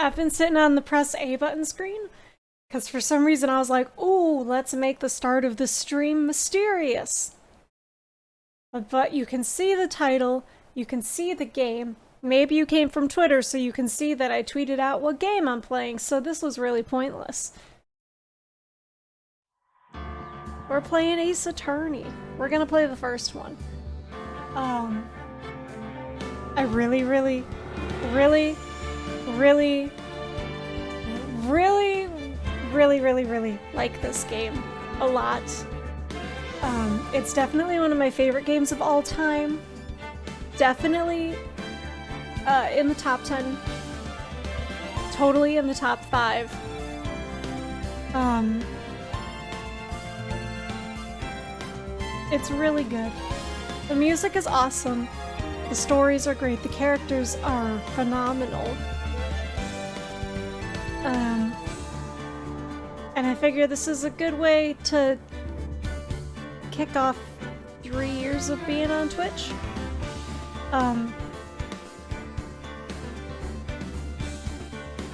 I've been sitting on the press A button screen because for some reason I was like, ooh, let's make the start of the stream mysterious. But you can see the title, you can see the game. Maybe you came from Twitter so you can see that I tweeted out what game I'm playing, so this was really pointless. We're playing Ace Attorney. We're gonna play the first one. I really like this game a lot. It's definitely one of my favorite games of all time. Definitely in the top 10. Totally in the top 5. It's really good. The music is awesome. The stories are great. The characters are phenomenal. And I figure this is a good way to kick off 3 years of being on Twitch.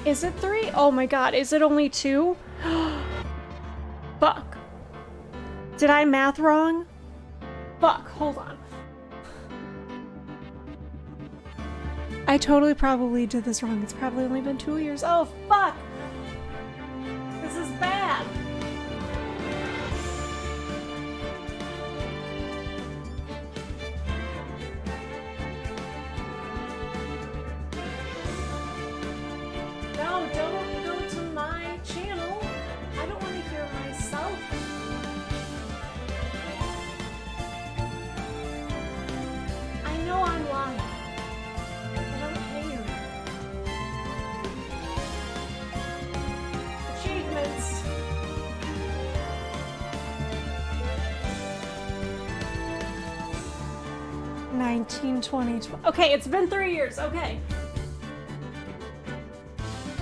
Is it 3? Oh my god, is it only 2? Fuck. Did I math wrong? Fuck, hold on. I totally probably did this wrong. It's probably only been 2 years. Oh, fuck! This is bad! No, don't go to my channel. I don't want to hear myself. I know I'm lying. I don't care. Achievements. Okay, it's been 3 years. Okay.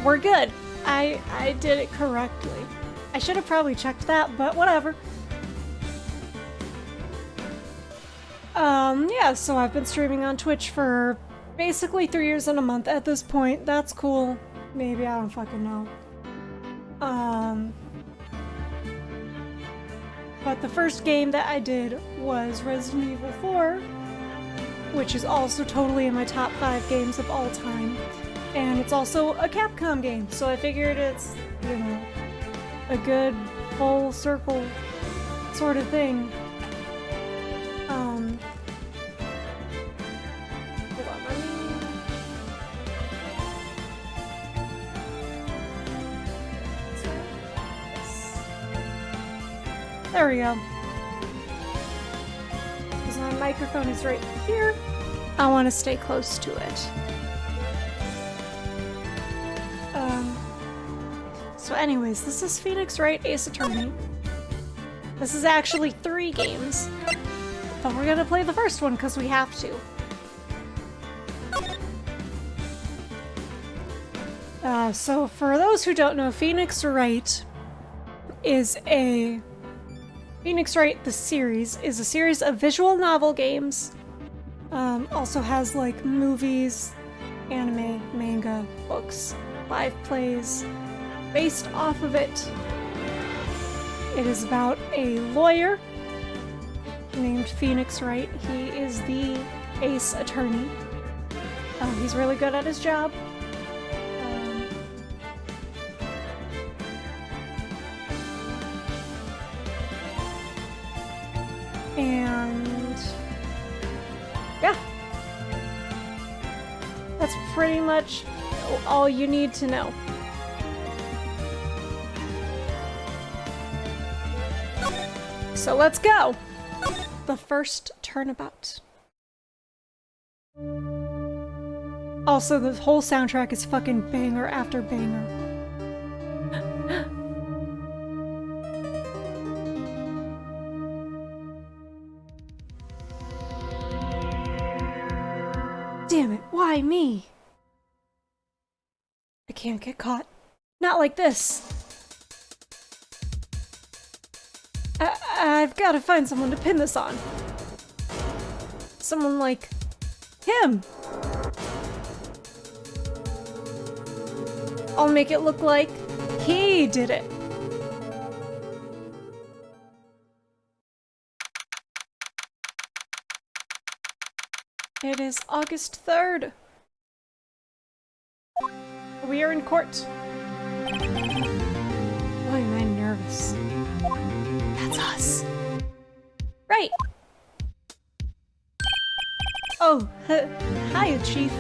We're good. I did it correctly. I should have probably checked that, but whatever. Yeah, so I've been streaming on Twitch for basically 3 years and a month at this point. That's cool. Maybe, I don't fucking know. But the first game that I did was Resident Evil 4, which is also totally in my top 5 games of all time. And it's also a Capcom game, so I figured it's, you know, a good full circle sort of thing. Hold on, let me... There we go. Because my microphone is right here, I want to stay close to it. So anyways, this is Phoenix Wright Ace Attorney. This is actually 3 games, but we're gonna play the first one because we have to. So for those who don't know, Phoenix Wright, the series, is a series of visual novel games. Also has like movies, anime, manga, books, live plays. Based off of it. It is about a lawyer named Phoenix Wright. He is the Ace Attorney. He's really good at his job. And yeah, that's pretty much all you need to know. So let's go! The first turnabout. Also, the whole soundtrack is fucking banger after banger. Damn it, why me? I can't get caught. Not like this. I've got to find someone to pin this on. Someone like him. I'll make it look like he did it. It is August 3rd. We are in court. Boy, am I nervous. That's us. Right. Oh, hiya, Chief.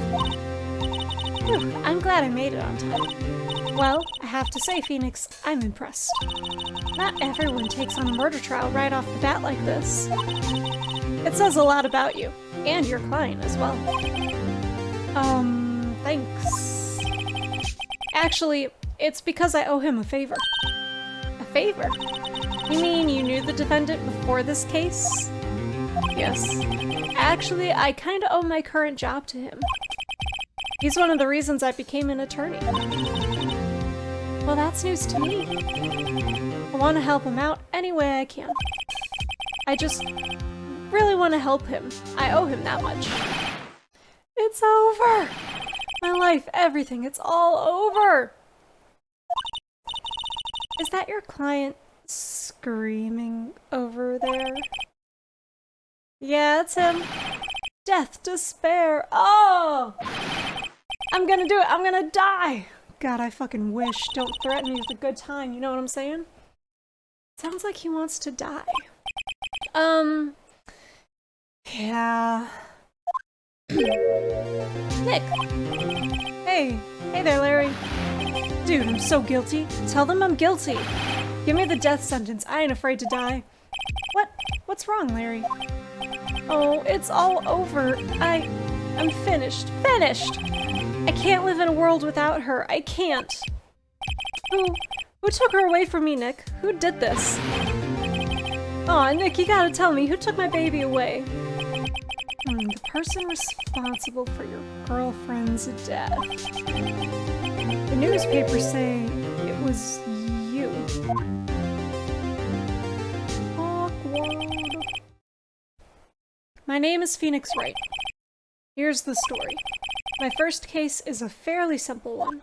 Whew, I'm glad I made it on time. Well, I have to say, Phoenix, I'm impressed. Not everyone takes on a murder trial right off the bat like this. It says a lot about you, and your client as well. Thanks. Actually, it's because I owe him a favor. A favor? You mean you knew the defendant before this case? Yes. Actually, I kinda owe my current job to him. He's one of the reasons I became an attorney. Well, that's news to me. I want to help him out any way I can. I just really want to help him. I owe him that much. It's over! My life, everything, it's all over! Is that your client screaming over there? Yeah, it's him. Death, despair. Oh! I'm gonna do it. I'm gonna die. God, I fucking wish. Don't threaten me with a good time. You know what I'm saying? Sounds like he wants to die. Yeah. Nick. Hey. Hey there, Larry. Dude, I'm so guilty. Tell them I'm guilty. Give me the death sentence. I ain't afraid to die. What's wrong, Larry? Oh, it's all over. I'm finished. Finished! I can't live in a world without her. I can't. Who took her away from me, Nick? Who did this? Aw, Nick, you gotta tell me, who took my baby away? The person responsible for your girlfriend's death. The newspapers say it was you. Awkward. My name is Phoenix Wright. Here's the story. My first case is a fairly simple one.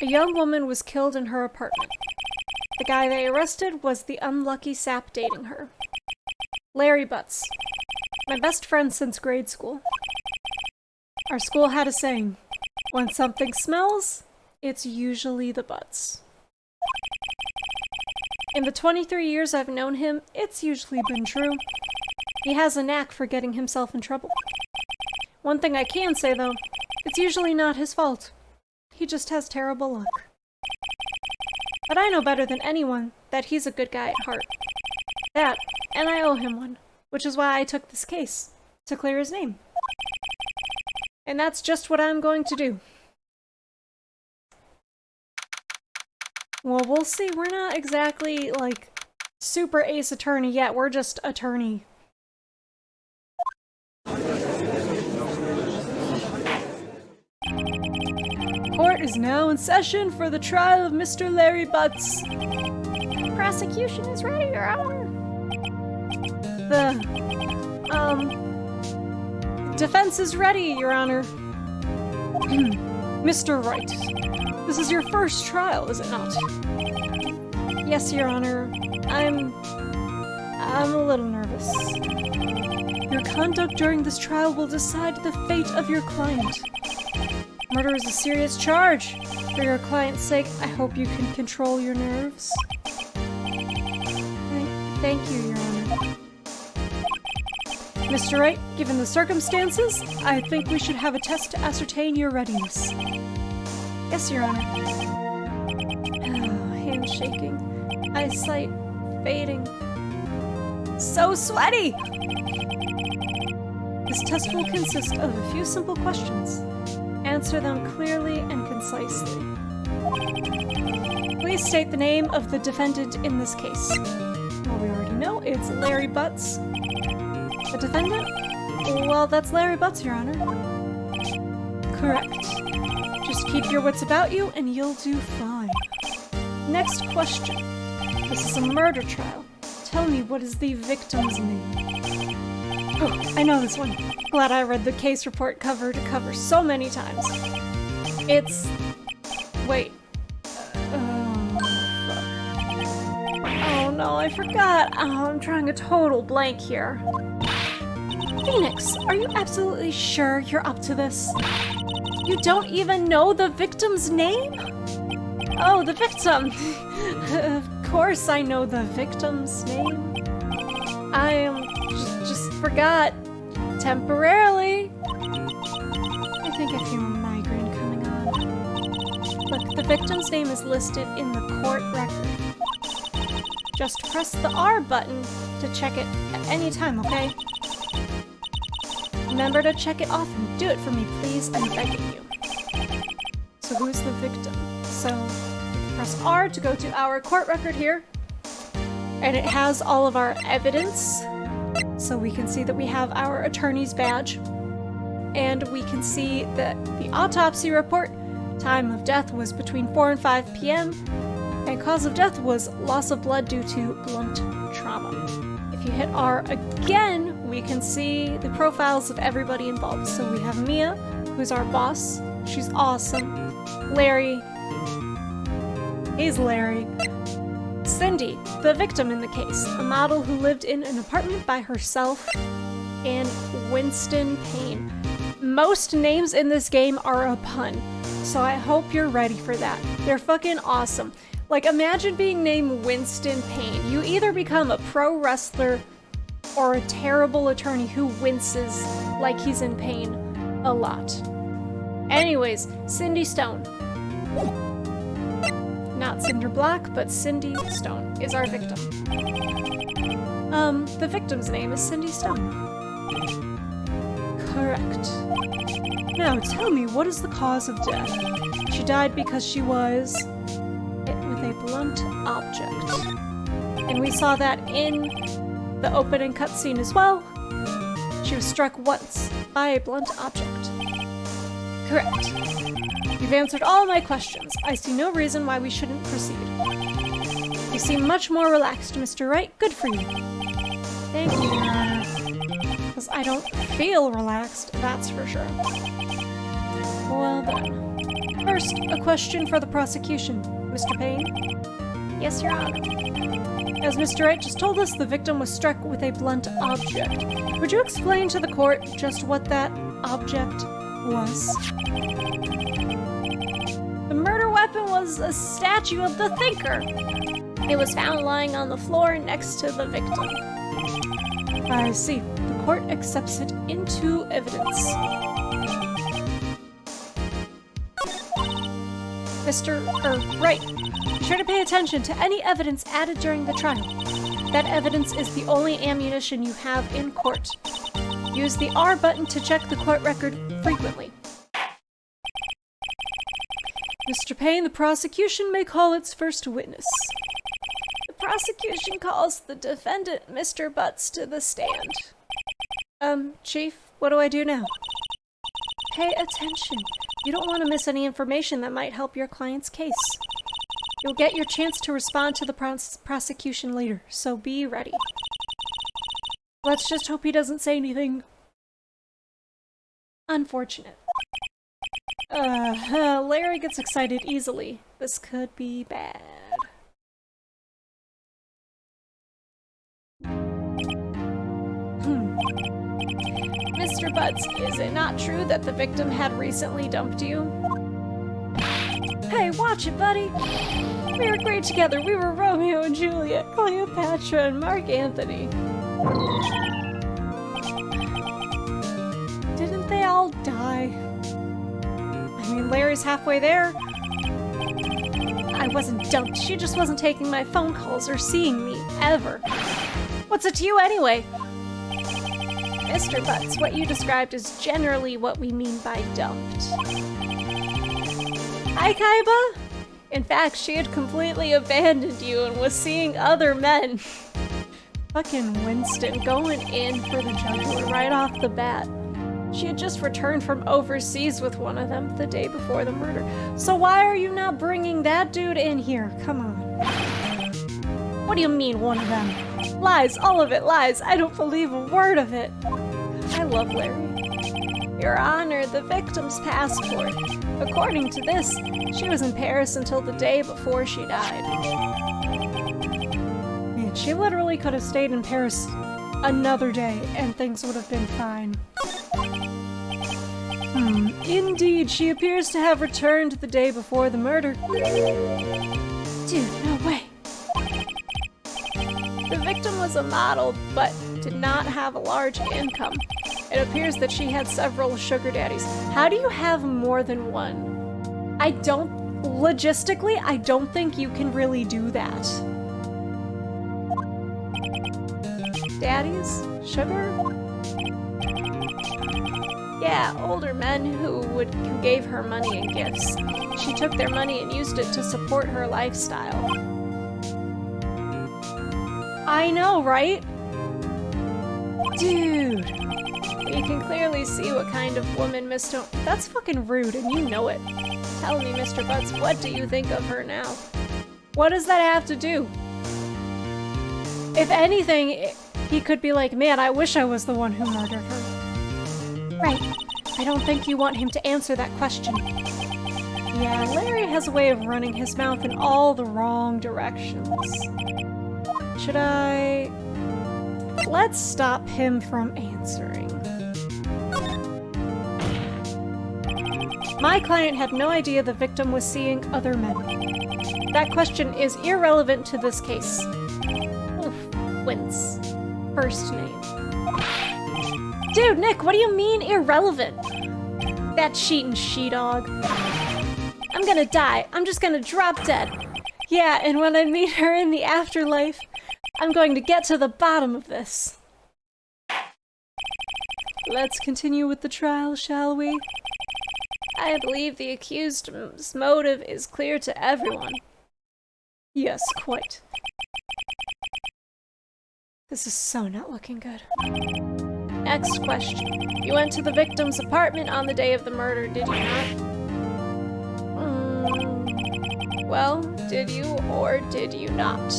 A young woman was killed in her apartment. The guy they arrested was the unlucky sap dating her. Larry Butts. My best friend since grade school. Our school had a saying, when something smells, it's usually the butts. In the 23 years I've known him, it's usually been true. He has a knack for getting himself in trouble. One thing I can say, though, it's usually not his fault. He just has terrible luck. But I know better than anyone that he's a good guy at heart. That, and I owe him one, which is why I took this case, to clear his name. And that's just what I'm going to do. Well, we'll see. We're not exactly, like, super ace attorney yet. We're just attorney. Court is now in session for the trial of Mr. Larry Butts. Prosecution is ready, Your Honor. Defense is ready, Your Honor. Mr. Wright, this is your first trial, is it not? Yes, Your Honor. I'm a little nervous. Your conduct during this trial will decide the fate of your client. Murder is a serious charge. For your client's sake, I hope you can control your nerves. Thank you, Your Honor. Mr. Wright, given the circumstances, I think we should have a test to ascertain your readiness. Yes, Your Honor. Oh, hand shaking. Eyesight fading. So sweaty! This test will consist of a few simple questions. Answer them clearly and concisely. Please state the name of the defendant in this case. Well, we already know it's Larry Butts. The defendant? Well, that's Larry Butts, Your Honor. Correct. Just keep your wits about you and you'll do fine. Next question. This is a murder trial. Tell me, what is the victim's name? Oh, I know this one. Glad I read the case report cover to cover so many times. It's... Wait. Oh no, I forgot. Oh, I'm drawing a total blank here. Phoenix, are you absolutely sure you're up to this? You don't even know the victim's name? Oh, the victim! Of course I know the victim's name. I just forgot. Temporarily. I think I feel a migraine coming on. Look, the victim's name is listed in the court record. Just press the R button to check it at any time, okay? Remember to check it often. Do it for me, please. I'm begging you. So who's the victim? So press R to go to our court record here. And it has all of our evidence. So we can see that we have our attorney's badge. And we can see that the autopsy report, time of death was between 4 and 5 p.m. And cause of death was loss of blood due to blunt trauma. If you hit R again, we can see the profiles of everybody involved. So we have Mia, who's our boss. She's awesome. Larry. He's Larry. Cindy, the victim in the case, a model who lived in an apartment by herself. And Winston Payne. Most names in this game are a pun, so I hope you're ready for that. They're fucking awesome. Like, imagine being named Winston Payne. You either become a pro wrestler or a terrible attorney who winces like he's in pain a lot. Anyways, Cindy Stone. Not Cinder Black, but Cindy Stone is our victim. The victim's name is Cindy Stone. Correct. Now tell me, what is the cause of death? She died because she was hit with a blunt object. And we saw that in the opening cutscene as well. She was struck once by a blunt object. Correct. You've answered all my questions. I see no reason why we shouldn't proceed. You seem much more relaxed, Mr. Wright. Good for you. Thank you, Your Honor. Because I don't feel relaxed, that's for sure. Well then. First, a question for the prosecution. Mr. Payne? Yes, Your Honor. As Mr. Wright just told us, the victim was struck with a blunt object. Would you explain to the court just what that object was? The murder weapon was a statue of the Thinker. It was found lying on the floor next to the victim. I see. The court accepts it into evidence. Mr. Wright, be sure to pay attention to any evidence added during the trial. That evidence is the only ammunition you have in court. Use the R button to check the court record frequently. Mr. Payne, the prosecution may call its first witness. The prosecution calls the defendant, Mr. Butts, to the stand. Chief, what do I do now? Pay attention. You don't want to miss any information that might help your client's case. You'll get your chance to respond to the prosecution later, so be ready. Let's just hope he doesn't say anything unfortunate. Larry gets excited easily. This could be bad. Mr. Butts, is it not true that the victim had recently dumped you? Hey, watch it, buddy! We were great together. We were Romeo and Juliet, Cleopatra, and Mark Antony. Didn't they all die? I mean, Larry's halfway there. I wasn't dumped. She just wasn't taking my phone calls or seeing me, ever. What's it to you anyway? Mr. Butts, what you described is generally what we mean by dumped. Hi, Kaiba! In fact, she had completely abandoned you and was seeing other men. Fucking Winston going in for the jugular right off the bat. She had just returned from overseas with one of them the day before the murder. So why are you not bringing that dude in here? Come on. What do you mean, one of them? Lies, all of it lies. I don't believe a word of it. I love Larry. Your Honor, the victim's passport. According to this, she was in Paris until the day before she died. Man, she literally could have stayed in Paris another day and things would have been fine. Indeed, she appears to have returned the day before the murder. Dude, no way. The victim was a model, but did not have a large income. It appears that she had several sugar daddies. How do you have more than one? Logistically, I don't think you can really do that. Daddies? Sugar? Yeah, older men who gave her money and gifts. She took their money and used it to support her lifestyle. I know, right? Dude. You can clearly see what kind of woman Mr. That's fucking rude, and you know it. Tell me, Mr. Butts, what do you think of her now? What does that have to do? If anything, he could be like, man, I wish I was the one who murdered her. Right. I don't think you want him to answer that question. Yeah, Larry has a way of running his mouth in all the wrong directions. Should I... Let's stop him from answering. My client had no idea the victim was seeing other men. That question is irrelevant to this case. Oof, Wince. First name. Dude, Nick, what do you mean irrelevant? That cheating she-dog. I'm gonna die. I'm just gonna drop dead. Yeah, and when I meet her in the afterlife, I'm going to get to the bottom of this. Let's continue with the trial, shall we? I believe the accused's motive is clear to everyone. Yes, quite. This is so not looking good. Next question. You went to the victim's apartment on the day of the murder, did you not? Well, did you or did you not?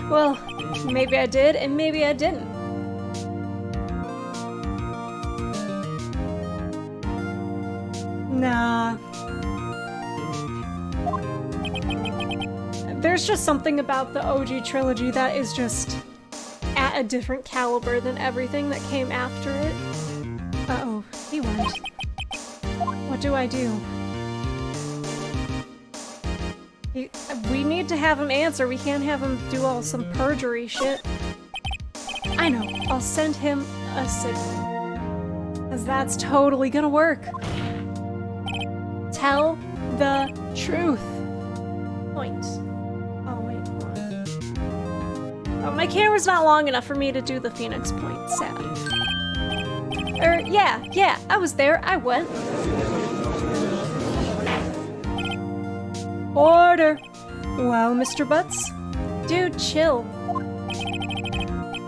Well, maybe I did and maybe I didn't. Nah. There's just something about the OG trilogy that is just at a different caliber than everything that came after it. Uh-oh, he went. What do I do? We need to have him answer. We can't have him do all some perjury shit. I know. I'll send him a signal. Because that's totally gonna work. Tell the truth. Point. Oh, wait, hold on. Oh, my camera's not long enough for me to do the Phoenix Point. Sad. Yeah, I was there. I went. Order! Well, Mr. Butts? Dude, chill.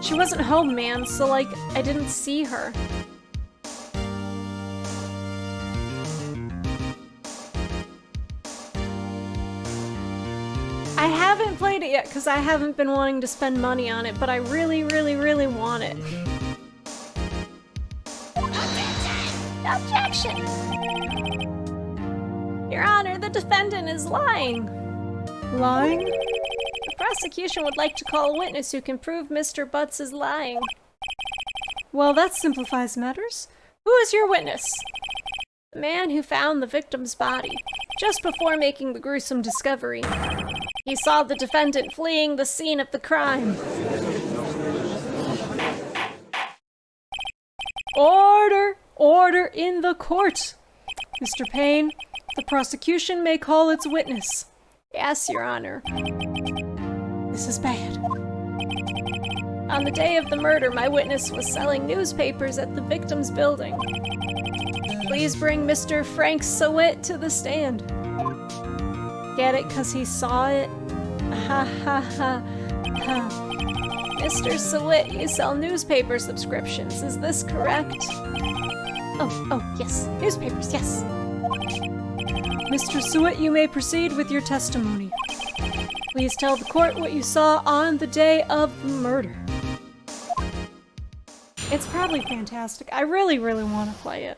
She wasn't home, man, so, like, I didn't see her. I haven't played it yet because I haven't been wanting to spend money on it, but I really, really, really want it. Objection! Your Honor, the defendant is lying. Lying? The prosecution would like to call a witness who can prove Mr. Butts is lying. Well, that simplifies matters. Who is your witness? The man who found the victim's body, just before making the gruesome discovery. He saw the defendant fleeing the scene of the crime. Order! Order in the court! Mr. Payne, the prosecution may call its witness. Yes, Your Honor. This is bad. On the day of the murder, my witness was selling newspapers at the victim's building. Please bring Mr. Frank Sawit to the stand. Get it? 'Cause he saw it? Ha ha ha ha. Mr. Sawit, you sell newspaper subscriptions. Is this correct? Oh, yes. Newspapers, yes. Mr. Sawit, you may proceed with your testimony. Please tell the court what you saw on the day of the murder. It's probably fantastic. I really, really want to play it.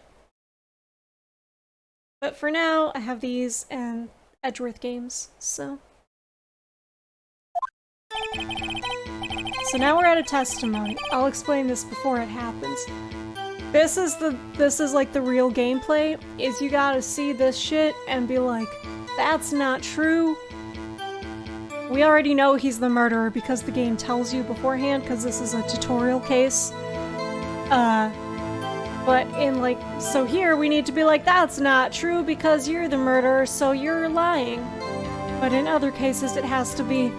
But for now, I have these and Edgeworth games, so... So now we're at a testimony. I'll explain this before it happens. This is like the real gameplay, is you gotta see this shit and be like, that's not true. We already know he's the murderer because the game tells you beforehand, because this is a tutorial case. But in like, so here we need to be like, that's not true because you're the murderer, so you're lying. But in other cases it has to be,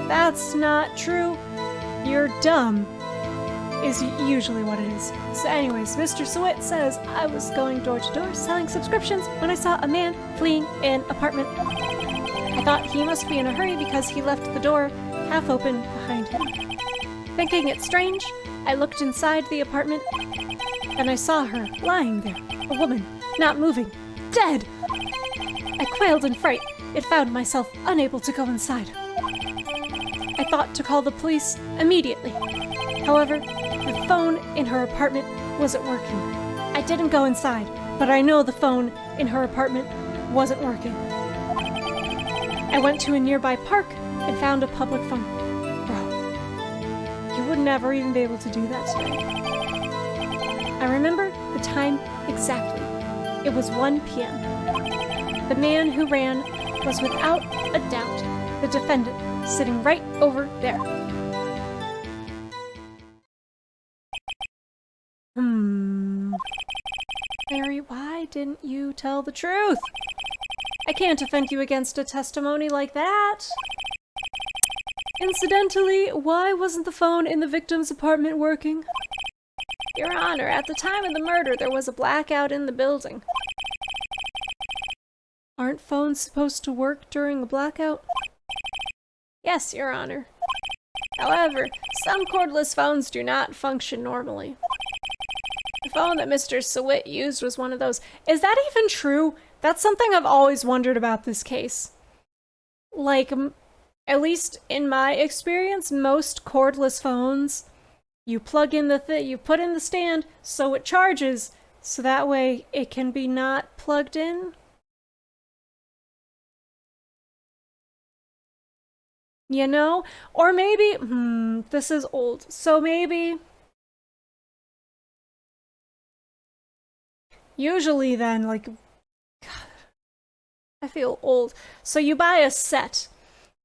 that's not true, you're dumb, is usually what it is. So anyways, Mr. Sweat says, I was going door to door selling subscriptions when I saw a man fleeing an apartment. I thought he must be in a hurry because he left the door half open behind him. Thinking it strange, I looked inside the apartment and I saw her lying there, a woman, not moving, dead! I quailed in fright, yet found myself unable to go inside. I thought to call the police immediately. However, the phone in her apartment wasn't working. I didn't go inside, but I know the phone in her apartment wasn't working. I went to a nearby park and found a public phone. Bro, you would never even be able to do that today. I remember the time exactly. It was 1 p.m. The man who ran was without a doubt the defendant, sitting right over there. Mary, why didn't you tell the truth? I can't defend you against a testimony like that. Incidentally, why wasn't the phone in the victim's apartment working? Your Honor, at the time of the murder, there was a blackout in the building. Aren't phones supposed to work during a blackout? Yes, Your Honor. However, some cordless phones do not function normally. The phone that Mr. Sawit used was one of those. Is that even true? That's something I've always wondered about this case. Like, at least in my experience, most cordless phones, you plug in you put in the stand so it charges, so that way it can be not plugged in. You know? Or maybe, this is old, so maybe... Usually then, like, God, I feel old. So you buy a set,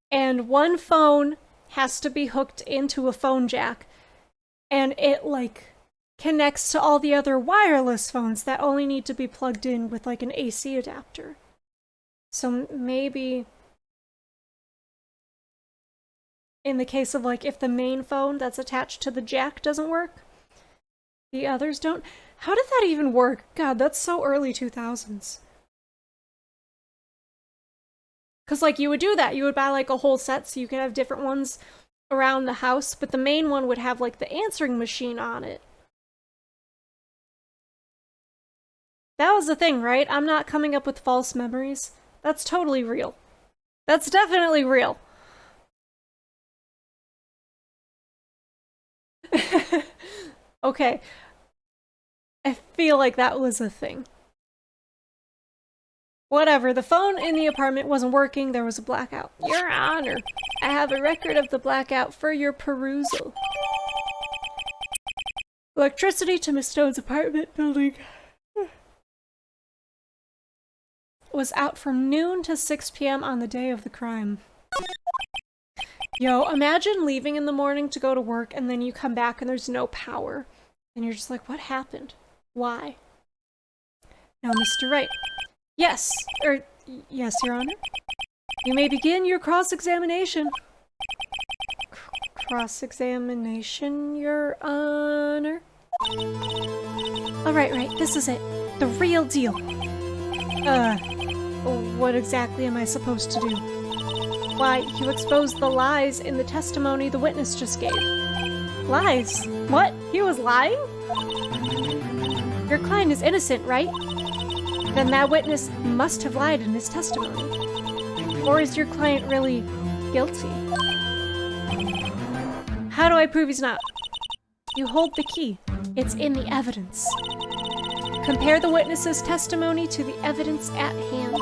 and one phone has to be hooked into a phone jack, and it, like, connects to all the other wireless phones that only need to be plugged in with, like, an AC adapter. So maybe... in the case of, like, if the main phone that's attached to the jack doesn't work, the others don't. How did that even work? God, that's so early 2000s. Because, like, you would do that. You would buy, like, a whole set so you could have different ones around the house, but the main one would have, like, the answering machine on it. That was the thing, right? I'm not coming up with false memories. That's totally real. That's definitely real. Okay. I feel like that was a thing. Whatever, the phone in the apartment wasn't working, there was a blackout. Your Honor, I have a record of the blackout for your perusal. Electricity to Miss Stone's apartment building was out from noon to 6 p.m. on the day of the crime. Yo, imagine leaving in the morning to go to work and then you come back and there's no power. And you're just like, what happened? Why? Now, Mr. Wright. Yes, yes, Your Honor. You may begin your cross-examination. Cross-examination, Your Honor? Alright, right, this is it. The real deal. What exactly am I supposed to do? Why, you exposed the lies in the testimony the witness just gave. Lies? What? He was lying? Your client is innocent, right? Then that witness must have lied in his testimony. Or is your client really guilty? How do I prove he's not? You hold the key. It's in the evidence. Compare the witness's testimony to the evidence at hand.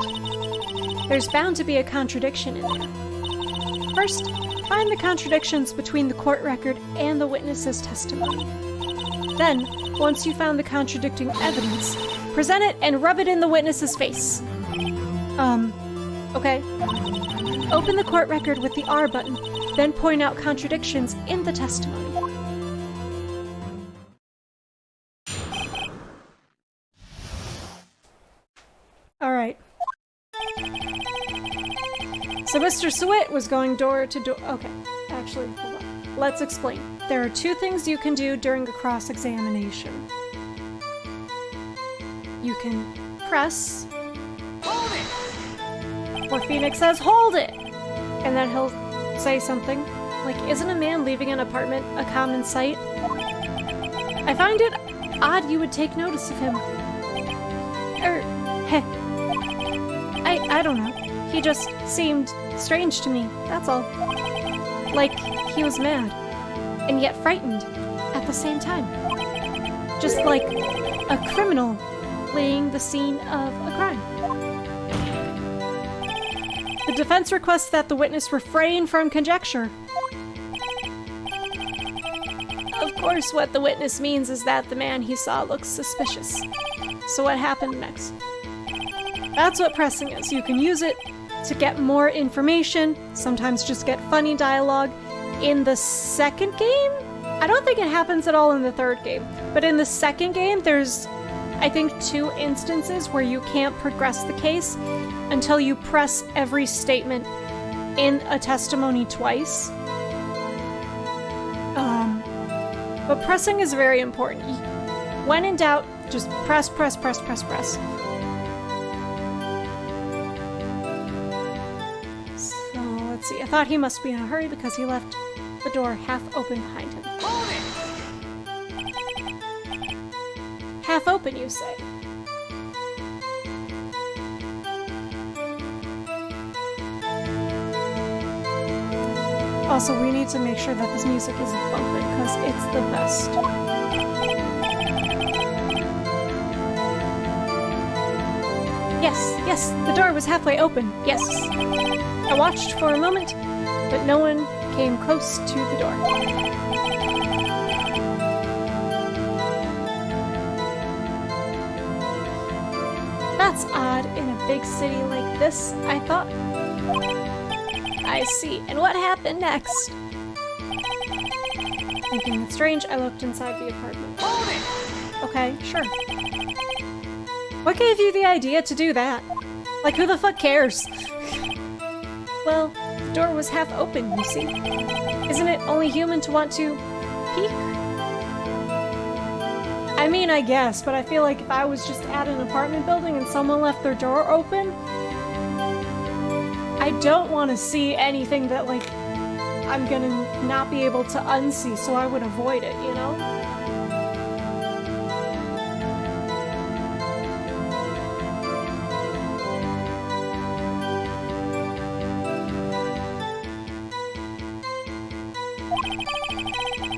There's bound to be a contradiction in there. First, find the contradictions between the court record and the witness's testimony. Then, once you found the contradicting evidence, present it and rub it in the witness's face. Okay. Open the court record with the R button, then point out contradictions in the testimony. Alright. So Mr. Sweat was going door to door. Okay, actually, hold on. Let's explain. There are two things you can do during a cross-examination. You can press... Hold it! Or Phoenix says, hold it! And then he'll say something like, isn't a man leaving an apartment a common sight? I find it odd you would take notice of him. Heh. I don't know. He just seemed strange to me, that's all. Like, he was mad, and yet frightened at the same time. Just like a criminal fleeing the scene of a crime. The defense requests that the witness refrain from conjecture. Of course, what the witness means is that the man he saw looks suspicious. So what happened next? That's what pressing is. You can use it to get more information, sometimes just get funny dialogue. In the second game, I don't think it happens at all in the third game, but in the second game, there's, I think, 2 instances where you can't progress the case until you press every statement in a testimony twice. But pressing is very important. When in doubt, just press, press, press, press, press. So, let's see. I thought he must be in a hurry because he left the door half open behind him. Half open, you say? Also, we need to make sure that this music isn't bumping, because it's the best. Yes, the door was halfway open, yes. I watched for a moment, but no one came close to the door. That's odd in a big city like this, I thought. I see. And what happened next? Thinking it's strange, I looked inside the apartment. Okay, sure. What gave you the idea to do that? Like, who the fuck cares? Well, the door was half open, you see. Isn't it only human to want to peek? I mean, I guess, but I feel like if I was just at an apartment building and someone left their door open, I don't want to see anything that, like, I'm gonna not be able to unsee, so I would avoid it, you know?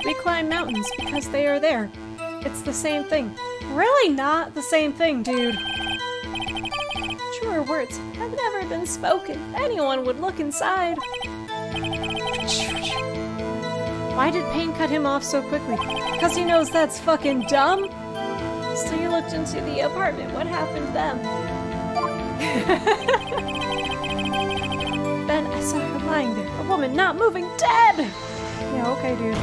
We climb mountains because they are there. It's the same thing. Really not the same thing, dude. Truer words have never been spoken. Anyone would look inside. Why did Payne cut him off so quickly? Because he knows that's fucking dumb? So you looked into the apartment. What happened then? Then I saw her lying there. A woman not moving, dead! Yeah, okay, dude.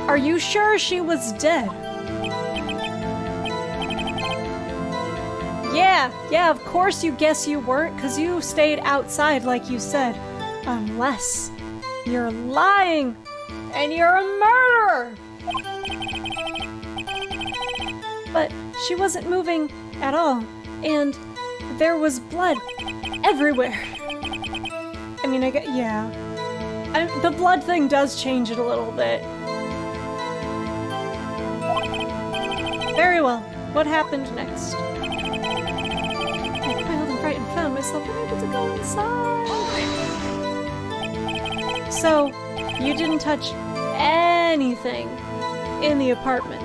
Are you sure she was dead? Yeah, of course you guess you weren't, because you stayed outside like you said. Unless you're lying, and you're a murderer! But she wasn't moving at all, and there was blood everywhere. I mean, yeah. The blood thing does change it a little bit. Very well. What happened next? I quailed and frightened, found myself unable to go inside. So, you didn't touch anything in the apartment?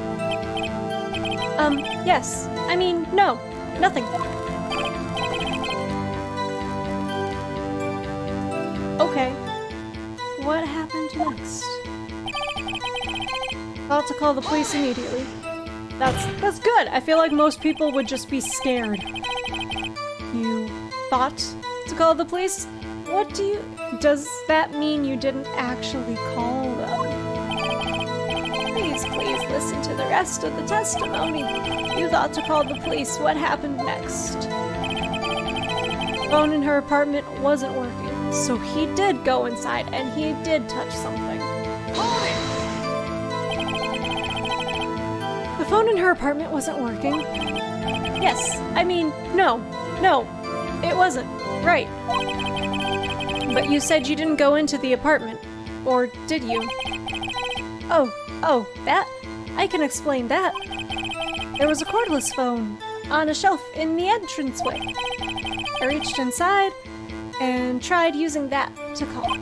Yes. I mean, no. Nothing. Okay. What happened next? Thought to call the police immediately. That's good. I feel like most people would just be scared. You thought to call the police? Does that mean you didn't actually call them? Please listen to the rest of the testimony. You thought to call the police. What happened next? The phone in her apartment wasn't working, so he did go inside and he did touch something. The phone in her apartment wasn't working. Yes, I mean, no, it wasn't. Right. But you said you didn't go into the apartment, or did you? Oh, that? I can explain that. There was a cordless phone on a shelf in the entranceway. I reached inside and tried using that to call.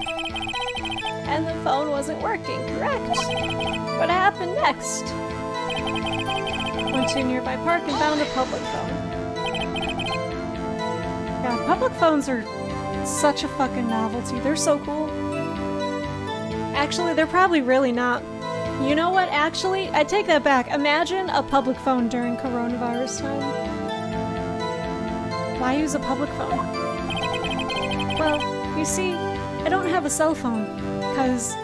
And the phone wasn't working, correct? What happened next? Went to a nearby park and found a public phone. Yeah, public phones are such a fucking novelty. They're so cool. Actually, they're probably really not. You know what? Actually, I take that back. Imagine a public phone during coronavirus time. Why use a public phone? Well, you see, I don't have a cell phone, because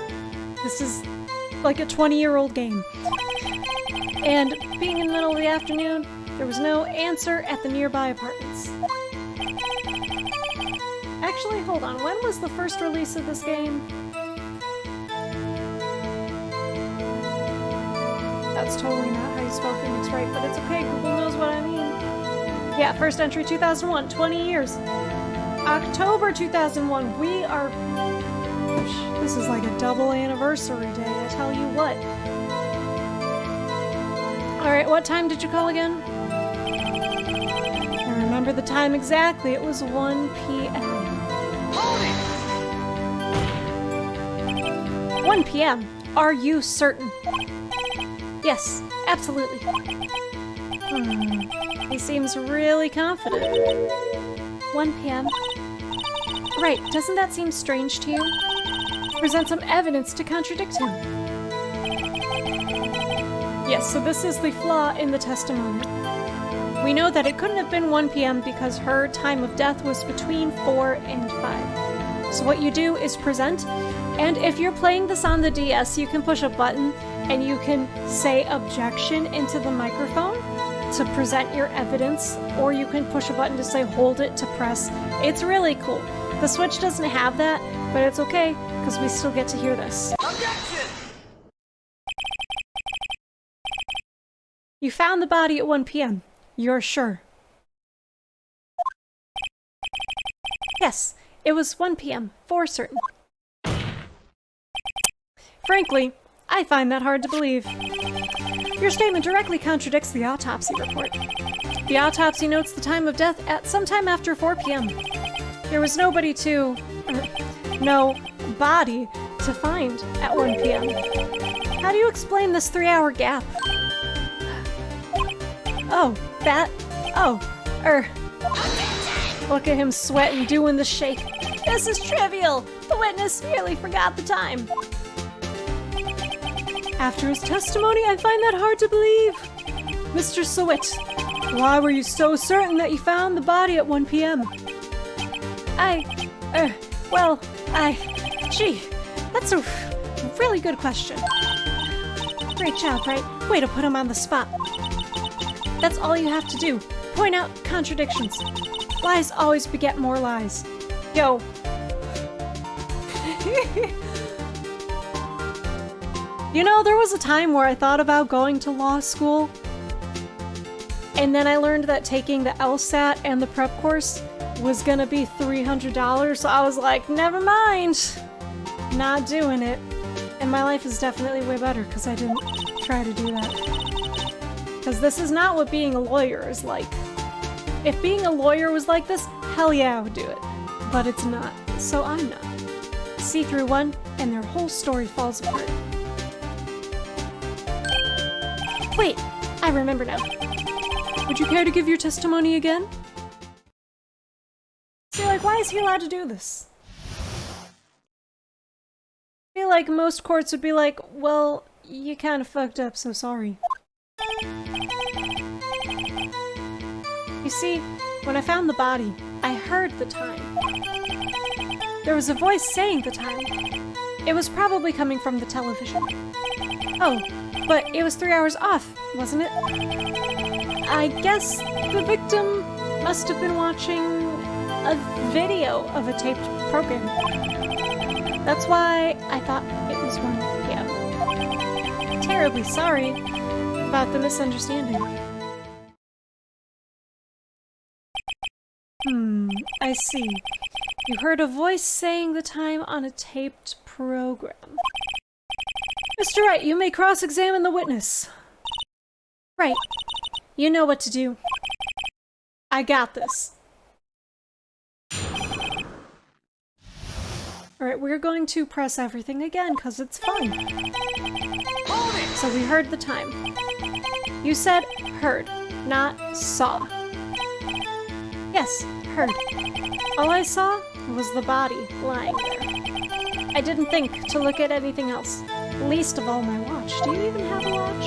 this is like a 20-year-old game. And being in the middle of the afternoon, there was no answer at the nearby apartments. Actually, hold on. When was the first release of this game? That's totally not how you spell Phoenix Wright, but it's okay. Google knows what I mean. Yeah, first entry 2001, 20 years. October 2001. We are... This is like a double anniversary day, I tell you what. Alright, what time did you call again? I remember the time exactly. It was 1 p.m. 1 p.m. Are you certain? Yes, absolutely. He seems really confident. 1 p.m. Right, doesn't that seem strange to you? Present some evidence to contradict him. Yes, so this is the flaw in the testimony. We know that it couldn't have been 1 p.m. because her time of death was between 4 and 5. So what you do is present, and if you're playing this on the DS, you can push a button and you can say objection into the microphone to present your evidence, or you can push a button to say hold it to press. It's really cool. The Switch doesn't have that, but it's okay, because we still get to hear this. Objection! You found the body at 1 p.m. You're sure? Yes, it was 1 p.m. for certain. Frankly, I find that hard to believe. Your statement directly contradicts the autopsy report. The autopsy notes the time of death at sometime after 4 p.m. There was no body to find at 1 p.m. How do you explain this 3-hour gap? Look at him sweating, doing the shake. This is trivial. The witness merely forgot the time. After his testimony, I find that hard to believe. Mr. Sweat, why were you so certain that you found the body at 1 p.m.? Gee, that's a really good question. Great job, Wright. Way to put him on the spot. That's all you have to do. Point out contradictions. Lies always beget more lies. Yo. You know, there was a time where I thought about going to law school, and then I learned that taking the LSAT and the prep course was gonna be $300, so I was like, never mind. Not doing it. And my life is definitely way better because I didn't try to do that. Because this is not what being a lawyer is like. If being a lawyer was like this, hell yeah, I would do it. But it's not, so I'm not. See through one, and their whole story falls apart. Wait, I remember now. Would you care to give your testimony again? See, like, why is he allowed to do this? I feel like most courts would be like, well, you kind of fucked up, so sorry. You see, when I found the body, I heard the time. There was a voice saying the time. It was probably coming from the television. Oh, but it was 3 hours off, wasn't it? I guess the victim must have been watching a video of a taped program. That's why I thought it was 1 p.m. Terribly sorry about the misunderstanding. I see. You heard a voice saying the time on a taped program. Mr. Wright, you may cross-examine the witness. Right. You know what to do. I got this. Alright, we're going to press everything again, because it's fun. So we heard the time. You said heard, not saw. Yes, heard. All I saw was the body lying there. I didn't think to look at anything else. Least of all my watch. Do you even have a watch?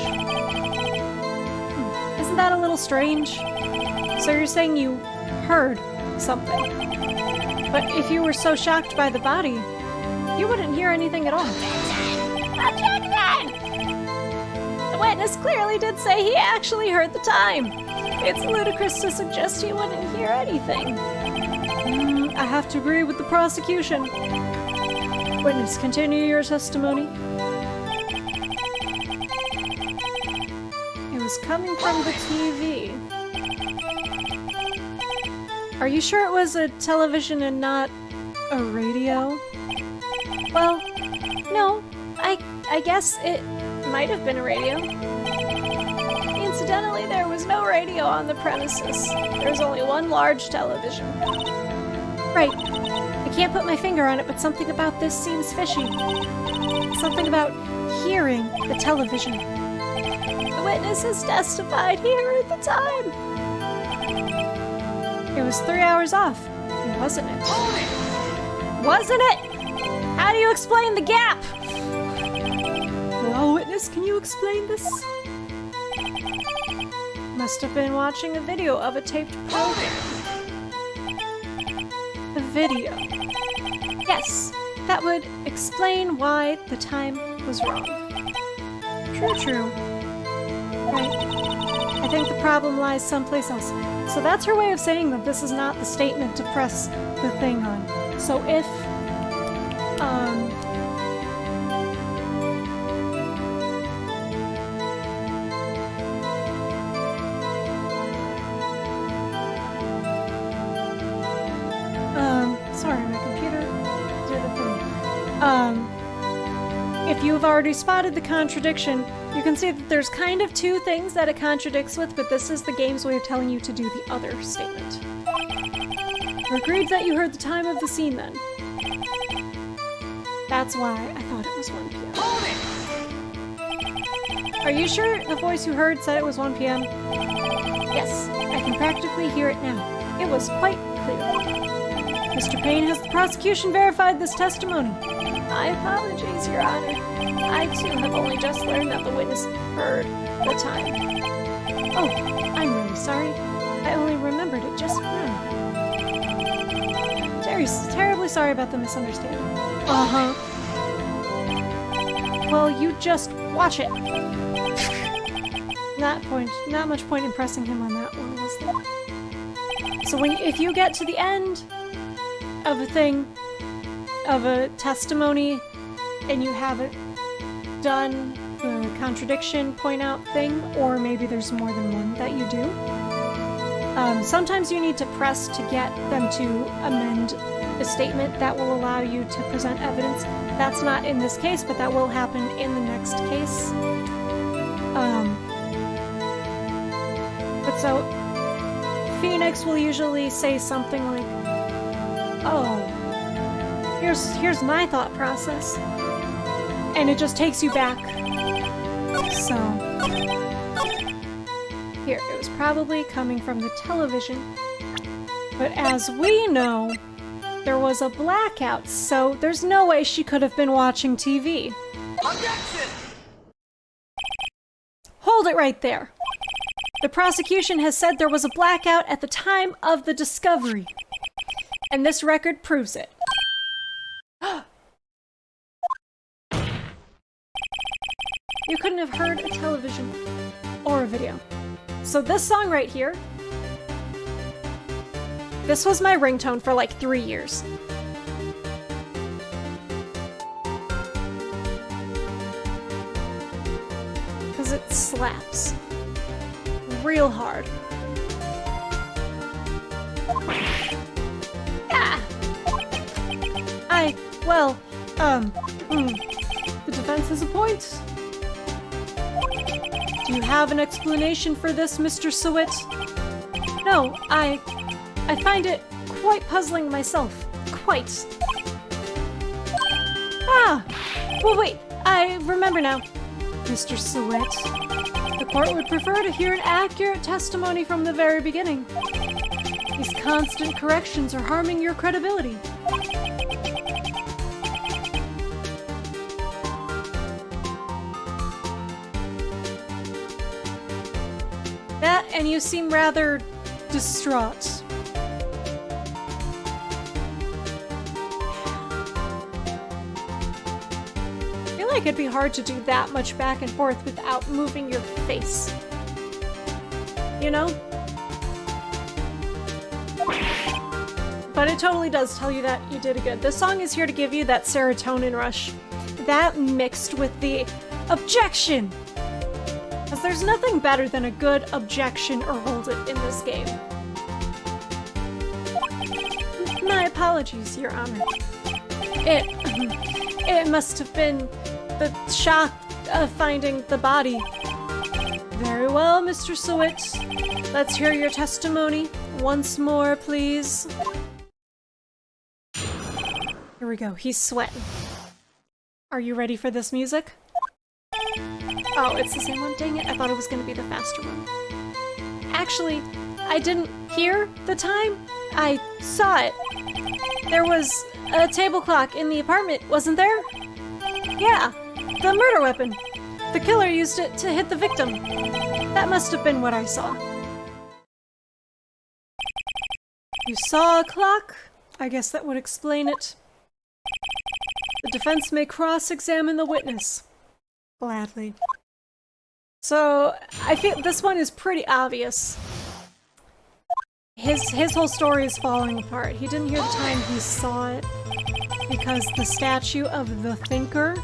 Isn't that a little strange? So you're saying you heard something. But if you were so shocked by the body, you wouldn't hear anything at all. Objection! The witness clearly did say he actually heard the time. It's ludicrous to suggest he wouldn't hear anything. I have to agree with the prosecution. Witness, continue your testimony. It was coming from the TV. Are you sure it was a television and not a radio? Well, no. I guess it might have been a radio. Incidentally, there was no radio on the premises. There was only one large television. Right. I can't put my finger on it, but something about this seems fishy. Something about hearing the television. The witness has testified he heard the time. It was 3 hours off, wasn't it? Wasn't it? How do you explain the gap? Well, witness, can you explain this? Must have been watching a video of a taped program. The video. Yes, that would explain why the time was wrong. True. Right. I think the problem lies someplace else. So that's her way of saying that this is not the statement to press the thing on. So if, sorry, my computer did a thing. If you've already spotted the contradiction, you can see that there's kind of two things that it contradicts with, but this is the game's way of telling you to do the other statement. You agreed that you heard the time of the scene then. That's why I thought it was 1 p.m. Are you sure the voice you heard said it was 1 p.m.? Yes, I can practically hear it now. It was quite clear. Mr. Payne, has the prosecution verified this testimony? My apologies, Your Honor. I, too, have only just learned that the witness heard the time. Oh, I'm really sorry. I only remembered it just now. Terribly sorry about the misunderstanding. Uh-huh. Well, you just watch it. Not much point in pressing him on that one, was there? So if you get to the end of a thing, of a testimony, and you haven't done the contradiction point out thing, or maybe there's more than one that you do, sometimes you need to press to get them to amend a statement that will allow you to present evidence. That's not in this case, but that will happen in the next case. But so, Phoenix will usually say something like, oh, here's my thought process. And it just takes you back. So, Here, it was probably coming from the television. But as we know, there was a blackout, so there's no way she could have been watching TV. Objection! Hold it right there. The prosecution has said there was a blackout at the time of the discovery. And this record proves it. You couldn't have heard a television or a video. So this song right here, this was my ringtone for like 3 years. Because it slaps real hard. Ah! The defense has a point. Do you have an explanation for this, Mr. Sewit? No, I find it quite puzzling myself. Quite. Ah! Well, wait, I remember now. Mr. Sewit, the court would prefer to hear an accurate testimony from the very beginning. These constant corrections are harming your credibility. That, and you seem rather distraught. I feel like it'd be hard to do that much back and forth without moving your face. You know? But it totally does tell you that you did good. This song is here to give you that serotonin rush. That mixed with the objection! Because there's nothing better than a good objection or hold it in this game. My apologies, Your Honor. It must have been the shock of finding the body. Very well, Mr. Sewit. Let's hear your testimony once more, please. Here we go. He's sweating. Are you ready for this music? Oh, it's the same one. Dang it. I thought it was going to be the faster one. Actually, I didn't hear the time. I saw it. There was a table clock in the apartment, wasn't there? Yeah, the murder weapon. The killer used it to hit the victim. That must have been what I saw. You saw a clock? I guess that would explain it. The defense may cross-examine the witness. Gladly. So, I feel this one is pretty obvious. His whole story is falling apart. He didn't hear the time he saw it because the statue of the thinker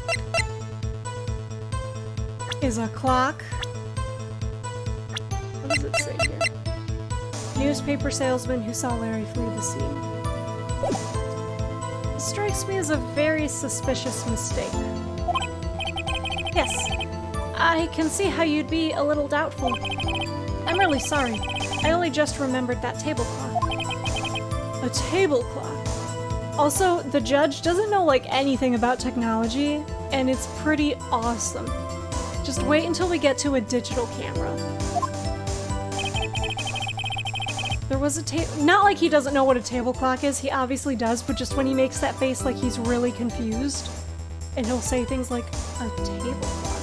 is a clock. What does it say here? Newspaper salesman who saw Larry flee the scene. It strikes me as a very suspicious mistake. Yes, I can see how you'd be a little doubtful. I'm really sorry. I only just remembered that table clock. A table clock. Also, the judge doesn't know like anything about technology, and it's pretty awesome. Just wait until we get to a digital camera. There was a not like he doesn't know what a table clock is, he obviously does, but just when he makes that face like he's really confused, and he'll say things like, a table clock.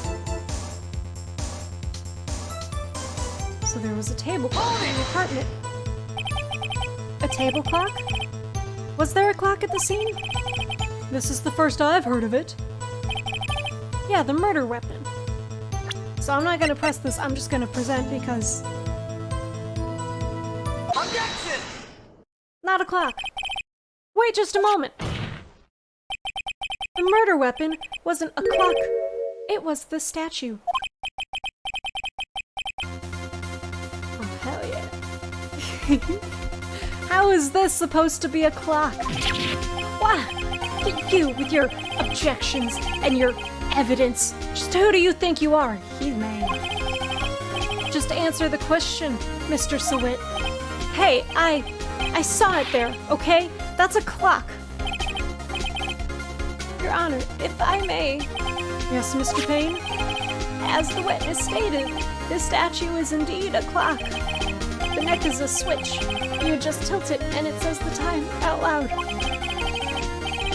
So there was a table clock in the apartment. A table clock? Was there a clock at the scene? This is the first I've heard of it. Yeah, the murder weapon. So I'm not gonna press this, I'm just gonna present because... Objection! Not a clock. Wait just a moment. The murder weapon wasn't a clock. It was the statue. Oh, hell yeah. How is this supposed to be a clock? What? You with your objections and your evidence. Just who do you think you are? He-Man. Just answer the question, Mr. Sewit. Hey, I saw it there, okay? That's a clock. Your Honor, if I may. Yes, Mr. Payne? As the witness stated, This statue is indeed a clock. The neck is a switch. You just tilt it and it says the time out loud.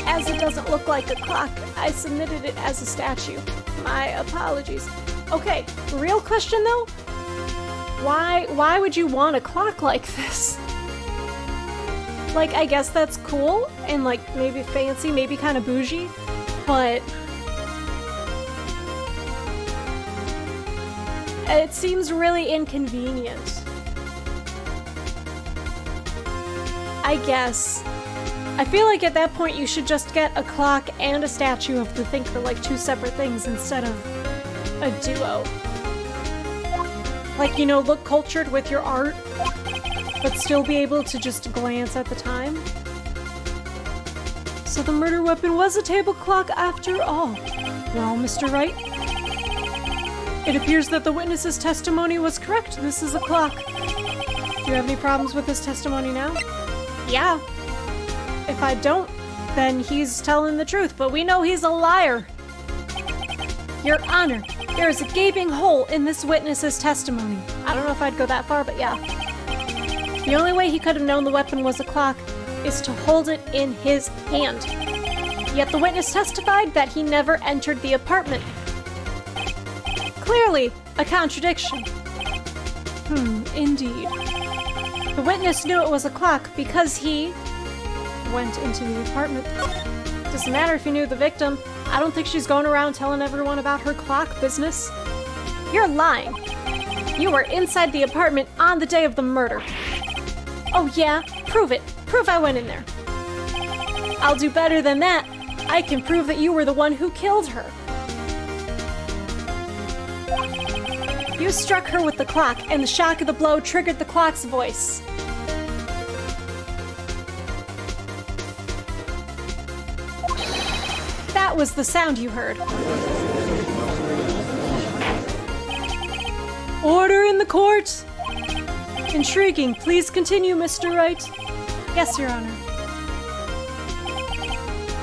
As it doesn't look like a clock, I submitted it as a statue. My apologies. Okay, real question though? Why would you want a clock like this? Like, I guess that's cool and like maybe fancy, maybe kind of bougie, but it seems really inconvenient. I guess. I feel like at that point you should just get a clock and a statue of the Thinker, like 2 separate things instead of a duo. Like, you know, look cultured with your art, but still be able to just glance at the time. So the murder weapon was a table clock after all. Well, Mr. Wright, it appears that the witness's testimony was correct. This is a clock. Do you have any problems with his testimony now? Yeah. If I don't, then he's telling the truth, but we know he's a liar. Your Honor, there is a gaping hole in this witness's testimony. I don't know if I'd go that far, but yeah. The only way he could have known the weapon was a clock is to hold it in his hand. Yet the witness testified that he never entered the apartment. Clearly, a contradiction. Indeed. The witness knew it was a clock because he went into the apartment. Doesn't matter if you knew the victim. I don't think she's going around telling everyone about her clock business. You're lying. You were inside the apartment on the day of the murder. Oh yeah? Prove it. Prove I went in there. I'll do better than that. I can prove that you were the one who killed her. You struck her with the clock, and the shock of the blow triggered the clock's voice. That was the sound you heard. Order in the court! Intriguing. Please continue, Mr. Wright. Yes, Your Honor.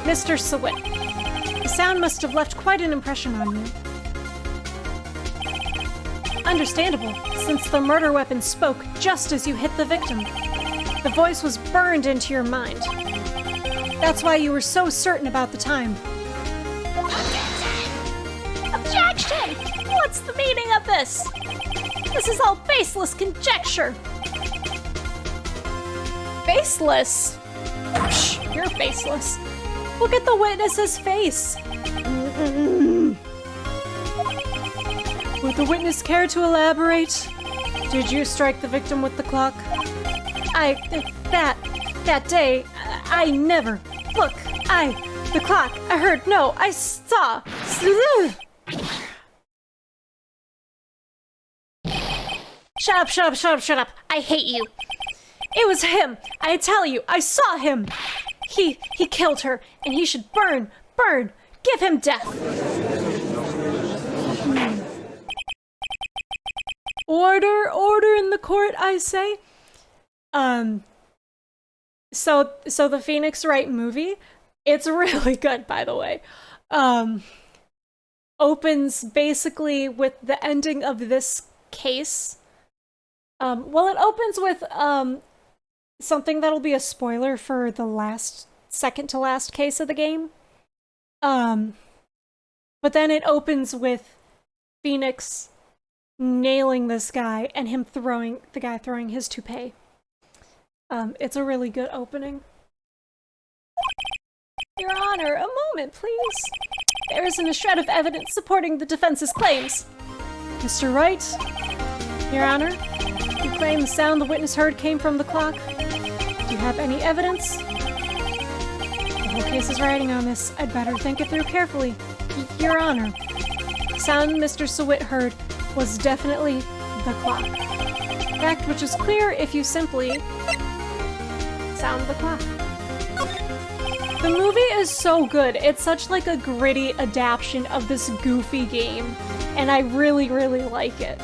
Mr. Sawit, the sound must have left quite an impression on you. Understandable, since the murder weapon spoke just as you hit the victim. The voice was burned into your mind. That's why you were so certain about the time. Objection! What's the meaning of this? This is all baseless conjecture. Baseless? Shh, you're baseless. Look at the witness's face. Would the witness care to elaborate? Did you strike the victim with the clock? That day, I never. Look, the clock, I heard, no, I saw. Shut up. I hate you. It was him. I tell you, I saw him. He killed her, and he should burn. Give him death. Order in the court, I say. So the Phoenix Wright movie, it's really good, by the way. Opens basically with the ending of this case. It opens with something that'll be a spoiler for the second to last case of the game. But then it opens with Phoenix nailing this guy and him throwing his toupee. It's a really good opening. Your Honor, a moment, please. There isn't a shred of evidence supporting the defense's claims. Mr. Wright, Your Honor, you claim the sound the witness heard came from the clock. Do you have any evidence? The whole case is riding on this. I'd better think it through carefully. Your Honor, the sound Mr. Sawit heard was definitely the clock. Fact which is clear if you simply sound the clock. The movie is so good. It's such like a gritty adaptation of this goofy game, and I really, really like it.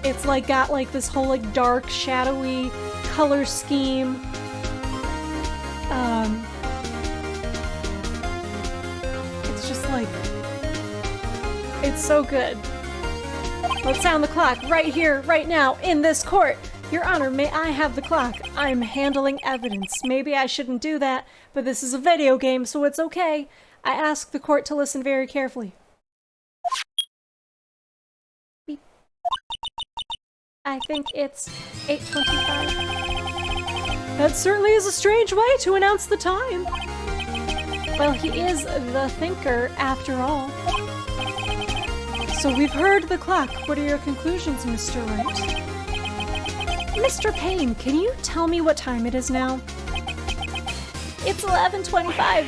It's like got like this whole like dark, shadowy color scheme. It's just like, it's so good. Let's sound the clock right here, right now, in this court. Your Honor, may I have the clock? I'm handling evidence. Maybe I shouldn't do that, but this is a video game, so it's okay. I ask the court to listen very carefully. Beep. I think it's 8:25. That certainly is a strange way to announce the time. Well, he is the thinker, after all. So we've heard the clock. What are your conclusions, Mr. Wright? Mr. Payne, can you tell me what time it is now? It's 11:25.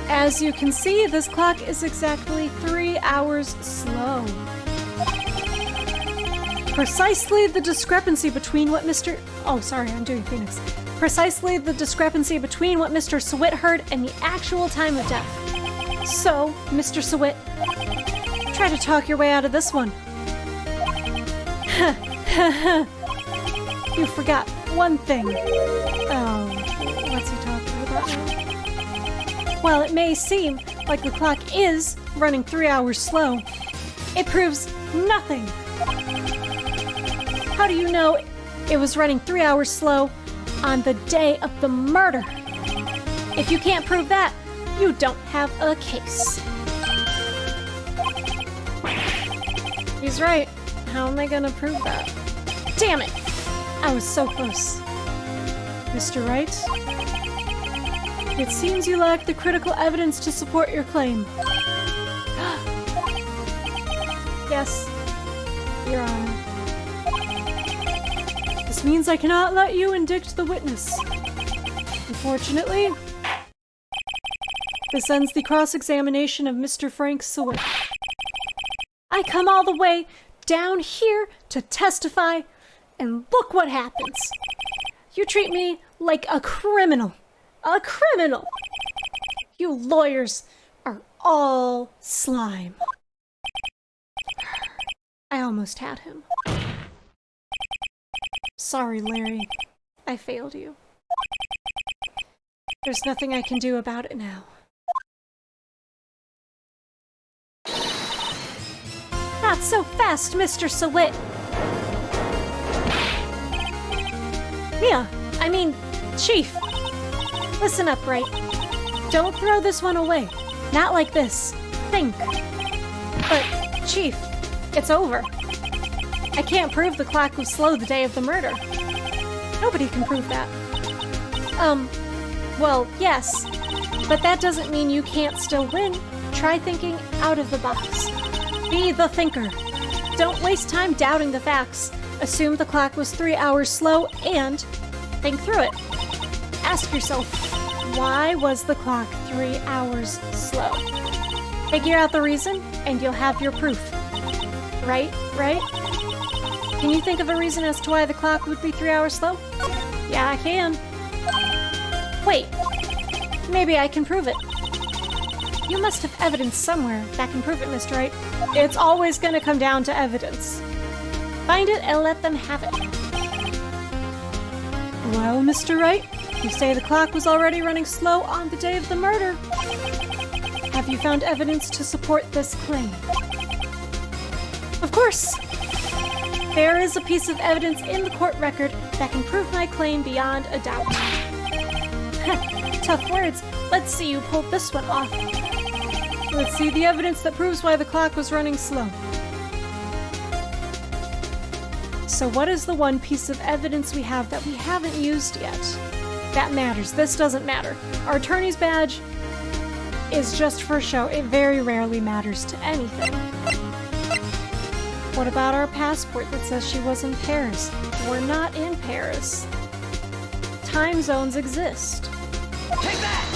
As you can see, this clock is exactly 3 hours slow. Precisely the discrepancy between what Mr. Oh, sorry, I'm doing Phoenix. Precisely the discrepancy between what Mr. Sawit heard and the actual time of death. So, Mr. Sawit, try to talk your way out of this one. You forgot one thing. Oh, what's he talking about now? While it may seem like the clock is running 3 hours slow, it proves nothing. How do you know it was running 3 hours slow on the day of the murder? If you can't prove that, you don't have a case. He's right. How am I gonna prove that? Damn it! I was so close. Mr. Wright? It seems you lack the critical evidence to support your claim. Yes, Your Honor. This means I cannot let you indict the witness. Unfortunately, this ends the cross-examination of Mr. Frank Sawit. I come all the way down here to testify, and look what happens. You treat me like a criminal. A criminal! You lawyers are all slime. I almost had him. Sorry, Larry. I failed you. There's nothing I can do about it now. Not so fast, Mr. Sawit! Chief! Listen up, Wright. Don't throw this one away. Not like this. Think. But, Chief, it's over. I can't prove the clock was slow the day of the murder. Nobody can prove that. Well, yes. But that doesn't mean you can't still win. Try thinking out of the box. Be the thinker. Don't waste time doubting the facts. Assume the clock was 3 hours slow and think through it. Ask yourself, why was the clock 3 hours slow? Figure out the reason and you'll have your proof. Right? Can you think of a reason as to why the clock would be 3 hours slow? Yeah, I can. Wait, maybe I can prove it. You must have evidence somewhere that can prove it, Mr. Wright. It's always gonna come down to evidence. Find it and let them have it. Well, Mr. Wright, you say the clock was already running slow on the day of the murder. Have you found evidence to support this claim? Of course! There is a piece of evidence in the court record that can prove my claim beyond a doubt. Tough words. Let's see you pulled this one off. Let's see the evidence that proves why the clock was running slow. So what is the one piece of evidence we have that we haven't used yet? That matters. This doesn't matter. Our attorney's badge is just for show. It very rarely matters to anything. What about our passport that says she was in Paris? We're not in Paris. Time zones exist. Take that!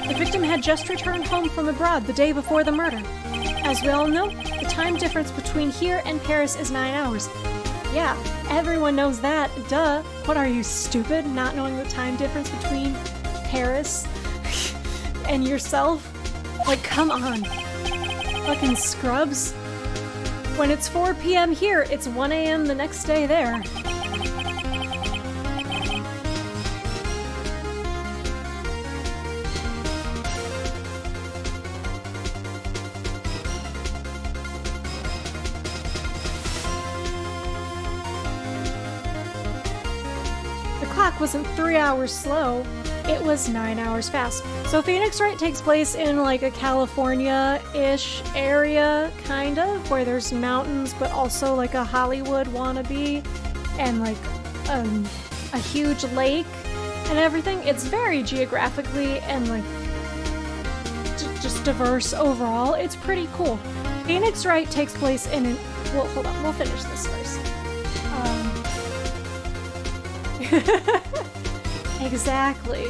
The victim had just returned home from abroad the day before the murder. As we all know, the time difference between here and Paris is 9 hours. Yeah, everyone knows that, duh. What are you, stupid, not knowing the time difference between Paris and yourself? Like, come on. Fucking scrubs. When it's 4 p.m. here, it's 1 a.m. the next day there. clock wasn't 3 hours slow, it was 9 hours fast. So Phoenix Wright takes place in like a California-ish area, kind of, where there's mountains, but also like a Hollywood wannabe, and like a huge lake and everything. It's very geographically and like just diverse overall. It's pretty cool. Phoenix Wright takes place in an... Well, hold on, we'll finish this first. Exactly.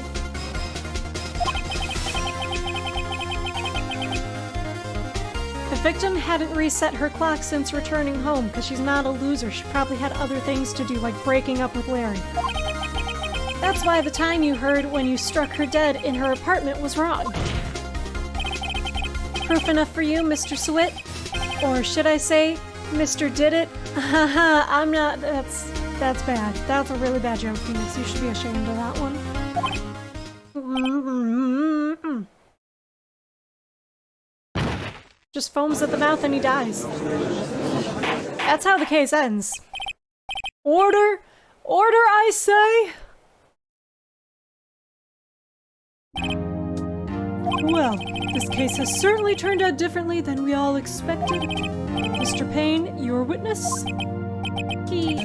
The victim hadn't reset her clock since returning home because she's not a loser. She probably had other things to do, like breaking up with Larry. That's why the time you heard when you struck her dead in her apartment was wrong. Proof enough for you, Mr. Sweat? Or should I say, Mr. Did It? Haha, I'm not... That's bad. That's a really bad joke, Phoenix. You should be ashamed of that one. Just foams at the mouth and he dies. That's how the case ends. Order! Order, I say! Well, this case has certainly turned out differently than we all expected. Mr. Payne, your witness? He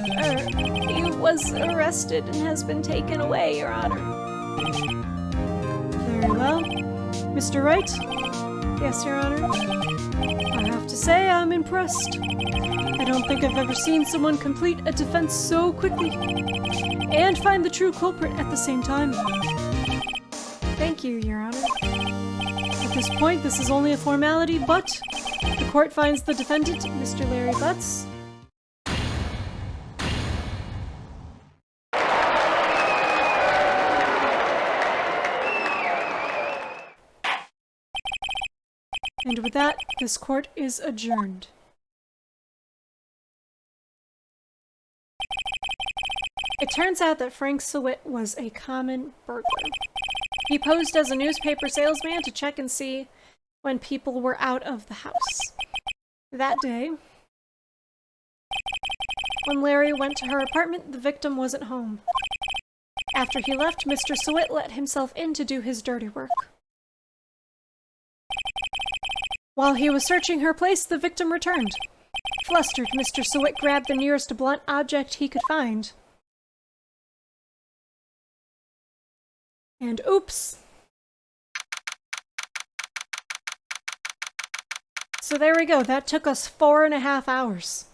was arrested and has been taken away, Your Honor. Very well. Mr. Wright? Yes, Your Honor. I have to say, I'm impressed. I don't think I've ever seen someone complete a defense so quickly and find the true culprit at the same time. Thank you, Your Honor. At this point, this is only a formality, but the court finds the defendant, Mr. Larry Butts. And with that, this court is adjourned. It turns out that Frank Sweat was a common burglar. He posed as a newspaper salesman to check and see when people were out of the house. That day, when Larry went to her apartment, the victim wasn't home. After he left, Mr. Sweat let himself in to do his dirty work. While he was searching her place, the victim returned. Flustered, Mr. Sweat grabbed the nearest blunt object he could find. And oops! So there we go, that took us 4.5 hours.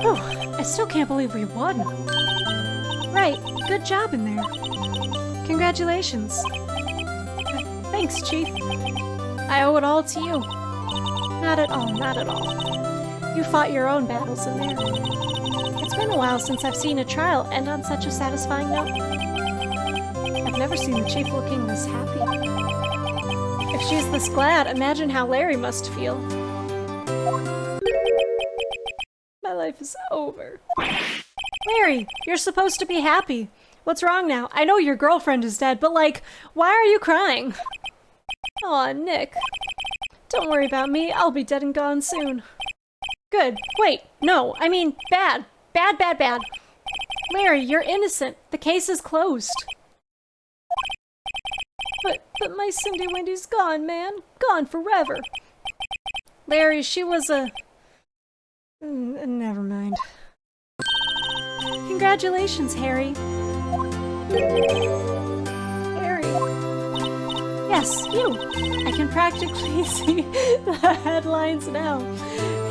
Oh, I still can't believe we won. Right, good job in there. Congratulations. Thanks, Chief. I owe it all to you. Not at all, not at all. You fought your own battles in there. It's been a while since I've seen a trial end on such a satisfying note. I've never seen the Chief looking this happy. If she's this glad, imagine how Larry must feel. My life is over. Larry, you're supposed to be happy. What's wrong now? I know your girlfriend is dead, but like, why are you crying? Aw, Nick. Don't worry about me, I'll be dead and gone soon. Good. Wait, no, I mean bad. Bad, bad, bad. Larry, you're innocent. The case is closed. But my Cindy Wendy's gone, man. Gone forever. Larry, she was a... Never mind. Congratulations, Harry. Harry. Yes, you. I can practically see the headlines now.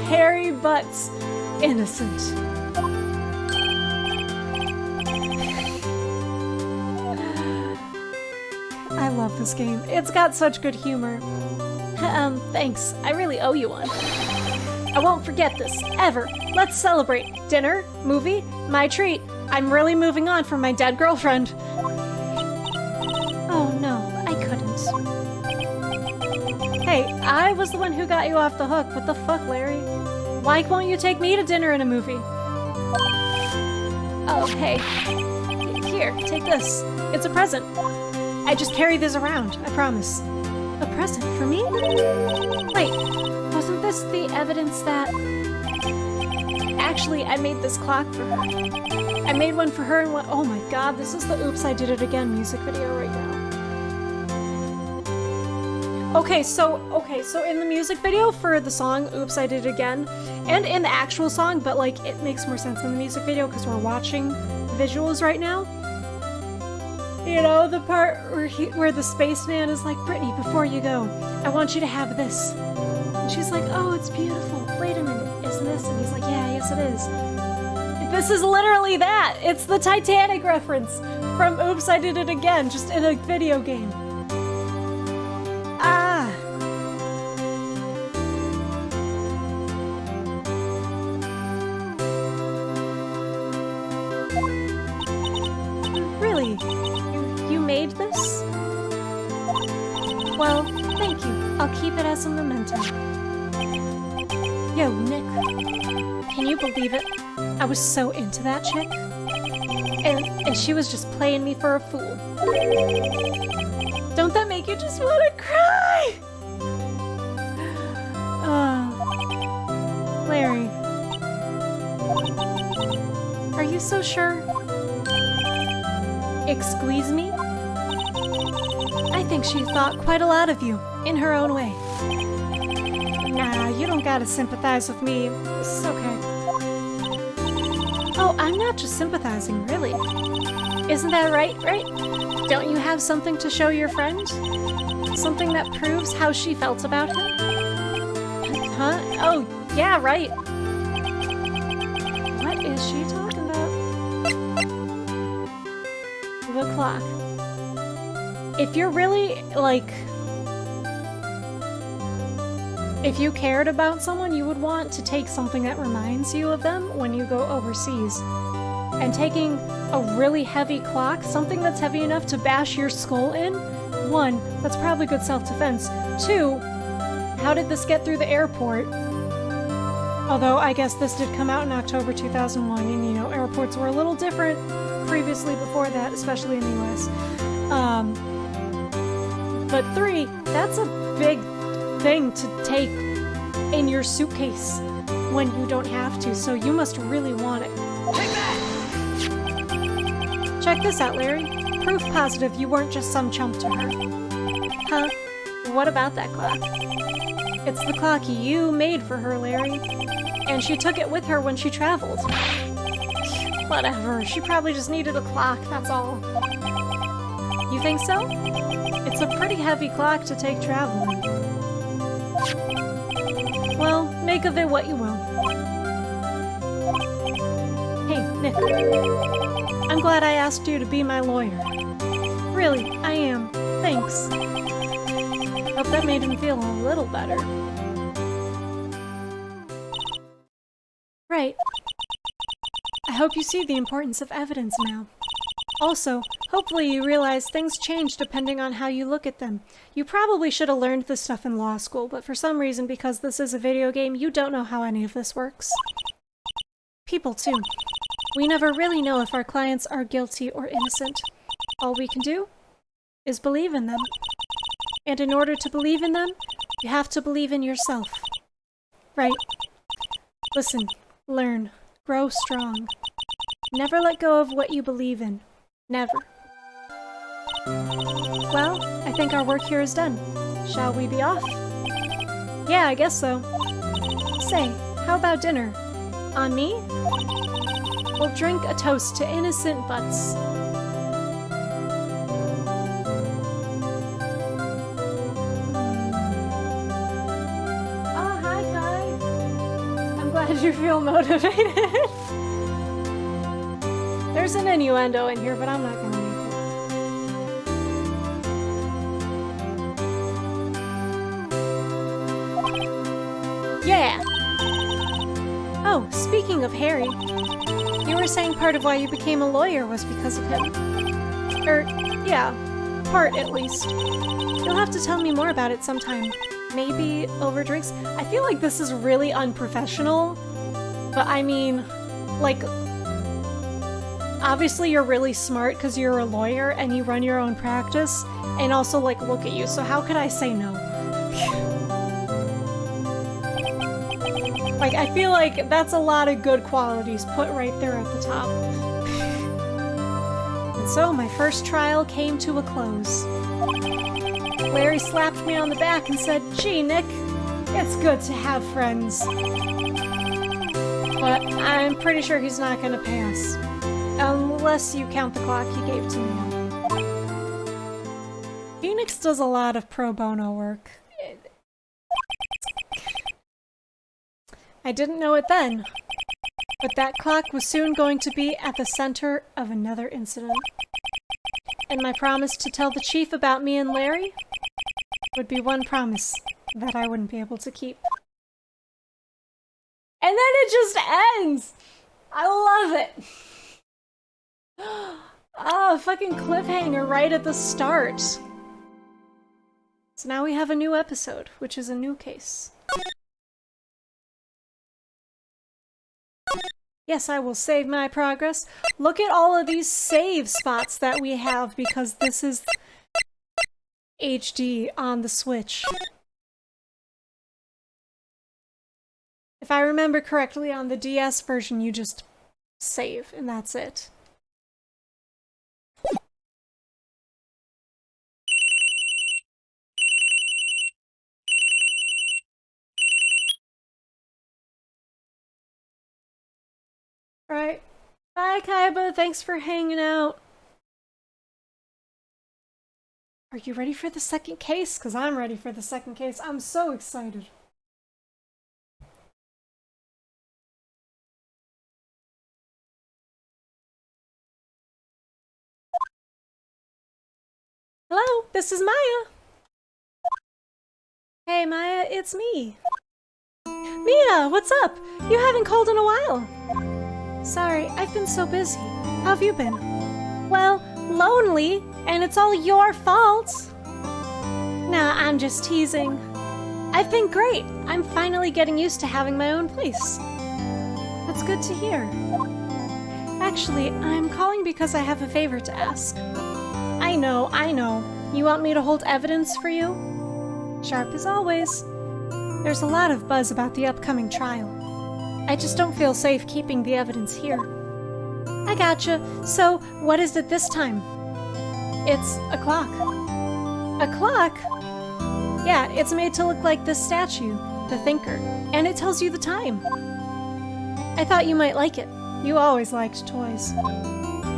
Harry Butts, innocent. I love this game. It's got such good humor. Thanks. I really owe you one. I won't forget this, ever. Let's celebrate. Dinner, movie, my treat. I'm really moving on from my dead girlfriend. Oh no, I couldn't. Hey, I was the one who got you off the hook. What the fuck, Larry? Why won't you take me to dinner and a movie? Oh, hey. Here, take this. It's a present. I just carry this around, I promise. A present for me? Wait, wasn't this the evidence that... Actually, I made this clock for her. I made one for her and went, oh my god, this is the Oops, I Did It Again music video right now. Okay, so in the music video for the song Oops, I Did It Again, and in the actual song, but like it makes more sense in the music video because we're watching visuals right now. You know, the part where the spaceman is like, Brittany, before you go, I want you to have this. And she's like, oh, it's beautiful. Wait a minute, isn't this? And he's like, yeah, yes it is. This is literally that. It's the Titanic reference from Oops, I Did It Again, just in a video game. Ah. Really? You made this? Well, thank you. I'll keep it as a memento. Yo, Nick. Can you believe it? I was so into that chick. And she was just playing me for a fool. Don't that make you just want to cry? Larry. Are you so sure? Squeeze me? I think she thought quite a lot of you, in her own way. Nah, you don't gotta sympathize with me. It's okay. Oh, I'm not just sympathizing, really. Isn't that right? Don't you have something to show your friend? Something that proves how she felt about him? Huh? Oh, yeah, right. What is she talking about? The clock. If you're really, like... If you cared about someone, you would want to take something that reminds you of them when you go overseas. And taking a really heavy clock, something that's heavy enough to bash your skull in, 1, that's probably good self-defense. 2, how did this get through the airport? Although, I guess this did come out in October 2001, and you know, airports were a little different previously before that, especially in the US. But 3, that's a big thing to take in your suitcase when you don't have to, so you must really want it. Take that! Check this out, Larry. Proof positive you weren't just some chump to her. Huh? What about that clock? It's the clock you made for her, Larry. And she took it with her when she traveled. Whatever, she probably just needed a clock, that's all. You think so? It's a pretty heavy clock to take traveling. Well, make of it what you will. Hey, Nick. I'm glad I asked you to be my lawyer. Really, I am. Thanks. Hope that made him feel a little better. Right. I hope you see the importance of evidence now. Also, hopefully you realize things change depending on how you look at them. You probably should have learned this stuff in law school, but for some reason, because this is a video game, you don't know how any of this works. People, too. We never really know if our clients are guilty or innocent. All we can do is believe in them. And in order to believe in them, you have to believe in yourself. Right. Listen, learn, grow strong. Never let go of what you believe in. Never. Well, I think our work here is done. Shall we be off? Yeah, I guess so. Say, how about dinner? On me? We'll drink a toast to innocent butts. Oh, hi, Kai. I'm glad you feel motivated. There's an innuendo in here, but I'm not gonna make it. Yeah! Oh, speaking of Harry, you were saying part of why you became a lawyer was because of him. Yeah, part at least. You'll have to tell me more about it sometime. Maybe over drinks? I feel like this is really unprofessional, but I mean, like, obviously you're really smart because you're a lawyer and you run your own practice, and also, like, look at you, so how could I say no? Like, I feel like that's a lot of good qualities put right there at the top. And so my first trial came to a close. Larry slapped me on the back and said, "Gee, Nick, it's good to have friends." But I'm pretty sure he's not gonna pay us. Unless you count the clock he gave to me. Phoenix does a lot of pro bono work. I didn't know it then, but that clock was soon going to be at the center of another incident. And my promise to tell the chief about me and Larry would be one promise that I wouldn't be able to keep. And then it just ends! I love it! Oh, fucking cliffhanger right at the start. So now we have a new episode, which is a new case. Yes, I will save my progress. Look at all of these save spots that we have because this is HD on the Switch. If I remember correctly, on the DS version, you just save and that's it. Alright. Bye, Kaiba. Thanks for hanging out. Are you ready for the second case? Because I'm ready for the second case. I'm so excited. Hello, this is Maya. Hey, Maya, it's me. Mia, what's up? You haven't called in a while. Sorry, I've been so busy. How have you been? Well, lonely, and it's all your fault. Nah, I'm just teasing. I've been great. I'm finally getting used to having my own place. That's good to hear. Actually, I'm calling because I have a favor to ask. I know. You want me to hold evidence for you? Sharp as always. There's a lot of buzz about the upcoming trial. I just don't feel safe keeping the evidence here. I gotcha. So, what is it this time? It's a clock. A clock? Yeah, it's made to look like this statue, the Thinker, and it tells you the time. I thought you might like it. You always liked toys.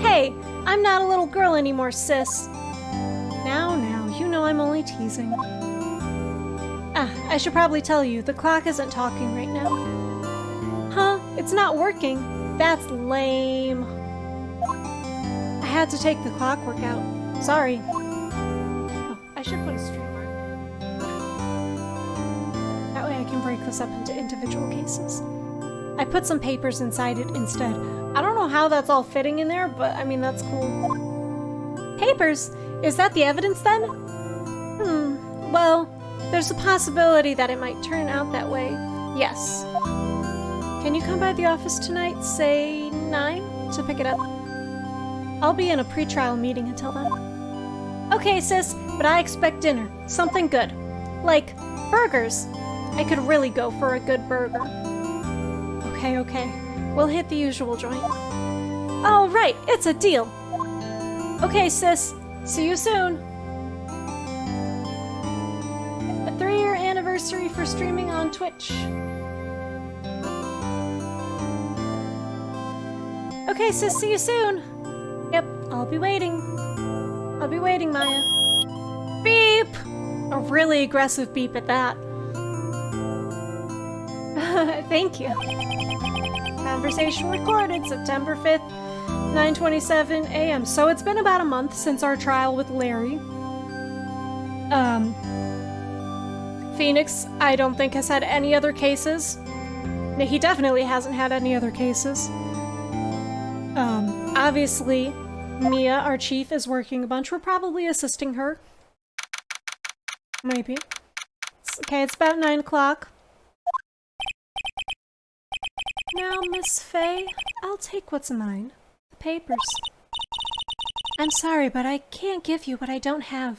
Hey, I'm not a little girl anymore, sis. Now, you know I'm only teasing. I should probably tell you, the clock isn't talking right now. Huh? It's not working? That's lame. I had to take the clockwork out. Sorry. Oh, I should put a streamer. That way I can break this up into individual cases. I put some papers inside it instead. I don't know how that's all fitting in there, but I mean, that's cool. Papers? Is that the evidence then? Well, there's a possibility that it might turn out that way. Yes. Can you come by the office tonight, say 9, to pick it up? I'll be in a pre-trial meeting until then. Okay, sis, but I expect dinner. Something good. Like, burgers. I could really go for a good burger. Okay. We'll hit the usual joint. Oh, right, it's a deal. Okay, sis. See you soon. A 3-year anniversary for streaming on Twitch. Okay, sis, see you soon. Yep, I'll be waiting. I'll be waiting, Maya. Beep! A really aggressive beep at that. Thank you. Conversation recorded September 5th, 9:27 a.m. So it's been about a month since our trial with Larry. Phoenix, I don't think, has had any other cases. No, he definitely hasn't had any other cases. Obviously, Mia, our chief, is working a bunch. We're probably assisting her. Maybe. Okay, it's about 9 o'clock. Now, Miss Faye, I'll take what's mine. The papers. I'm sorry, but I can't give you what I don't have.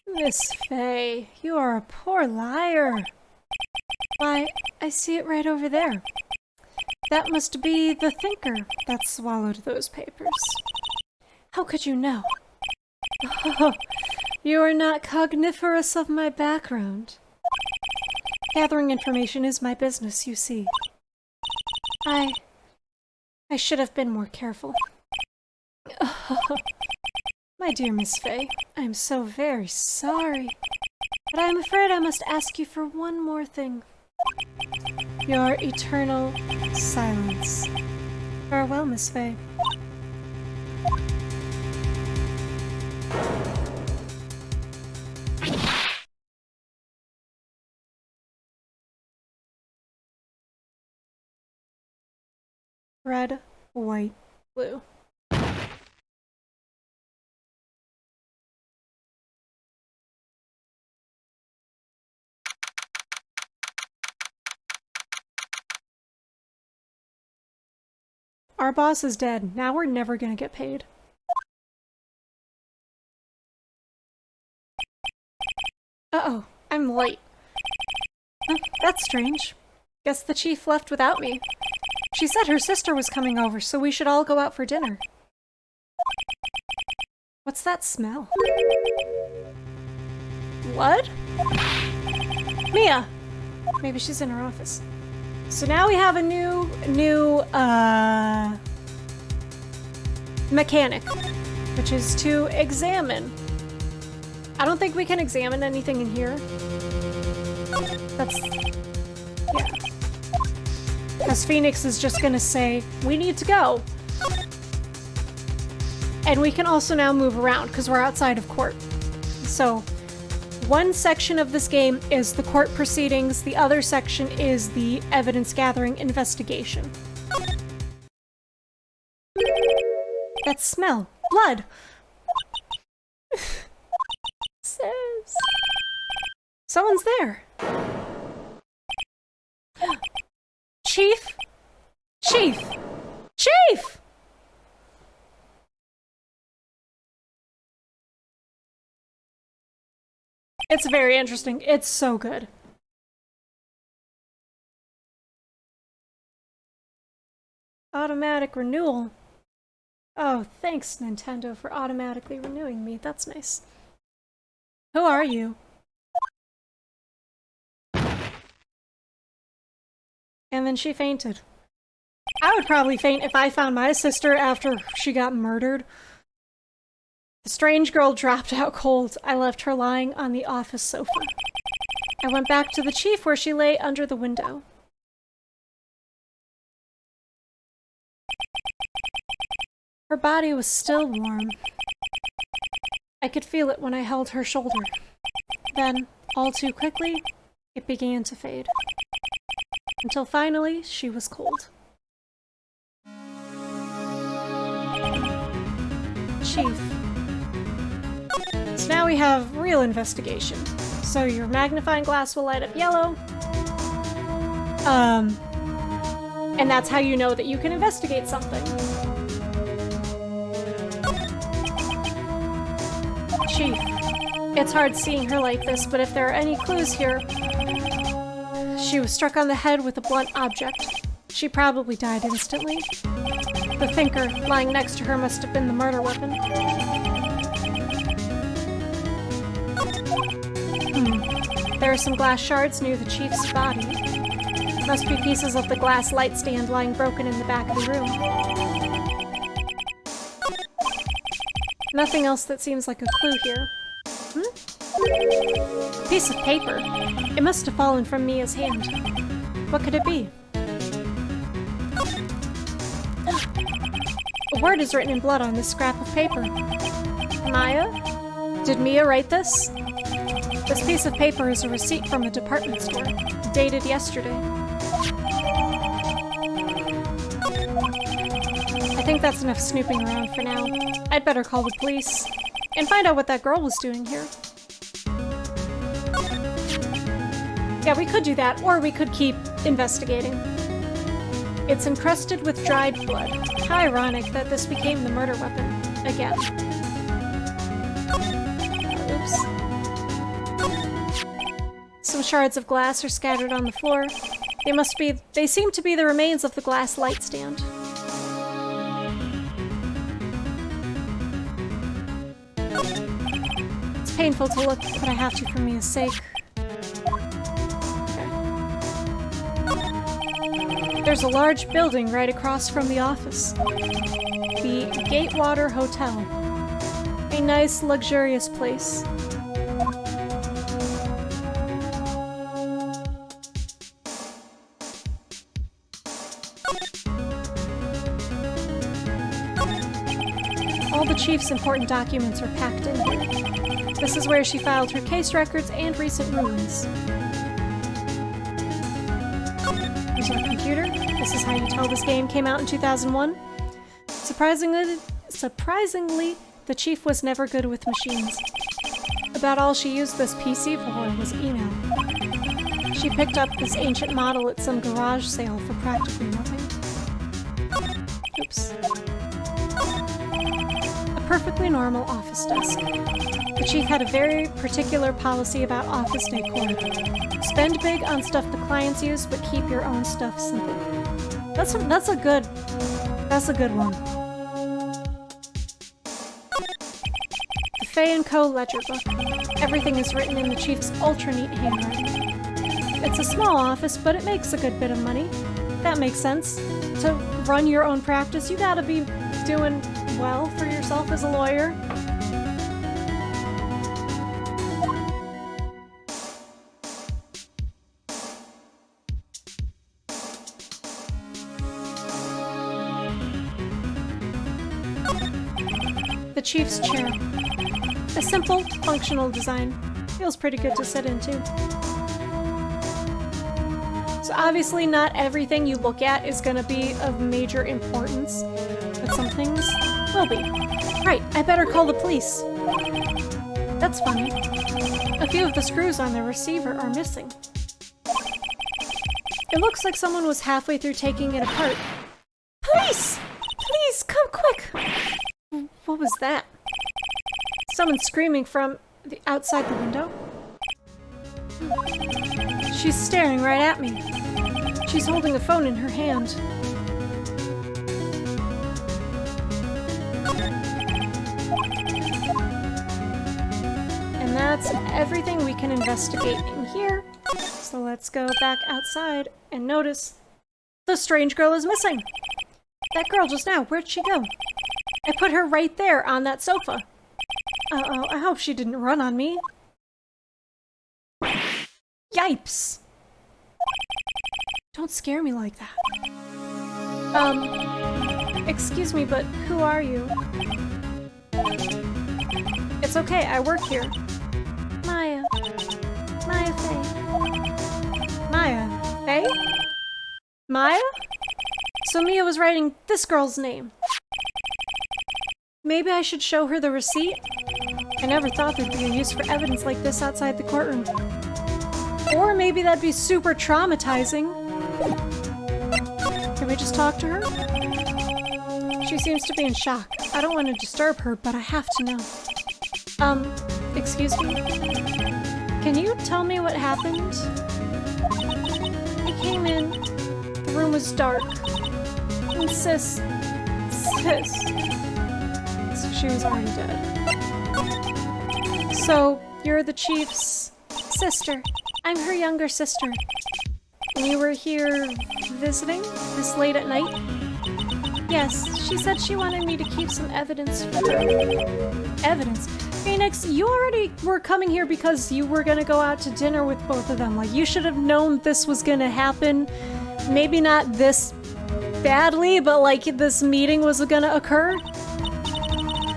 Miss Faye, you are a poor liar. Why, I see it right over there. That must be the thinker that swallowed those papers. How could you know? Oh, you are not cogniferous of my background. Gathering information is my business, you see. I should have been more careful. Oh, my dear Miss Fay, I am so very sorry. But I am afraid I must ask you for one more thing. Your eternal silence. Farewell, Miss Fay. Red, white, blue. Our boss is dead. Now we're never gonna get paid. Uh-oh, I'm late. Huh, that's strange. Guess the chief left without me. She said her sister was coming over, so we should all go out for dinner. What's that smell? Blood? Mia! Maybe she's in her office. So now we have a new mechanic, which is to examine. I don't think we can examine anything in here. That's... yeah. Because Phoenix is just gonna say, we need to go. And we can also now move around, because we're outside of court. So, one section of this game is the court proceedings, the other section is the evidence gathering investigation. That smell. Blood! Says... someone's there. Chief? Chief! Chief! It's very interesting. It's so good. Automatic renewal. Oh, thanks, Nintendo, for automatically renewing me. That's nice. Who are you? And then she fainted. I would probably faint if I found my sister after she got murdered. The strange girl dropped out cold. I left her lying on the office sofa. I went back to the chief where she lay under the window. Her body was still warm. I could feel it when I held her shoulder. Then, all too quickly, it began to fade. Until finally, she was cold. Chief. So now we have real investigation. So your magnifying glass will light up yellow. And that's how you know that you can investigate something. Chief. It's hard seeing her like this, but if there are any clues here... She was struck on the head with a blunt object. She probably died instantly. The thinker lying next to her must have been the murder weapon. There are some glass shards near the chief's body. Must be pieces of the glass light stand lying broken in the back of the room. Nothing else that seems like a clue here. Piece of paper. It must have fallen from Mia's hand. What could it be? A word is written in blood on this scrap of paper. Maya? Did Mia write this? This piece of paper is a receipt from a department store, dated yesterday. I think that's enough snooping around for now. I'd better call the police and find out what that girl was doing here. Yeah, we could do that, or we could keep investigating. It's encrusted with dried blood. How ironic that this became the murder weapon again. Oops. So Some shards of glass are scattered on the floor. They seem to be the remains of the glass light stand. It's painful to look, but I have to for Mia's sake. Okay. There's a large building right across from the office. The Gatewater Hotel. A nice, luxurious place. All the chief's important documents are packed in here. This is where she filed her case records and recent rulings. Here's our computer. This is how you tell this game came out in 2001. Surprisingly, the chief was never good with machines. About all she used this PC for was email. She picked up this ancient model at some garage sale for practically nothing. Oops. A perfectly normal office desk. The chief had a very particular policy about office decor. Spend big on stuff the clients use, but keep your own stuff simple. That's a good one. The Fay & Co. ledger book. Everything is written in the chief's ultra-neat handwriting. It's a small office, but it makes a good bit of money. That makes sense. To run your own practice, you gotta be doing well for yourself as a lawyer. The chief's chair. A simple, functional design. Feels pretty good to sit into. So obviously not everything you look at is gonna be of major importance, but some things will be. Right, I better call the police. That's funny. A few of the screws on the receiver are missing. It looks like someone was halfway through taking it apart. Police! Please, come quick! What was that? Someone screaming from the outside the window? She's staring right at me. She's holding a phone in her hand. And that's everything we can investigate in here. So let's go back outside and notice the strange girl is missing. That girl just now, where'd she go? I put her right there on that sofa. Uh-oh, I hope she didn't run on me. Yipes! Don't scare me like that. Excuse me, but who are you? It's okay, I work here. Maya. Maya Fay. Maya Fay? Maya? So Mia was writing this girl's name. Maybe I should show her the receipt? I never thought there'd be a use for evidence like this outside the courtroom. Or maybe that'd be super traumatizing. Can we just talk to her? She seems to be in shock. I don't want to disturb her, but I have to know. Excuse me? Can you tell me what happened? I came in. The room was dark. And Sis. She was already dead. So, you're the chief's sister. I'm her younger sister. And you were here visiting this late at night? Yes, she said she wanted me to keep some evidence for her. Evidence? Phoenix, you already were coming here because you were gonna go out to dinner with both of them. Like, you should have known this was gonna happen. Maybe not this badly, but like this meeting was gonna occur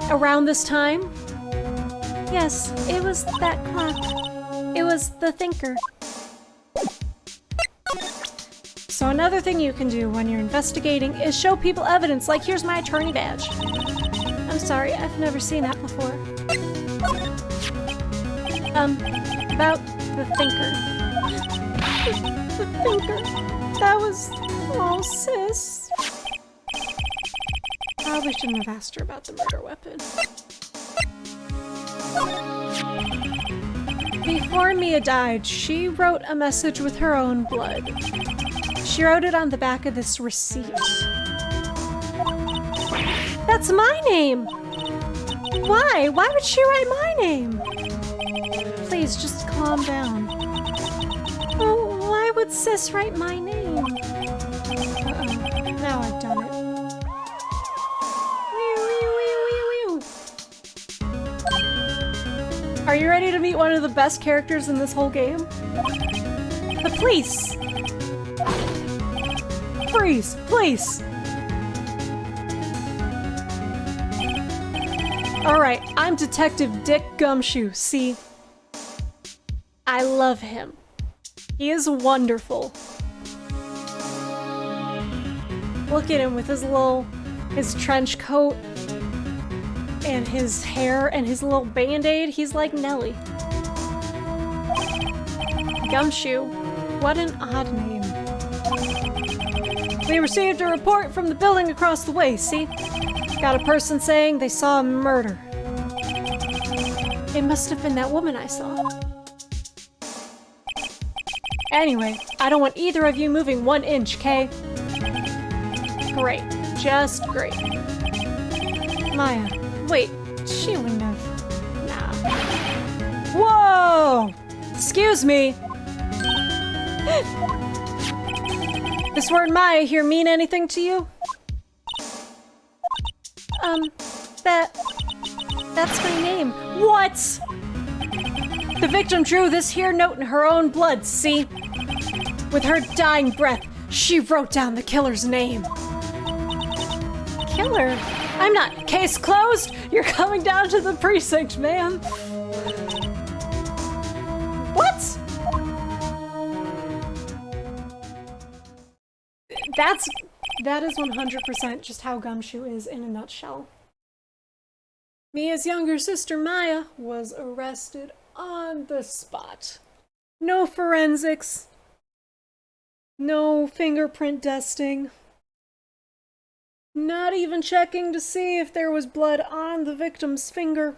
around this time. Yes, it was that clock. It was the thinker. So another thing you can do when you're investigating is show people evidence, like here's my attorney badge. I'm sorry, I've never seen that before. About the thinker. The thinker. That was... Oh, sis. Probably shouldn't have asked her about the murder weapon. Before Mia died, she wrote a message with her own blood. She wrote it on the back of this receipt. That's my name! Why? Why would she write my name? Please, just calm down. Oh, why would sis write my name? Uh-oh. Now I've done it. Are you ready to meet one of the best characters in this whole game? The police! Freeze! Police! Alright, I'm Detective Dick Gumshoe, see? I love him. He is wonderful. Look at him with his trench coat and his hair and his little band-aid. He's like Nelly. Gumshoe. What an odd name. We received a report from the building across the way, see? Got a person saying they saw a murder. It must have been that woman I saw. Anyway, I don't want either of you moving 1 inch, okay? Great. Just great. Maya. Wait, she wouldn't have. Nah. Whoa! Excuse me! This word Maya here mean anything to you? That's my name. What? The victim drew this here note in her own blood, see? With her dying breath, she wrote down the killer's name. Killer? I'm not. Case closed? You're coming down to the precinct, ma'am. What? That is 100% just how Gumshoe is in a nutshell. Mia's younger sister, Maya, was arrested on the spot. No forensics. No fingerprint dusting. Not even checking to see if there was blood on the victim's finger.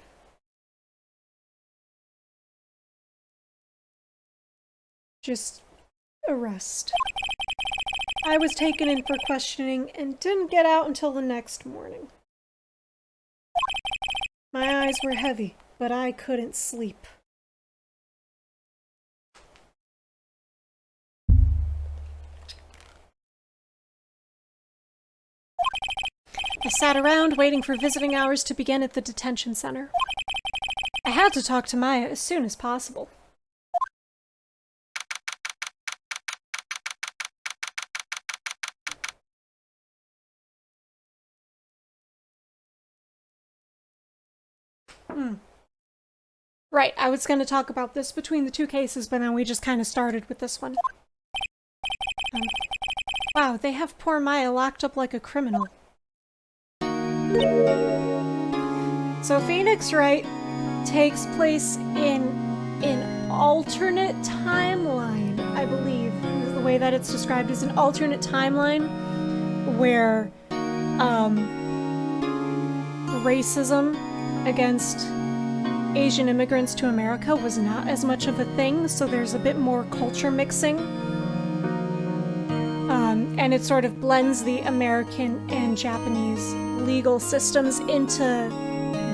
Just arrest. I was taken in for questioning and didn't get out until the next morning. My eyes were heavy, but I couldn't sleep. I sat around waiting for visiting hours to begin at the detention center. I had to talk to Maya as soon as possible. Right, I was going to talk about this between the two cases, but then we just kind of started with this one. Wow, they have poor Maya locked up like a criminal. So Phoenix Wright takes place in an alternate timeline, I believe. The way that it's described is an alternate timeline where racism against Asian immigrants to America was not as much of a thing, so there's a bit more culture mixing. And it sort of blends the American and Japanese legal systems into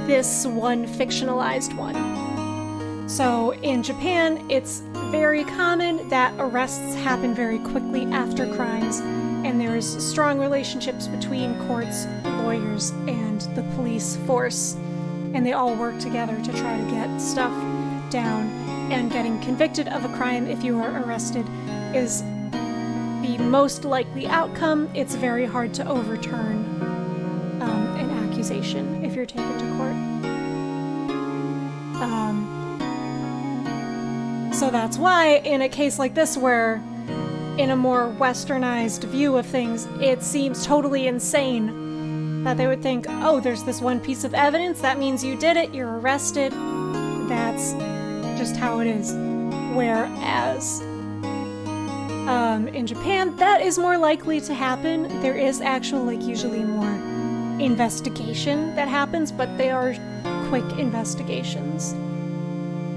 this one fictionalized one. So in Japan, it's very common that arrests happen very quickly after crimes, and there's strong relationships between courts, lawyers, and the police force, and they all work together to try to get stuff down, and getting convicted of a crime if you are arrested is the most likely outcome. It's very hard to overturn an accusation if you're taken to court. So that's why in a case like this, where in a more westernized view of things, it seems totally insane that they would think, oh, there's this one piece of evidence, that means you did it, you're arrested. That's just how it is. Whereas in Japan, that is more likely to happen. There is actually usually more investigation that happens, but they are quick investigations.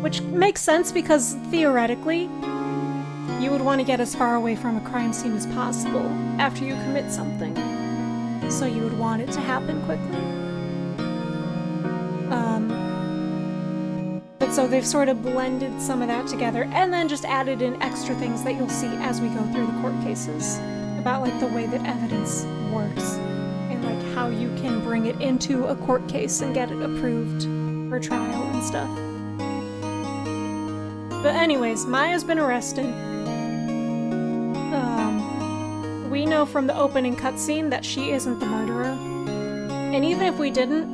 Which makes sense because, theoretically, you would want to get as far away from a crime scene as possible after you commit something. So you would want it to happen quickly. But so they've sort of blended some of that together and then just added in extra things that you'll see as we go through the court cases about like the way that evidence works and like how you can bring it into a court case and get it approved for trial and stuff. But anyways, Maya's been arrested. We know from the opening cutscene that she isn't the murderer. And even if we didn't,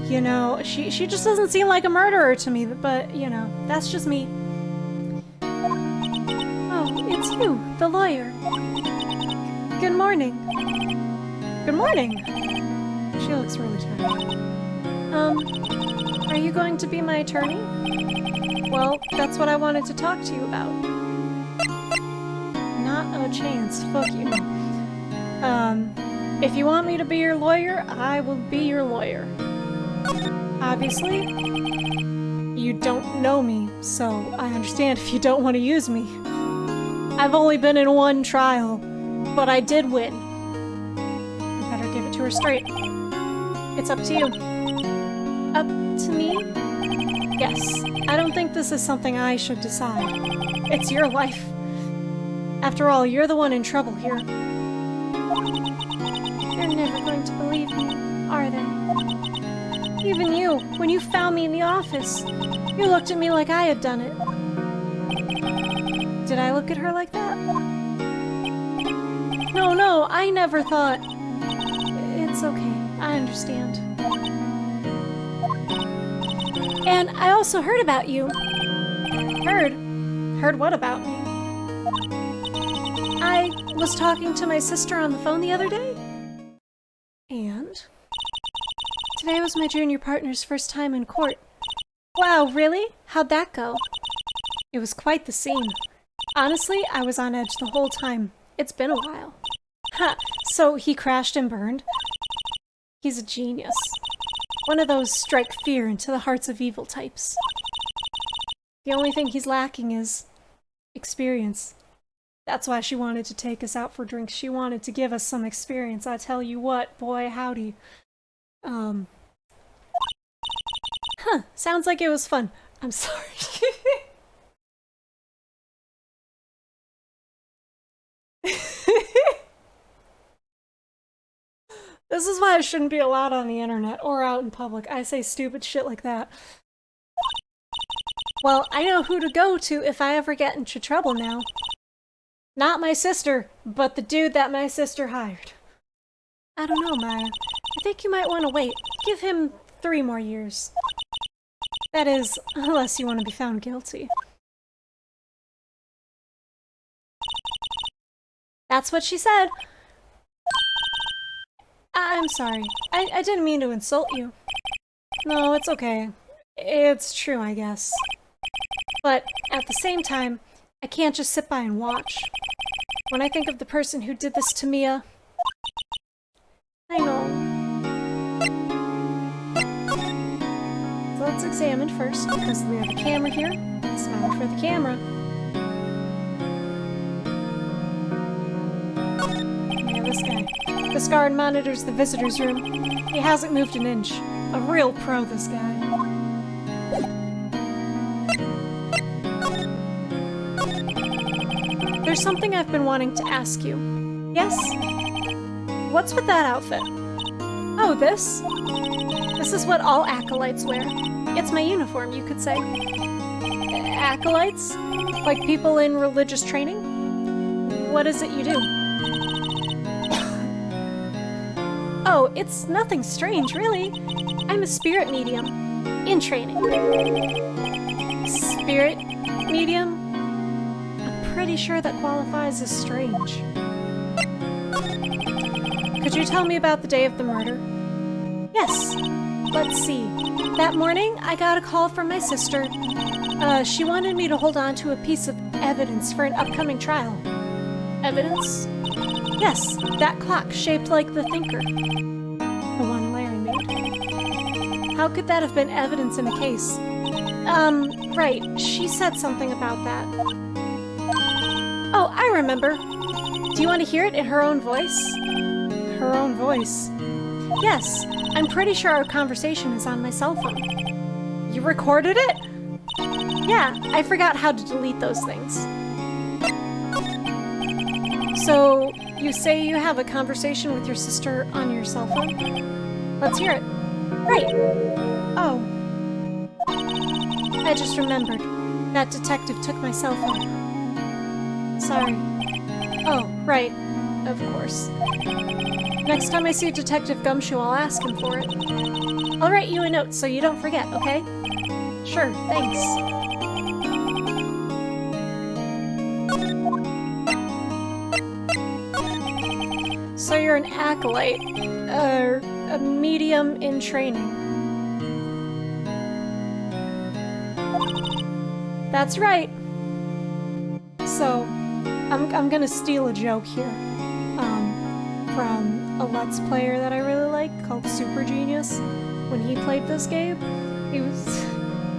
you know, she just doesn't seem like a murderer to me, but, you know, that's just me. Oh, it's you, the lawyer. Good morning. Good morning. She looks really tired. Are you going to be my attorney? Well, that's what I wanted to talk to you about. Not a chance. Fuck you. If you want me to be your lawyer, I will be your lawyer. Obviously, you don't know me, so I understand if you don't want to use me. I've only been in one trial, but I did win. I better give it to her straight. It's up to you. Up to me? Yes. I don't think this is something I should decide. It's your life. After all, you're the one in trouble here. They're never going to believe me, are they? Even you, when you found me in the office, you looked at me like I had done it. Did I look at her like that? No, I never thought... It's okay, I understand. And I also heard about you. Heard? Heard what about me? I was talking to my sister on the phone the other day. And? Today was my junior partner's first time in court. Wow, really? How'd that go? It was quite the scene. Honestly, I was on edge the whole time. It's been a while. Ha! So he crashed and burned? He's a genius. One of those strike fear into the hearts of evil types. The only thing he's lacking is experience. That's why she wanted to take us out for drinks. She wanted to give us some experience. I tell you what, boy, howdy. Sounds like it was fun. I'm sorry. This is why I shouldn't be allowed on the internet or out in public. I say stupid shit like that. Well, I know who to go to if I ever get into trouble now. Not my sister, but the dude that my sister hired. I don't know, Maya. I think you might want to wait. Give him 3 more years. That is, unless you want to be found guilty. That's what she said. I'm sorry. I didn't mean to insult you. No, it's okay. It's true, I guess. But at the same time, I can't just sit by and watch. When I think of the person who did this to Mia... I know. So let's examine first, because we have a camera here. Smile for the camera. Yeah, this guy. This guard monitors the visitor's room. He hasn't moved an inch. A real pro, this guy. There's something I've been wanting to ask you. Yes? What's with that outfit? Oh, this? This is what all acolytes wear. It's my uniform, you could say. Acolytes? Like people in religious training? What is it you do? Oh, it's nothing strange, really. I'm a spirit medium. In training. Spirit medium? I'm pretty sure that qualifies as strange. Could you tell me about the day of the murder? Yes. Let's see. That morning, I got a call from my sister. She wanted me to hold on to a piece of evidence for an upcoming trial. Evidence? Yes, that clock shaped like the Thinker. The one Larry made. How could that have been evidence in a case? Right. She said something about that. Oh, I remember. Do you want to hear it in her own voice? Her own voice? Yes. I'm pretty sure our conversation is on my cell phone. You recorded it? Yeah, I forgot how to delete those things. So, you say you have a conversation with your sister on your cell phone? Let's hear it. Right. Oh. I just remembered. That detective took my cell phone. Sorry. Oh, right. Of course. Next time I see Detective Gumshoe, I'll ask him for it. I'll write you a note so you don't forget, okay? Sure, thanks. So you're an acolyte, a medium in training. That's right. So, I'm gonna steal a joke here, from a Let's Player that I really like called Super Genius. When he played this game, he was,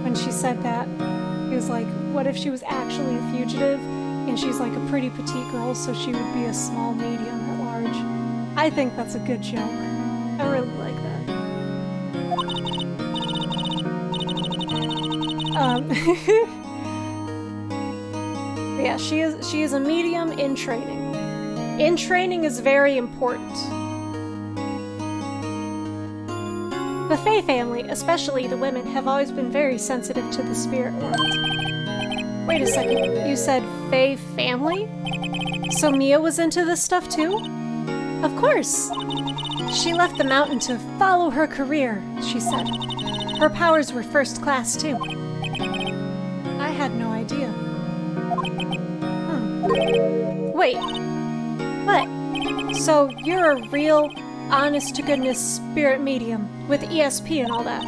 when she said that, he was like, what if she was actually a fugitive, and she's like a pretty petite girl, so she would be a small medium at large. I think that's a good joke. I really like that. Yeah, she is a medium in training. In training is very important. The Fae family, especially the women, have always been very sensitive to the spirit world. Wait a second, you said Fae family? So Mia was into this stuff too? Of course! She left the mountain to follow her career, she said. Her powers were first class too. I had no idea. Wait. What? So you're a real, honest-to-goodness spirit medium with ESP and all that?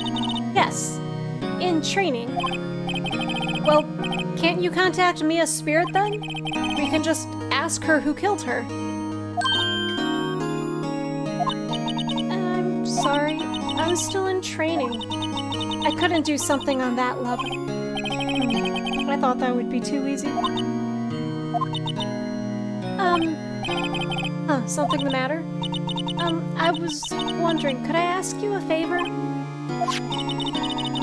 Yes. In training. Well, can't you contact Mia's spirit then? We can just ask her who killed her. I'm sorry. I'm still in training. I couldn't do something on that level. I thought that would be too easy. Something the matter? I was wondering, could I ask you a favor?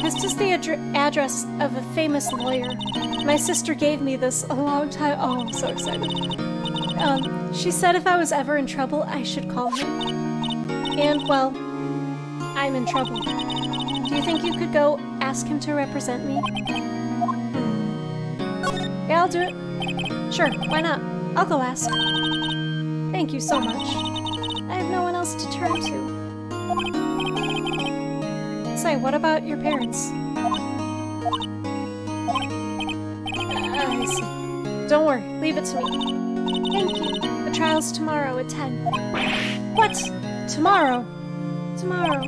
This is the address of a famous lawyer. My sister gave me this a long time— oh, I'm so excited. She said if I was ever in trouble, I should call him. And, well, I'm in trouble. Do you think you could go ask him to represent me? Yeah, I'll do it. Sure, why not? I'll go ask. Thank you so much. I have no one else to turn to. Say, what about your parents? I see. Don't worry, leave it to me. Thank you. The trial's tomorrow at 10. What? Tomorrow? Tomorrow.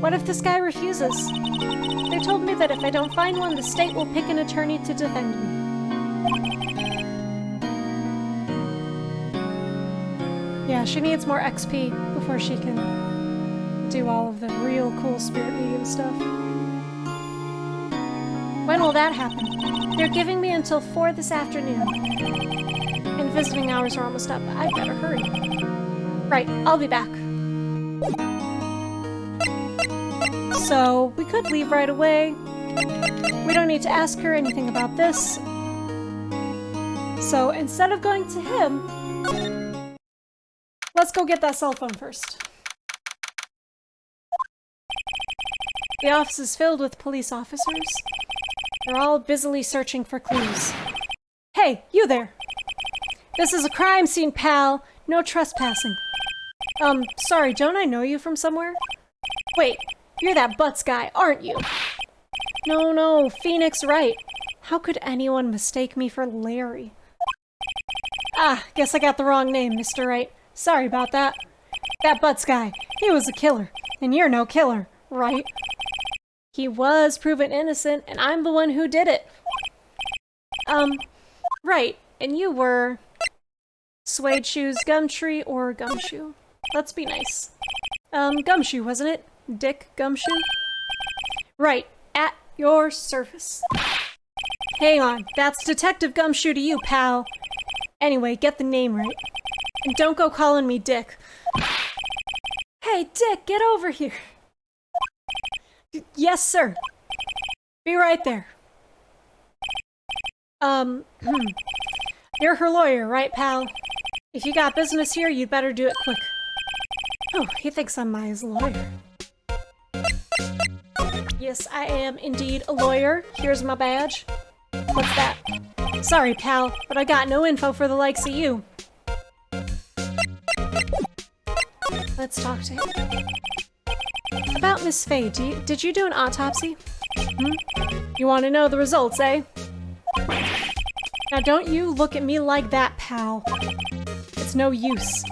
What if this guy refuses? They told me that if I don't find one, the state will pick an attorney to defend me. Yeah, she needs more XP before she can do all of the real cool spirit medium stuff. When will that happen? They're giving me until 4 this afternoon. And visiting hours are almost up. I better hurry. Right, I'll be back. So, we could leave right away. We don't need to ask her anything about this. So, instead of going to him, let's go get that cell phone first. The office is filled with police officers. They're all busily searching for clues. Hey, you there! This is a crime scene, pal. No trespassing. Sorry, don't I know you from somewhere? Wait, you're that Butts guy, aren't you? No, Phoenix Wright. How could anyone mistake me for Larry? Ah, guess I got the wrong name, Mr. Wright. Sorry about that. That Butts guy, he was a killer, and you're no killer, right? He was proven innocent, and I'm the one who did it. Right, and you were... Suede Shoes Gumtree or Gumshoe? Let's be nice. Gumshoe, wasn't it? Dick Gumshoe? Right, at your service. Hang on, that's Detective Gumshoe to you, pal. Anyway, get the name right. And don't go calling me Dick. Hey, Dick, get over here. Yes, sir. Be right there. You're her lawyer, right, pal? If you got business here, you'd better do it quick. Oh, he thinks I'm Maya's lawyer. Yes, I am indeed a lawyer. Here's my badge. What's that? Sorry, pal, but I got no info for the likes of you. Let's talk to him. About Miss Faye, did you do an autopsy? You want to know the results, eh? Now don't you look at me like that, pal. It's no use.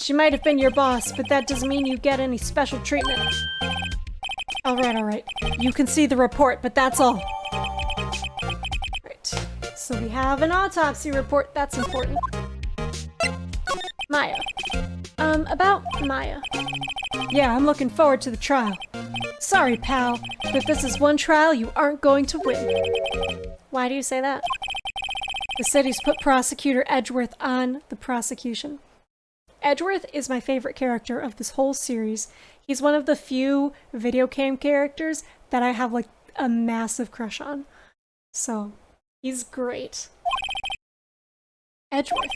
She might have been your boss, but that doesn't mean you get any special treatment. Alright. You can see the report, but that's all. Right. So we have an autopsy report. That's important. Maya. About Maya. Yeah, I'm looking forward to the trial. Sorry, pal, but this is one trial you aren't going to win. Why do you say that? The city's put Prosecutor Edgeworth on the prosecution. Edgeworth is my favorite character of this whole series. He's one of the few video game characters that I have, like, a massive crush on. So, he's great. Edgeworth.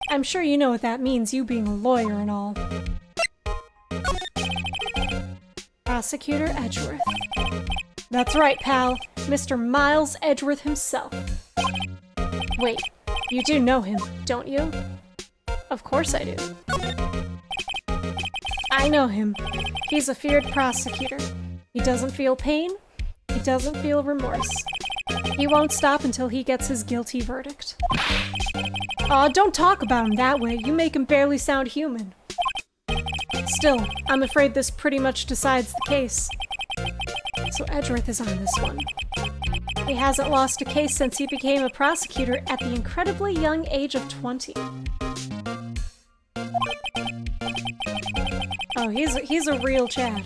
I'm sure you know what that means, you being a lawyer and all. Prosecutor Edgeworth. That's right, pal. Mr. Miles Edgeworth himself. Wait, you do know him, don't you? Of course I do. I know him. He's a feared prosecutor. He doesn't feel pain. He doesn't feel remorse. He won't stop until he gets his guilty verdict. Aw, don't talk about him that way. You make him barely sound human. Still, I'm afraid this pretty much decides the case. So Edgeworth is on this one. He hasn't lost a case since he became a prosecutor at the incredibly young age of 20. Oh, he's a real Chad.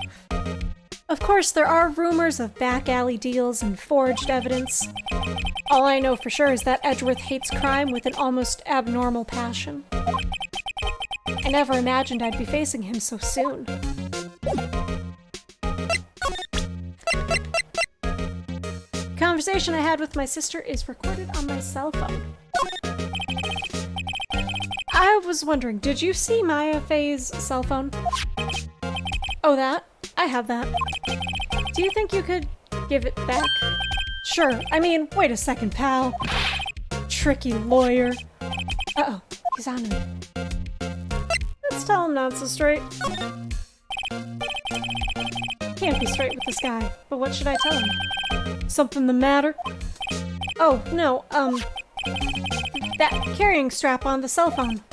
Of course, there are rumors of back alley deals and forged evidence. All I know for sure is that Edgeworth hates crime with an almost abnormal passion. I never imagined I'd be facing him so soon. The conversation I had with my sister is recorded on my cell phone. I was wondering, did you see Maya Faye's cell phone? Oh, that? I have that. Do you think you could give it back? Sure. I mean, wait a second, pal. Tricky lawyer. Uh-oh, he's on me. Let's tell him not so straight. Can't be straight with this guy, but what should I tell him? Something the matter? Oh, no, that carrying strap on the cell phone.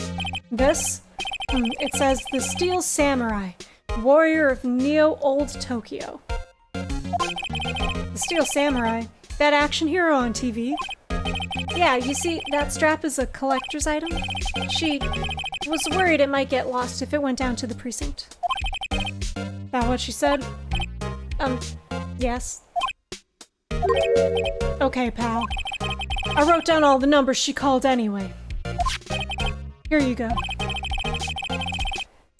This? It says, the Steel Samurai, warrior of Neo-Old Tokyo. The Steel Samurai? That action hero on TV? Yeah, you see, that strap is a collector's item. She was worried it might get lost if it went down to the precinct. That what she said? Yes. Okay, pal. I wrote down all the numbers she called anyway. Here you go.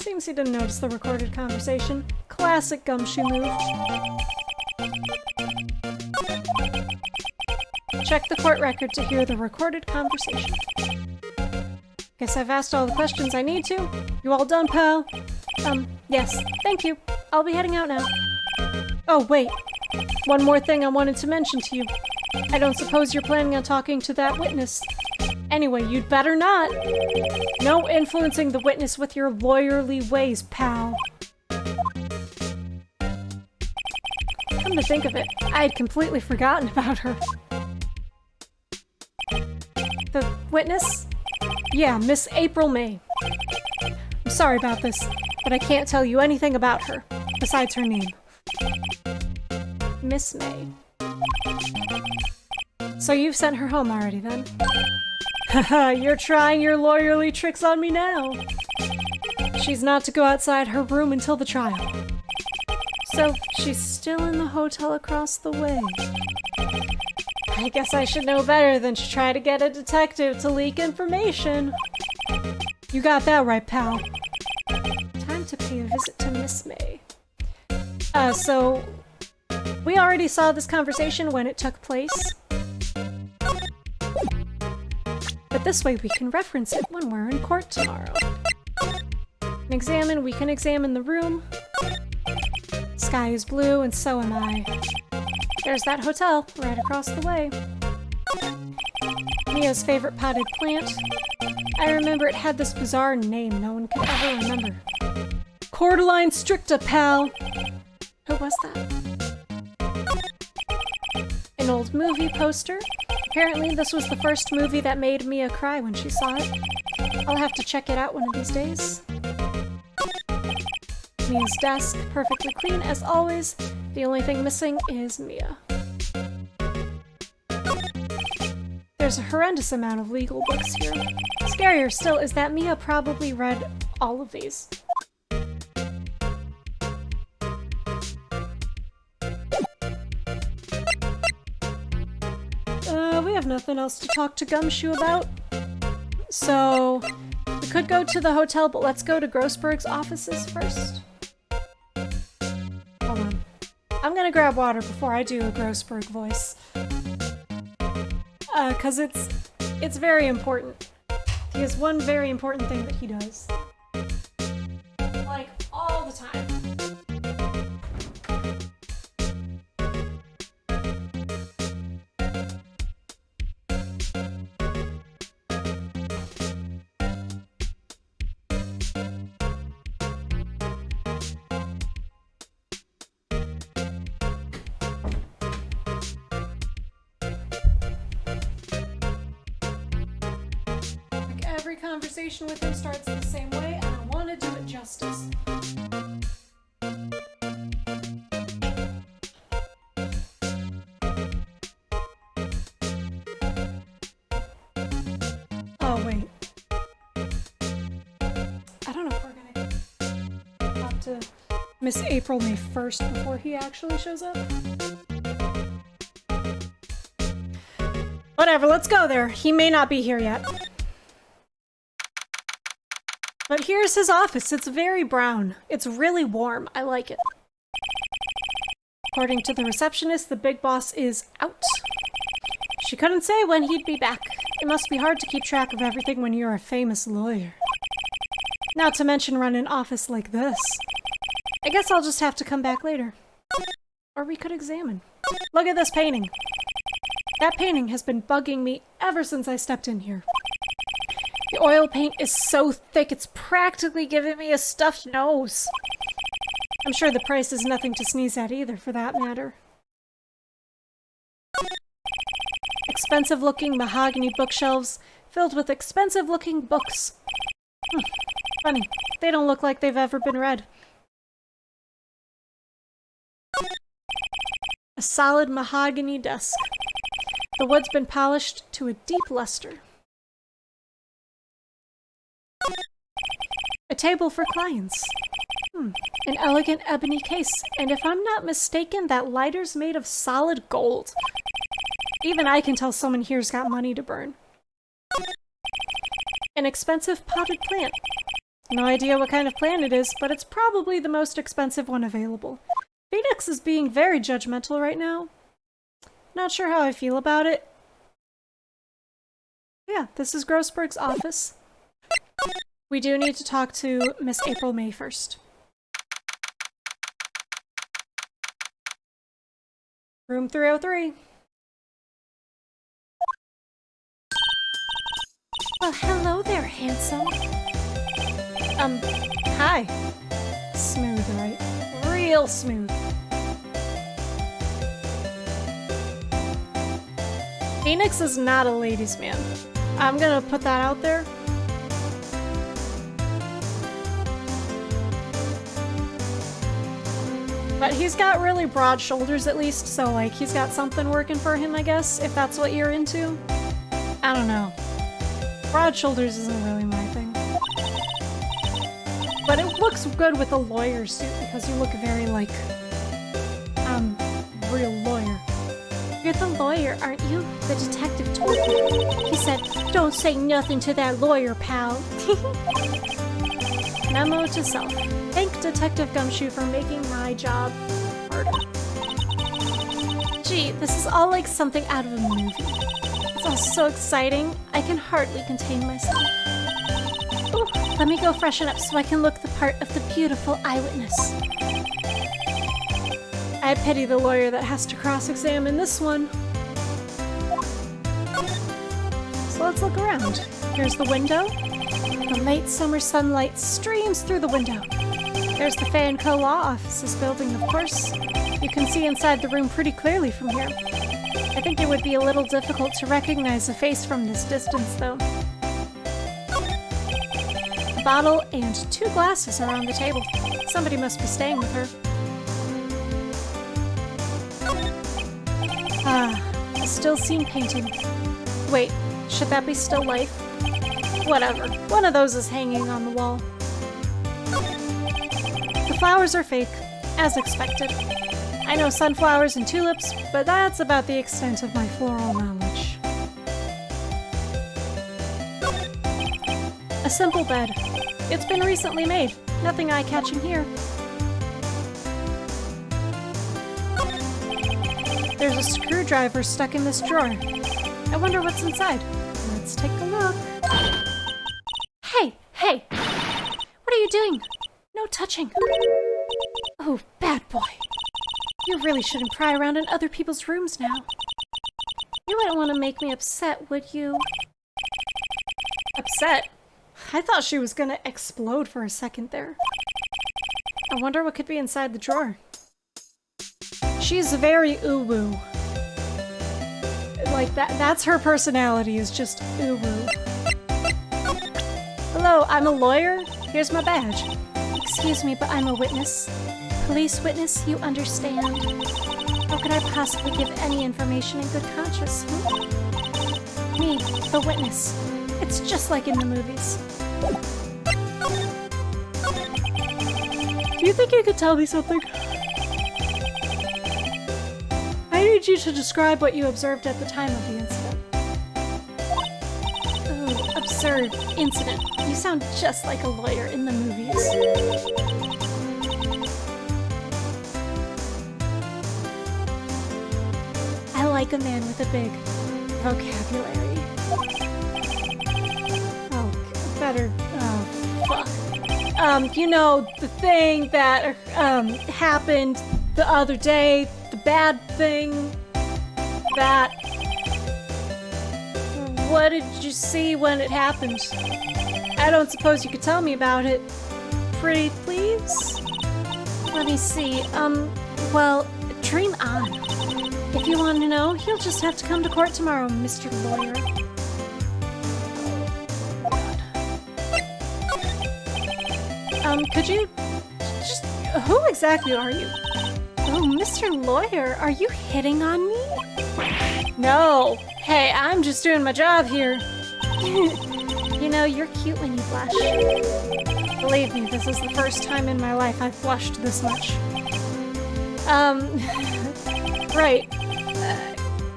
Seems he didn't notice the recorded conversation. Classic Gumshoe move. Check the court record to hear the recorded conversation. Guess I've asked all the questions I need to. You all done, pal? Yes. Thank you. I'll be heading out now. Oh, wait. One more thing I wanted to mention to you. I don't suppose you're planning on talking to that witness. Anyway, you'd better not. No influencing the witness with your lawyerly ways, pal. Come to think of it, I had completely forgotten about her. The witness? Yeah, Miss April May. I'm sorry about this, but I can't tell you anything about her, besides her name. Miss May. So you've sent her home already, then? Haha, you're trying your lawyerly tricks on me now. She's not to go outside her room until the trial. So, she's still in the hotel across the way. I guess I should know better than to try to get a detective to leak information. You got that right, pal. Time to pay a visit to Miss May. So... we already saw this conversation when it took place. But this way we can reference it when we're in court tomorrow. We can examine the room. Sky is blue, and so am I. There's that hotel right across the way. Mia's favorite potted plant. I remember it had this bizarre name no one could ever remember. Cordyline stricta, pal! Who was that? An old movie poster. Apparently this was the first movie that made Mia cry when she saw it. I'll have to check it out one of these days. Mia's desk, perfectly clean as always. The only thing missing is Mia. There's a horrendous amount of legal books here. Scarier still is that Mia probably read all of these. We have nothing else to talk to Gumshoe about. So, we could go to the hotel, but let's go to Grossberg's offices first. Hold on. I'm gonna grab water before I do a Grossberg voice. 'Cause it's very important. He has one very important thing that he does. Like, all the time. Every conversation with him starts the same way, and I want to do it justice. Oh, wait. I don't know if we're gonna talk to Miss April May first before he actually shows up. Whatever, let's go there. He may not be here yet. But here's his office. It's very brown. It's really warm. I like it. According to the receptionist, the big boss is out. She couldn't say when he'd be back. It must be hard to keep track of everything when you're a famous lawyer. Not to mention run an office like this. I guess I'll just have to come back later. Or we could examine. Look at this painting. That painting has been bugging me ever since I stepped in here. The oil paint is so thick, it's practically giving me a stuffed nose. I'm sure the price is nothing to sneeze at either, for that matter. Expensive-looking mahogany bookshelves filled with expensive-looking books. Funny, they don't look like they've ever been read. A solid mahogany desk. The wood's been polished to a deep luster. A table for clients. An elegant ebony case, and if I'm not mistaken, that lighter's made of solid gold. Even I can tell someone here's got money to burn. An expensive potted plant. No idea what kind of plant it is, but it's probably the most expensive one available. Phoenix is being very judgmental right now. Not sure how I feel about it. Yeah, this is Grossberg's office. We do need to talk to Miss April May first. Room 303. Well, hello there, handsome. Hi. Smooth, right? Real smooth. Phoenix is not a ladies' man. I'm gonna put that out there. But he's got really broad shoulders at least, so like he's got something working for him, I guess, if that's what you're into. I don't know. Broad shoulders isn't really my thing. But it looks good with a lawyer suit because you look very like real lawyer. You're the lawyer, aren't you? The detective told me. He said, don't say nothing to that lawyer, pal. Memo to self. Thank Detective Gumshoe for making my job harder. Gee, this is all like something out of a movie. It's all so exciting, I can hardly contain myself. Ooh, let me go freshen up so I can look the part of the beautiful eyewitness. I pity the lawyer that has to cross-examine this one. So let's look around. Here's the window. The late summer sunlight streams through the window. There's the Fanco Law Office's building, of course. You can see inside the room pretty clearly from here. I think it would be a little difficult to recognize a face from this distance, though. A bottle and 2 glasses are on the table. Somebody must be staying with her. Ah, a still scene painting. Wait, should that be still life? Whatever, one of those is hanging on the wall. The flowers are fake, as expected. I know sunflowers and tulips, but that's about the extent of my floral knowledge. A simple bed. It's been recently made. Nothing eye-catching here. There's a screwdriver stuck in this drawer. I wonder what's inside. Let's take a look. Hey! What are you doing? No touching. Oh, bad boy. You really shouldn't pry around in other people's rooms now. You wouldn't want to make me upset, would you? Upset? I thought she was gonna explode for a second there. I wonder what could be inside the drawer. She's very uwu. Like, that's her personality, is just uwu. Hello, I'm a lawyer. Here's my badge. Excuse me, but I'm a witness. Police witness, you understand. How could I possibly give any information in good conscience? Me, the witness. It's just like in the movies. Do you think you could tell me something? I need you to describe what you observed at the time of the incident. Ooh, absurd incident. You sound just like a lawyer in the movies. I like a man with a big vocabulary. Oh, better. Oh, fuck. You know, the thing that happened the other day, the bad thing, that... What did you see when it happened? I don't suppose you could tell me about it. Pretty please? Let me see, well, dream on. If you want to know, you'll just have to come to court tomorrow, Mr. Lawyer. Could you... just... who exactly are you? Oh, Mr. Lawyer, are you hitting on me? No! Hey, I'm just doing my job here. You know, you're cute when you blush. Believe me, this is the first time in my life I've blushed this much. Right.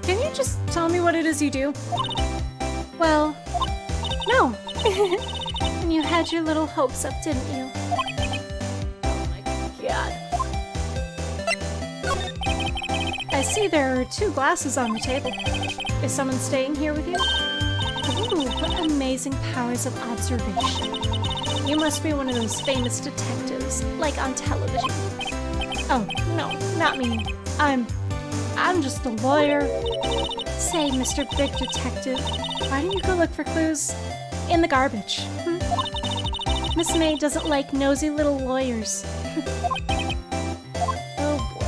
Can you just tell me what it is you do? Well, no. And you had your little hopes up, didn't you? Oh my god. I see there are 2 glasses on the table. Is someone staying here with you? Ooh, what amazing powers of observation. You must be one of those famous detectives, like on television. Oh, no, not me. I'm just a lawyer. Say, Mr. Big Detective, Why don't you go look for clues in the garbage? Miss May doesn't like nosy little lawyers. Oh boy.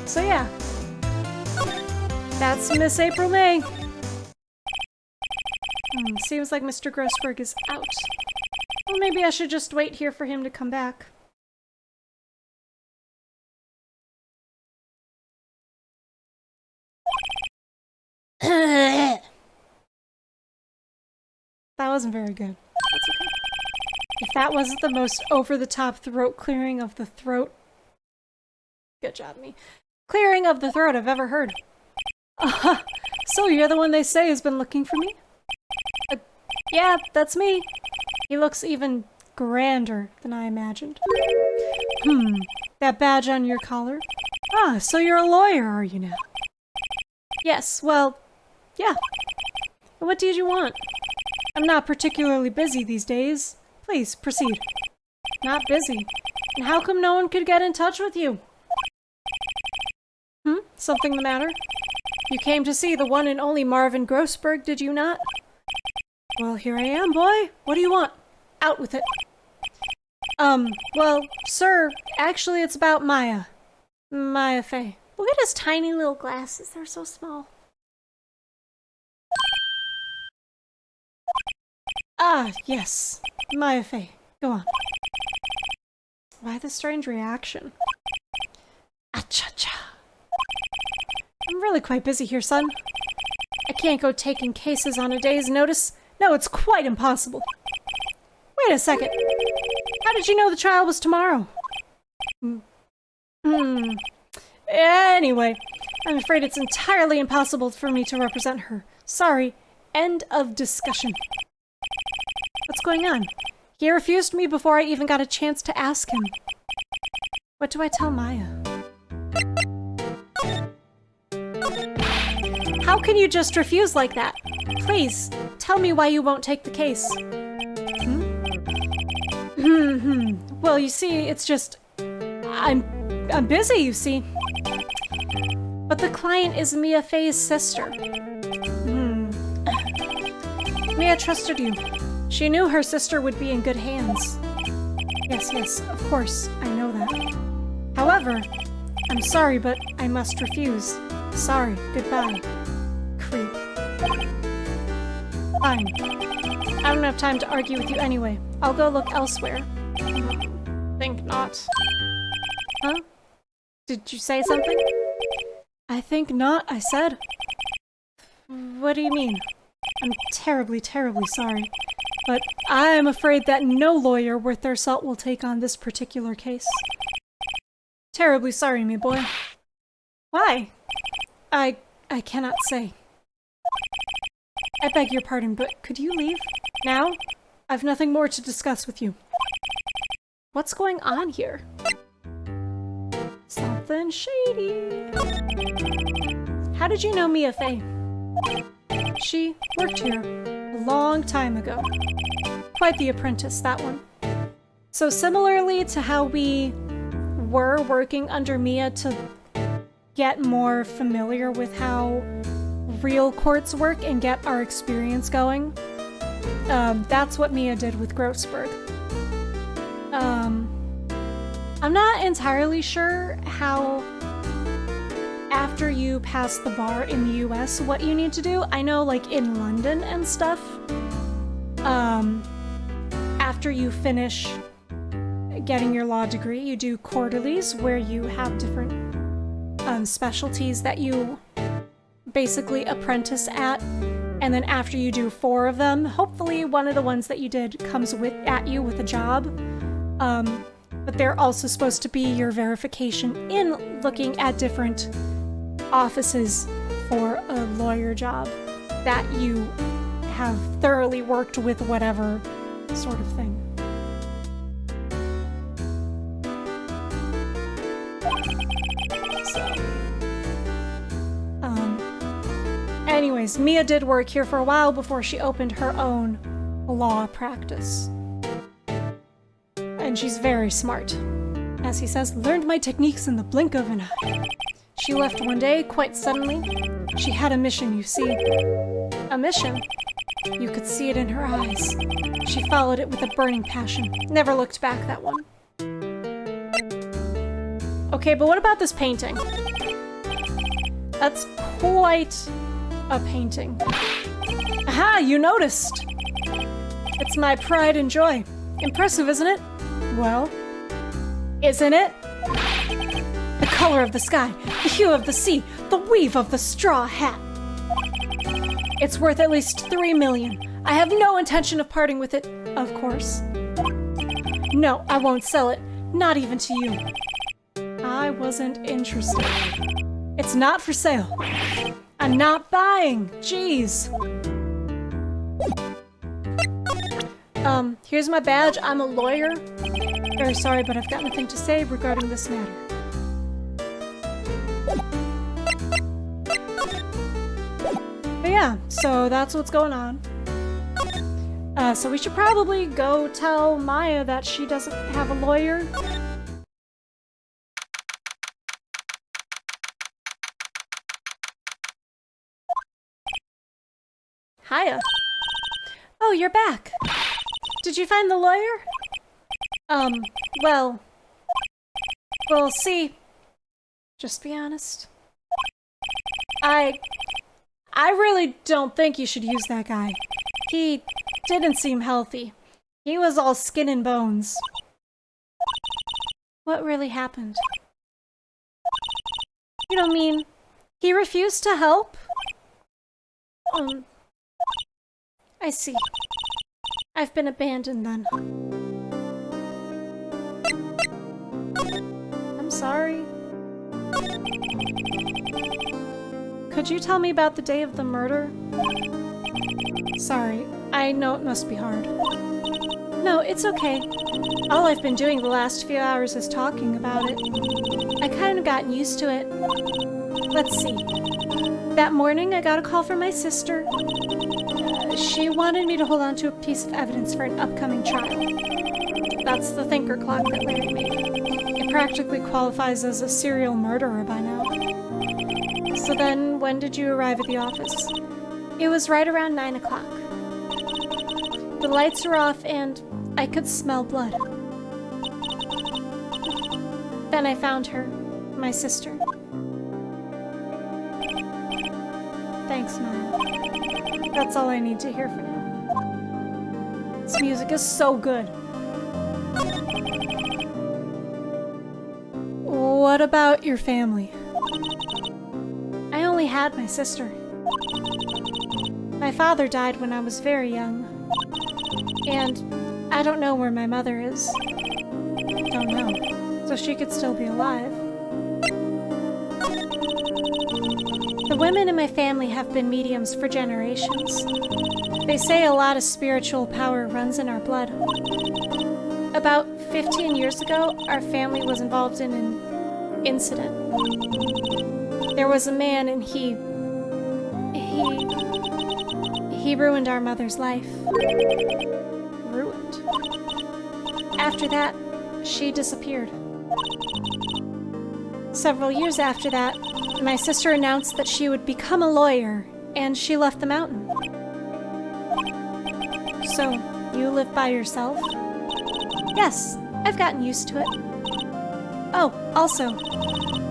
So yeah. That's Miss April May. Seems like Mr. Grossberg is out. Well, maybe I should just wait here for him to come back. That wasn't very good. That's okay. If that wasn't the most over-the-top throat clearing of the throat... Good job, me. Clearing of the throat I've ever heard. So you're the one they say has been looking for me? Yeah, that's me. He looks even grander than I imagined. That badge on your collar? Ah, so you're a lawyer, are you now? Yes, well, yeah. What did you want? I'm not particularly busy these days. Please, proceed. Not busy? And how come no one could get in touch with you? Something the matter? You came to see the one and only Marvin Grossberg, did you not? Well, here I am, boy. What do you want? Out with it. Well, sir, actually it's about Maya. Maya Fey. Look at his tiny little glasses. They're so small. Ah, yes. Maya Fey. Go on. Why the strange reaction? Acha-cha. I'm really quite busy here, son. I can't go taking cases on a day's notice. No, it's quite impossible. Wait a second. How did you know the trial was tomorrow? Anyway, I'm afraid it's entirely impossible for me to represent her. Sorry. End of discussion. What's going on? He refused me before I even got a chance to ask him. What do I tell Maya? How can you just refuse like that? Please, tell me why you won't take the case. Well, you see, it's just... I'm busy, you see. But the client is Mia Fey's sister. Mia trusted you. She knew her sister would be in good hands. Yes, of course, I know that. However, I'm sorry, but I must refuse. Sorry, goodbye. Creep. Fine. I don't have time to argue with you anyway. I'll go look elsewhere. Think not. Huh? Did you say something? I think not, I said. What do you mean? I'm terribly, terribly sorry. But I'm afraid that no lawyer worth their salt will take on this particular case. Terribly sorry, me boy. Why? I cannot say. I beg your pardon, but could you leave? Now? I've nothing more to discuss with you. What's going on here? Something shady. How did you know Mia Fey? She worked here a long time ago. Quite the apprentice, that one. So similarly to how we were working under Mia to get more familiar with how real courts work and get our experience going, that's what Mia did with Grossberg. I'm not entirely sure how, after you pass the bar in the US, what you need to do. I know, like, in London and stuff, after you finish getting your law degree, you do quarterlies where you have different specialties that you basically apprentice at, and then after you do 4 of them, hopefully one of the ones that you did comes at you with a job. But they're also supposed to be your verification in looking at different offices for a lawyer job that you have thoroughly worked with, whatever sort of thing. Anyways, Mia did work here for a while before she opened her own law practice. And she's very smart. As he says, learned my techniques in the blink of an eye. She left one day, quite suddenly. She had a mission, you see. A mission? You could see it in her eyes. She followed it with a burning passion. Never looked back, that one. Okay, but what about this painting? That's quite a painting. Aha, you noticed! It's my pride and joy. Impressive, isn't it? Well, isn't it? The color of the sky, the hue of the sea, the weave of the straw hat. It's worth at least 3 million. I have no intention of parting with it, of course. No, I won't sell it. Not even to you. I wasn't interested. It's not for sale. I'm not buying. Jeez. Here's my badge. I'm a lawyer. Very sorry, but I've got nothing to say regarding this matter. But yeah, so that's what's going on. So we should probably go tell Maya that she doesn't have a lawyer. Hiya. Oh, you're back. Did you find the lawyer? Well, we'll see. Just be honest. I really don't think you should use that guy. He didn't seem healthy. He was all skin and bones. What really happened? You don't mean he refused to help? I see. I've been abandoned then. I'm sorry. Could you tell me about the day of the murder? Sorry, I know it must be hard. No, it's okay. All I've been doing the last few hours is talking about it. I kind of gotten used to it. Let's see. That morning, I got a call from my sister. She wanted me to hold on to a piece of evidence for an upcoming trial. That's the thinker clock that Larry made. It practically qualifies as a serial murderer by now. So then, when did you arrive at the office? It was right around 9 o'clock. The lights were off and I could smell blood. Then I found her, my sister. Thanks, Maya. That's all I need to hear for now. This music is so good. What about your family? I only had my sister. My father died when I was very young. And I don't know where my mother is. Don't know. So she could still be alive. The women in my family have been mediums for generations. They say a lot of spiritual power runs in our blood. About 15 years ago, our family was involved in an incident. There was a man and he ruined our mother's life. Ruined. After that, she disappeared. Several years after that, my sister announced that she would become a lawyer, and she left the mountain. So, you live by yourself? Yes, I've gotten used to it. Oh, also,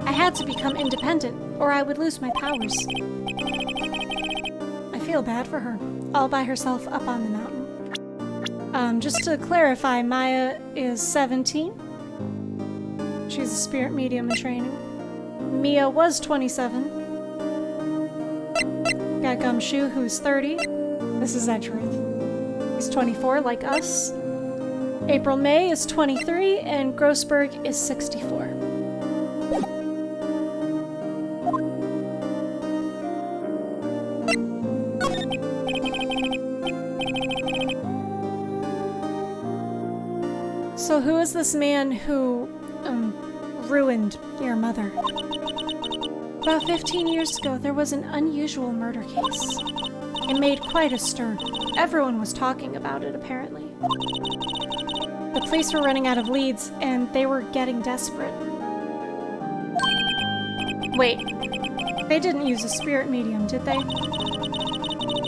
I had to become independent, or I would lose my powers. I feel bad for her, all by herself up on the mountain. Just to clarify, Maya is 17. She's a spirit medium in training. Mia was 27. Got Gumshoe, who's 30. This is that truth. He's 24, like us. April May is 23, and Grossberg is 64. So who is this man who, ruined your mother? About 15 years ago, there was an unusual murder case. It made quite a stir. Everyone was talking about it, apparently. The police were running out of leads, and they were getting desperate. Wait, they didn't use a spirit medium, did they?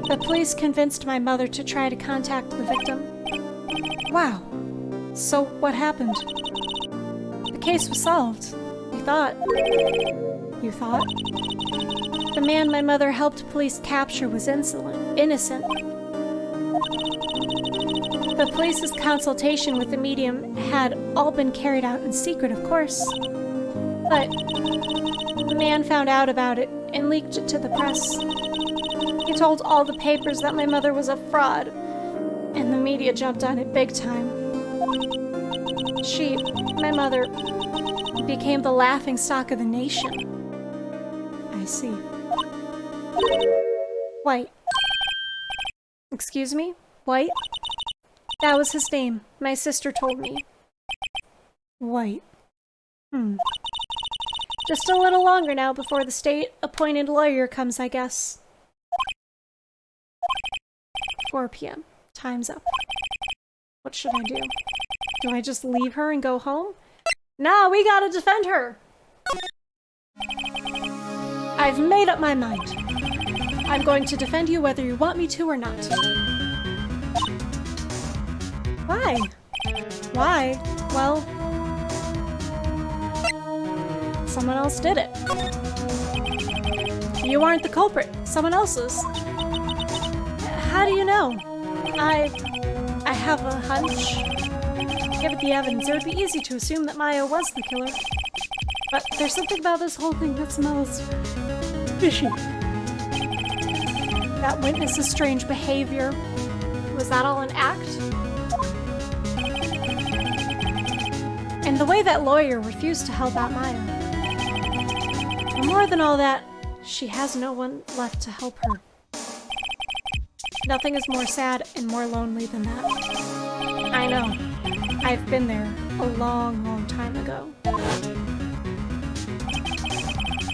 The police convinced my mother to try to contact the victim. Wow. So what happened? The case was solved. We thought. You thought? The man my mother helped police capture was innocent. The police's consultation with the medium had all been carried out in secret, of course. But the man found out about it and leaked it to the press. He told all the papers that my mother was a fraud, and the media jumped on it big time. My mother, became the laughingstock of the nation. I see. White. Excuse me? White? That was his name. My sister told me. White. Just a little longer now before the state-appointed lawyer comes, I guess. 4 p.m. Time's up. What should I do? Do I just leave her and go home? No, we gotta defend her! I've made up my mind. I'm going to defend you whether you want me to or not. Why? Why? Well, someone else did it. You aren't the culprit. Someone else is. How do you know? I have a hunch. Given the evidence, it would be easy to assume that Maya was the killer. But there's something about this whole thing that smells fishy. That witness's strange behavior. Was that all an act? And the way that lawyer refused to help out Maya. And more than all that, she has no one left to help her. Nothing is more sad and more lonely than that. I know. I've been there a long, long time ago.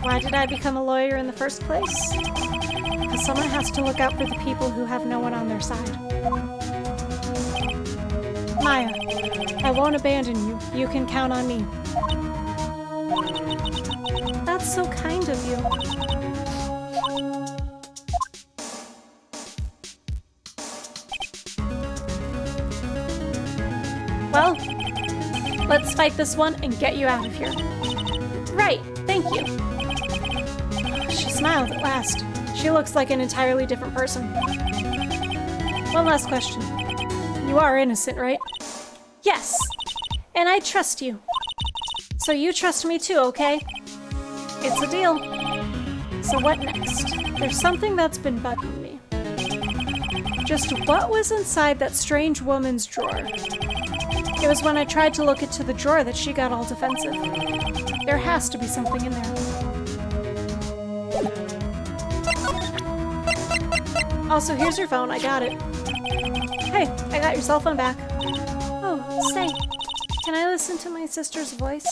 Why did I become a lawyer in the first place? Because someone has to look out for the people who have no one on their side. Maya, I won't abandon you. You can count on me. That's so kind of you. Well, let's fight this one and get you out of here. Right, thank you. She smiled at last. She looks like an entirely different person. One last question. You are innocent, right? Yes, and I trust you. So you trust me too, okay? It's a deal. So what next? There's something that's been bugging me. Just what was inside that strange woman's drawer? It was when I tried to look into the drawer that she got all defensive. There has to be something in there. Also, here's your phone. I got it. Hey, I got your cell phone back. Oh, say, can I listen to my sister's voice?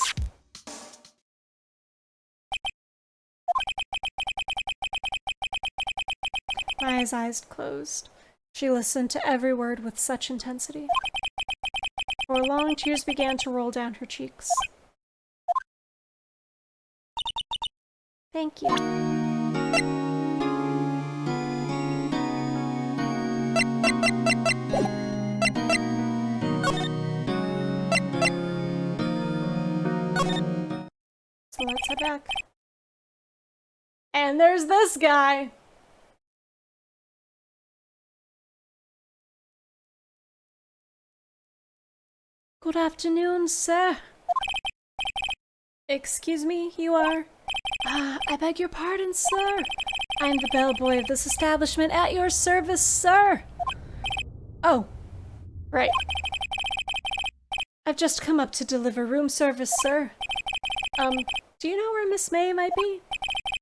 Maya's eyes closed. She listened to every word with such intensity. For long, tears began to roll down her cheeks. Thank you. So let's head back. And there's this guy! Good afternoon, sir. Excuse me, you are? I beg your pardon, sir. I'm the bellboy of this establishment at your service, sir. Oh, right. I've just come up to deliver room service, sir. Do you know where Miss May might be?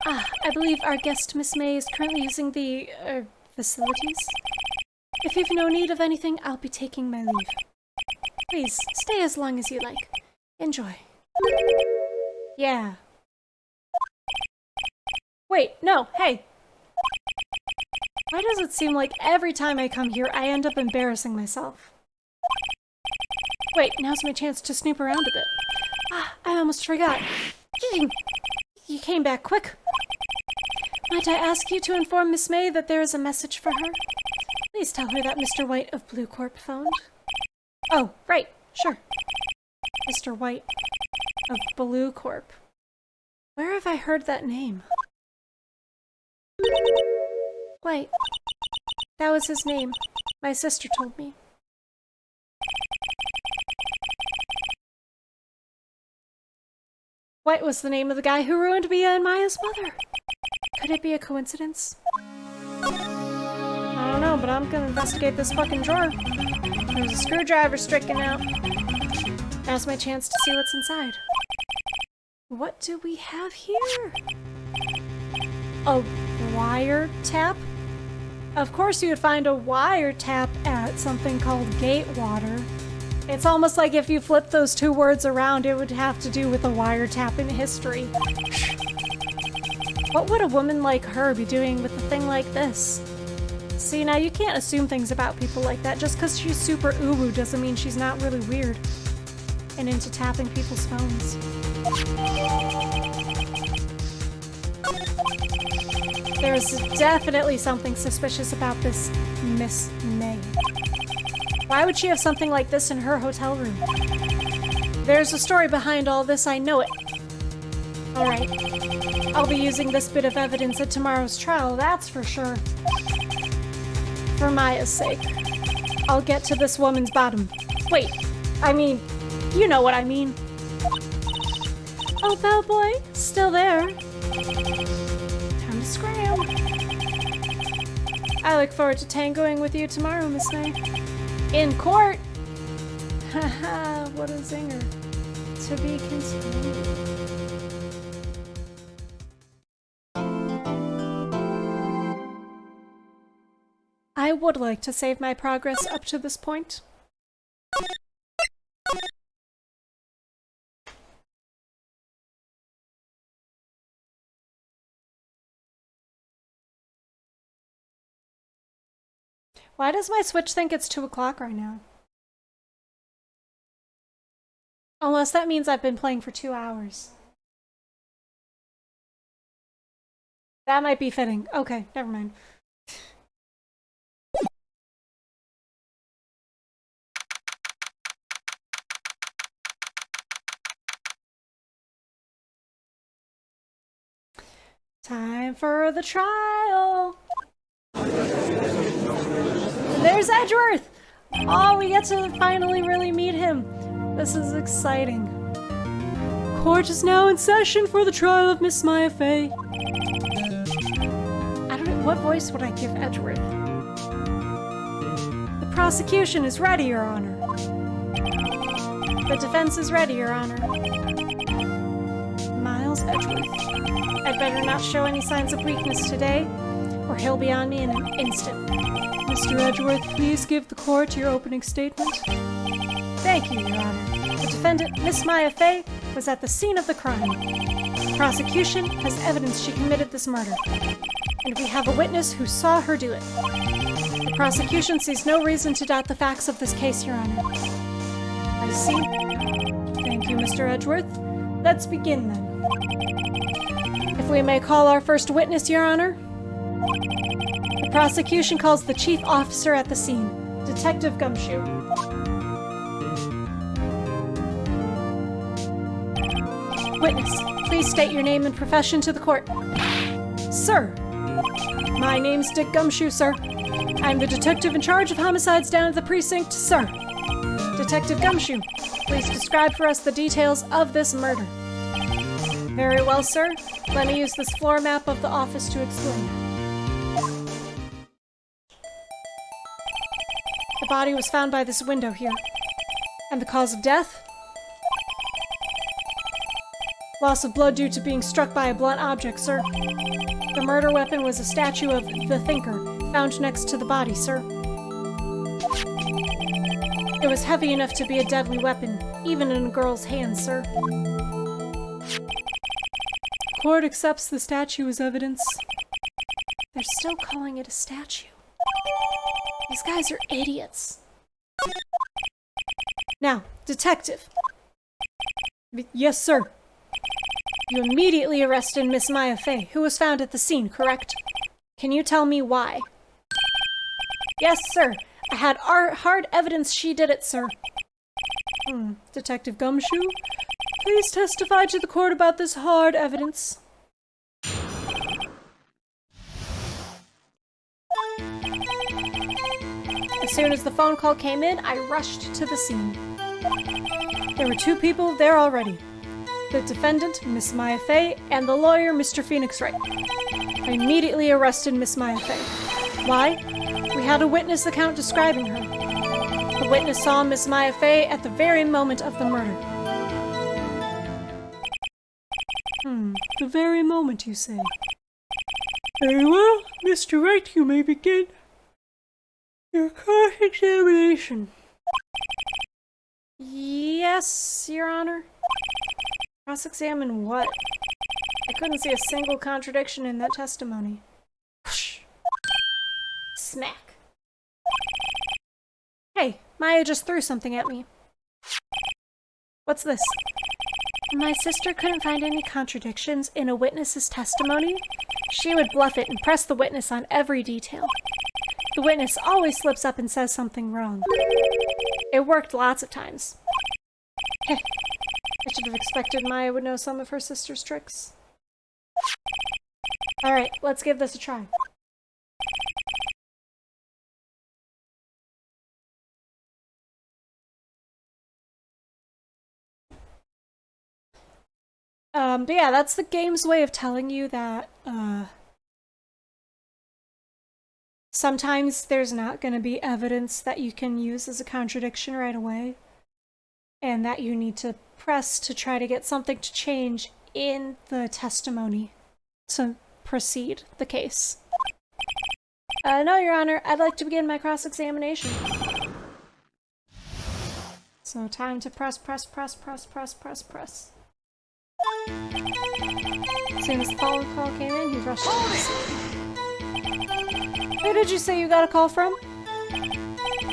I believe our guest, Miss May, is currently using the, facilities. If you've no need of anything, I'll be taking my leave. Please, stay as long as you like. Enjoy. Yeah. Wait, no, hey! Why does it seem like every time I come here, I end up embarrassing myself? Wait, now's my chance to snoop around a bit. I almost forgot. You came back quick. Might I ask you to inform Miss May that there is a message for her? Please tell her that Mr. White of Blue Corp phoned. Oh, right, sure. Mr. White of Blue Corp. Where have I heard that name? White. That was his name. My sister told me. White was the name of the guy who ruined Mia and Maya's mother. Could it be a coincidence? I don't know. but I'm gonna investigate this fucking drawer. There's a screwdriver sticking out. Now's my chance to see what's inside. What do we have here? A wiretap? Of course you would find a wiretap at something called Gatewater. It's almost like if you flip those two words around, it would have to do with a wiretap in history. What would a woman like her be doing with a thing like this? See, now you can't assume things about people like that. Just because she's super uwu doesn't mean she's not really weird and into tapping people's phones. There's definitely something suspicious about this Miss May. Why would she have something like this in her hotel room? There's a story behind all this, I know it. Alright, I'll be using this bit of evidence at tomorrow's trial, that's for sure. For Maya's sake. I'll get to this woman's bottom. Wait, I mean, you know what I mean. Oh, bellboy, still there. Time to scram. I look forward to tangoing with you tomorrow, Miss May. In court! Haha, what a zinger. To be continued. I would like to save my progress up to this point. Why does my Switch think it's 2 o'clock right now? Unless that means I've been playing for 2 hours. That might be fitting. Okay, never mind. Time for the trial! There's Edgeworth! Oh, we get to finally really meet him. This is exciting. Court is now in session for the trial of Miss Maya Fey. I don't know, what voice would I give Edgeworth? The prosecution is ready, Your Honor. The defense is ready, Your Honor. Miles Edgeworth. I'd better not show any signs of weakness today, or he'll be on me in an instant. Mr. Edgeworth, please give the court your opening statement. Thank you, Your Honor. The defendant, Miss Maya Fey, was at the scene of the crime. The prosecution has evidence she committed this murder, and we have a witness who saw her do it. The prosecution sees no reason to doubt the facts of this case, Your Honor. I see. Thank you, Mr. Edgeworth. Let's begin, then. If we may call our first witness, Your Honor. The prosecution calls the chief officer at the scene, Detective Gumshoe. Witness, please state your name and profession to the court. Sir, my name's Dick Gumshoe, sir. I'm the detective in charge of homicides down at the precinct, sir. Detective Gumshoe, please describe for us the details of this murder. Very well, sir. Let me use this floor map of the office to explain. The body was found by this window here. And the cause of death? Loss of blood due to being struck by a blunt object, sir. The murder weapon was a statue of the Thinker, found next to the body, sir. It was heavy enough to be a deadly weapon, even in a girl's hands, sir. Court accepts the statue as evidence. They're still calling it a statue. These guys are idiots. Now, detective. Yes, sir. You immediately arrested Miss Maya Fey, who was found at the scene, correct? Can you tell me why? Yes, sir. I had hard evidence she did it, sir. Detective Gumshoe, please testify to the court about this hard evidence. As soon as the phone call came in, I rushed to the scene. There were 2 people there already. The defendant, Miss Maya Fey, and the lawyer, Mr. Phoenix Wright. I immediately arrested Miss Maya Fey. Why? We had a witness account describing her. The witness saw Miss Maya Fey at the very moment of the murder. The very moment, you say? Very well, Mr. Wright, you may begin your cross-examination. Yes, Your Honor. Cross-examine what? I couldn't see a single contradiction in that testimony. Whoosh. Smack. Hey, Maya just threw something at me. What's this? My sister couldn't find any contradictions in a witness's testimony. She would bluff it and press the witness on every detail. The witness always slips up and says something wrong. It worked lots of times. Heh. I should have expected Maya would know some of her sister's tricks. Alright, let's give this a try. But yeah, that's the game's way of telling you that, sometimes there's not going to be evidence that you can use as a contradiction right away, and that you need to press to try to get something to change in the testimony to proceed the case. No, Your Honor, I'd like to begin my cross-examination. So time to press. As soon as the phone call came in, he rushed to the scene. Who did you say you got a call from?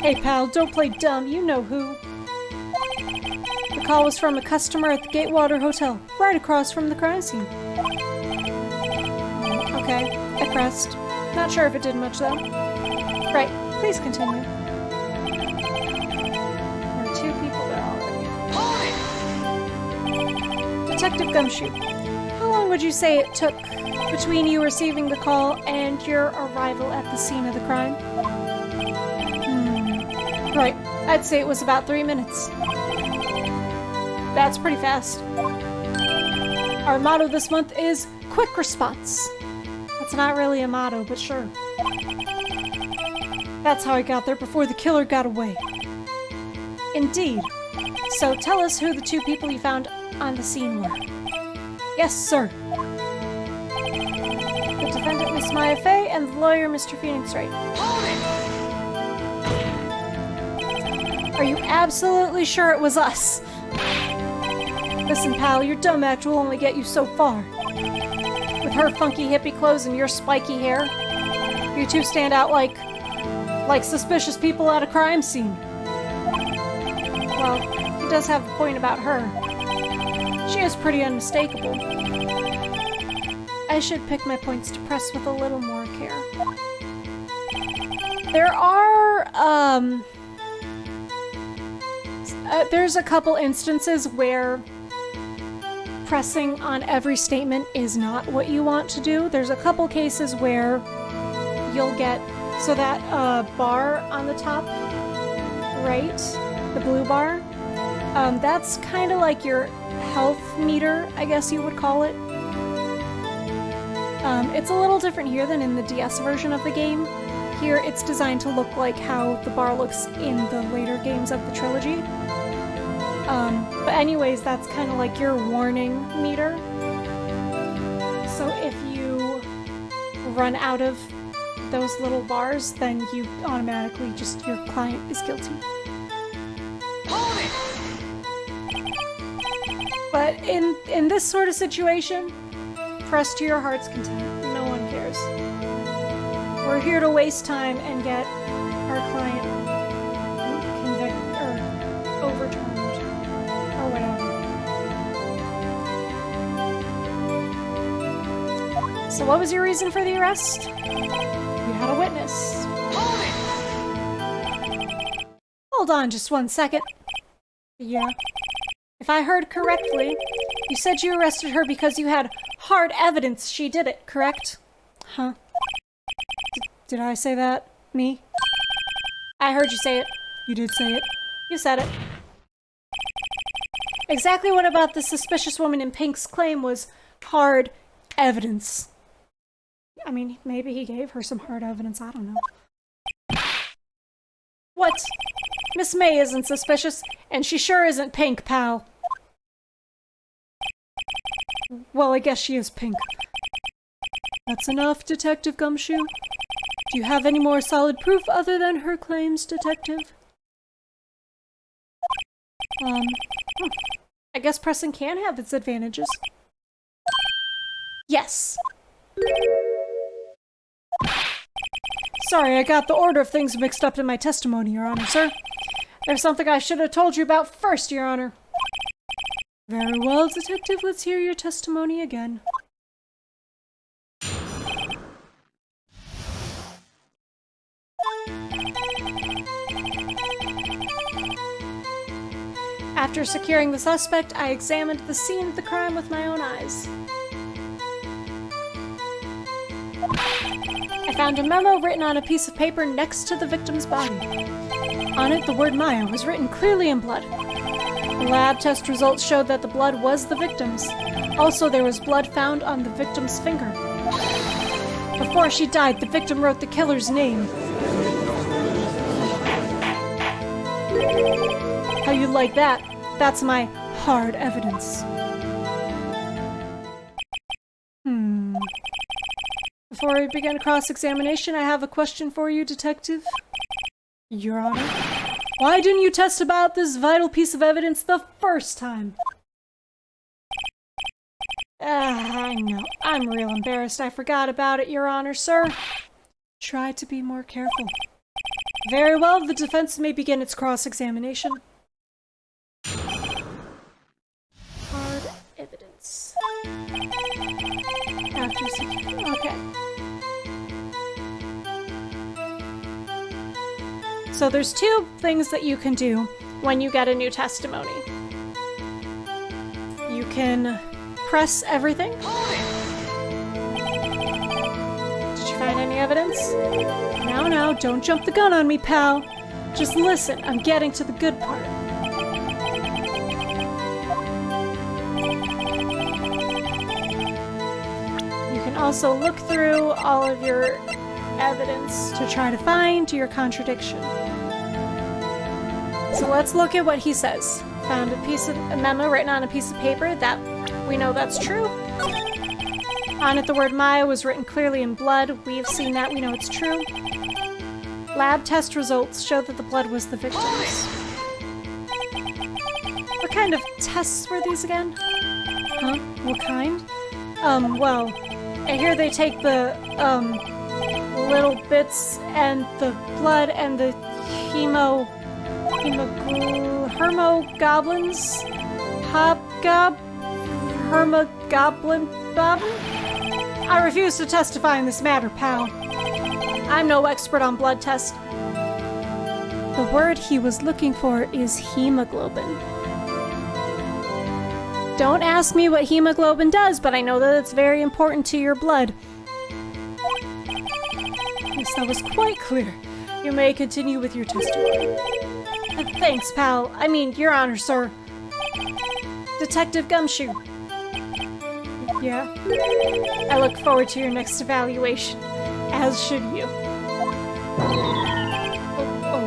Hey pal, don't play dumb, you know who. The call was from a customer at the Gatewater Hotel, right across from the crime scene. Okay, I pressed. Not sure if it did much though. Right, please continue. There are two people there already. Detective Gumshoe, how long would you say it took between you receiving the call and your arrival at the scene of the crime? Right, I'd say it was about 3 minutes. That's pretty fast. Our motto this month is quick response. That's not really a motto, but sure. That's how I got there before the killer got away. Indeed. So tell us who the two people you found on the scene were. Yes, sir. The defendant, Miss Maya Fey, and the lawyer, Mr. Phoenix Wright. Are you absolutely sure it was us? Listen, pal, your dumb act will only get you so far. With her funky hippie clothes and your spiky hair, you two stand out like suspicious people at a crime scene. Well, he does have a point about her. She is pretty unmistakable. I should pick my points to press with a little more care. There are, there's a couple instances where pressing on every statement is not what you want to do. There's a couple cases where you'll get, so that bar on the top right, the blue bar, that's kind of like your health meter, I guess you would call it. It's a little different here than in the DS version of the game. Here it's designed to look like how the bar looks in the later games of the trilogy. But anyways, that's kind of like your warning meter. So if you run out of those little bars, then you automatically just, your client is guilty. But in this sort of situation, press to your heart's content. No one cares. We're here to waste time and get our client convicted or overturned or whatever. So what was your reason for the arrest? You had a witness. Hold on just 1 second. Yeah. If I heard correctly, you said you arrested her because you had hard evidence she did it, correct? Huh? Did I say that? Me? I heard you say it. You did say it. You said it. Exactly what about the suspicious woman in pink's claim was hard evidence? I mean, maybe he gave her some hard evidence, I don't know. What? Miss May isn't suspicious, and she sure isn't pink, pal. Well, I guess she is pink. That's enough, Detective Gumshoe. Do you have any more solid proof other than her claims, Detective? I guess pressing can have its advantages. Yes. Sorry, I got the order of things mixed up in my testimony, Your Honor, sir. There's something I should have told you about first, Your Honor. Very well, Detective, let's hear your testimony again. After securing the suspect, I examined the scene of the crime with my own eyes. I found a memo written on a piece of paper next to the victim's body. On it, the word Maya was written clearly in blood. The lab test results showed that the blood was the victim's. Also, there was blood found on the victim's finger. Before she died, the victim wrote the killer's name. How you like that? That's my hard evidence. Before we begin cross-examination, I have a question for you, Detective. Your Honor, why didn't you test about this vital piece of evidence the first time? I know. I'm real embarrassed. I forgot about it, Your Honor, sir. Try to be more careful. Very well, the defense may begin its cross-examination. Hard evidence. Okay. So there's two things that you can do when you get a new testimony. You can press everything. Did you find any evidence? No, don't jump the gun on me, pal. Just listen, I'm getting to the good part. You can also look through all of your evidence to try to find your contradiction. So let's look at what he says. Found a memo written on a piece of paper. That we know that's true. On it, the word Maya was written clearly in blood. We've seen that. We know it's true. Lab test results show that the blood was the victim's. What kind of tests were these again? Huh? What kind? Well, I hear they take the, little bits and the blood and the hermogoblins? Hermogoblin bobbin? I refuse to testify in this matter, pal. I'm no expert on blood tests. The word he was looking for is hemoglobin. Don't ask me what hemoglobin does, but I know that it's very important to your blood. Yes, that was quite clear. You may continue with your testimony. Thanks, pal. I mean, Your Honor, sir. Detective Gumshoe. Yeah? I look forward to your next evaluation. As should you. Oh.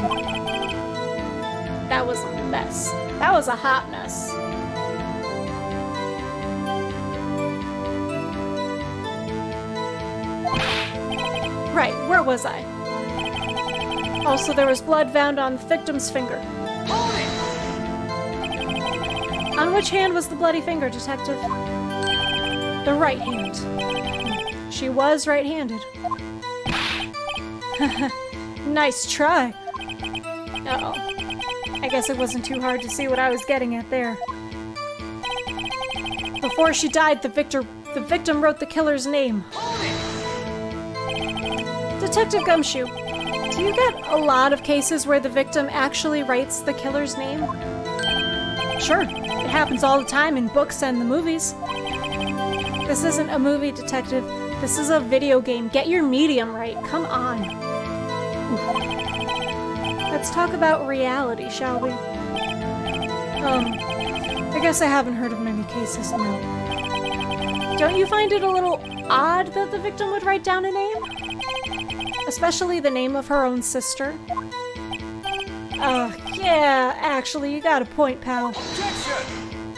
That was a mess. That was a hot mess. Right, where was I? Also, there was blood found on the victim's finger. On which hand was the bloody finger, Detective? The right hand. She was right-handed. Nice try. Uh-oh. I guess it wasn't too hard to see what I was getting at there. Before she died, the victim wrote the killer's name. Detective Gumshoe, do you get a lot of cases where the victim actually writes the killer's name? Sure, it happens all the time in books and the movies. This isn't a movie, Detective. This is a video game. Get your medium right. Come on. Let's talk about reality, shall we? I guess I haven't heard of many cases, no. Don't you find it a little odd that the victim would write down a name? Especially the name of her own sister? Yeah, actually, you got a point, pal. Objection!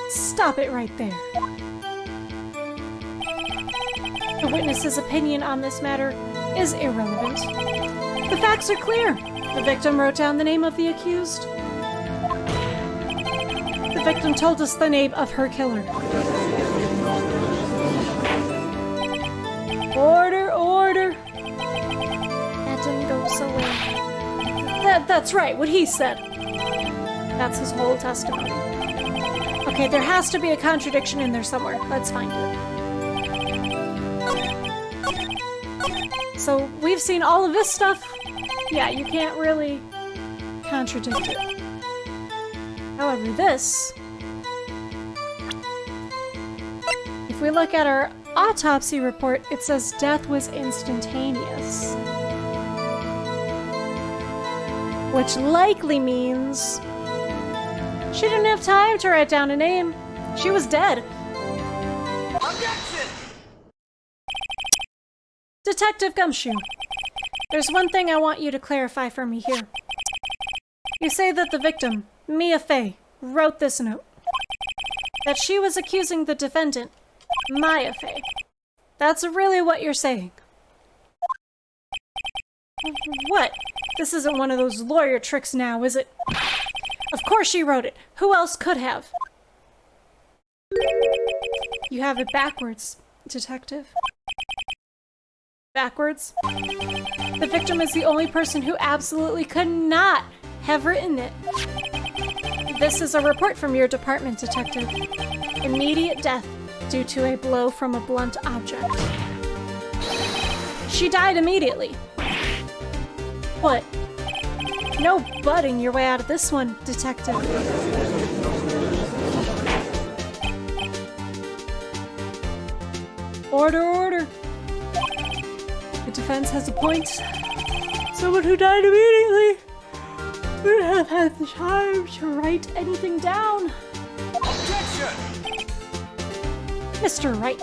Stop it right there. The witness's opinion on this matter is irrelevant. The facts are clear. The victim wrote down the name of the accused. The victim told us the name of her killer. Order, order. That didn't go so well. That's right, what he said. That's his whole testimony. Okay, there has to be a contradiction in there somewhere. Let's find it. So, we've seen all of this stuff. Yeah, you can't really contradict it. However, this... If we look at our autopsy report, it says death was instantaneous. Which likely means she didn't have time to write down a name. She was dead. Objection! Detective Gumshoe, there's one thing I want you to clarify for me here. You say that the victim, Mia Fey, wrote this note. That she was accusing the defendant, Maya Fey. That's really what you're saying. What? This isn't one of those lawyer tricks now, is it? Of course she wrote it. Who else could have? You have it backwards, detective. Backwards? The victim is the only person who absolutely could not have written it. This is a report from your department, detective. Immediate death due to a blow from a blunt object. She died immediately. What? No butting your way out of this one, detective. Order, order. The defense has a point. Someone who died immediately would have had the time to write anything down. Objection! Mr. Wright,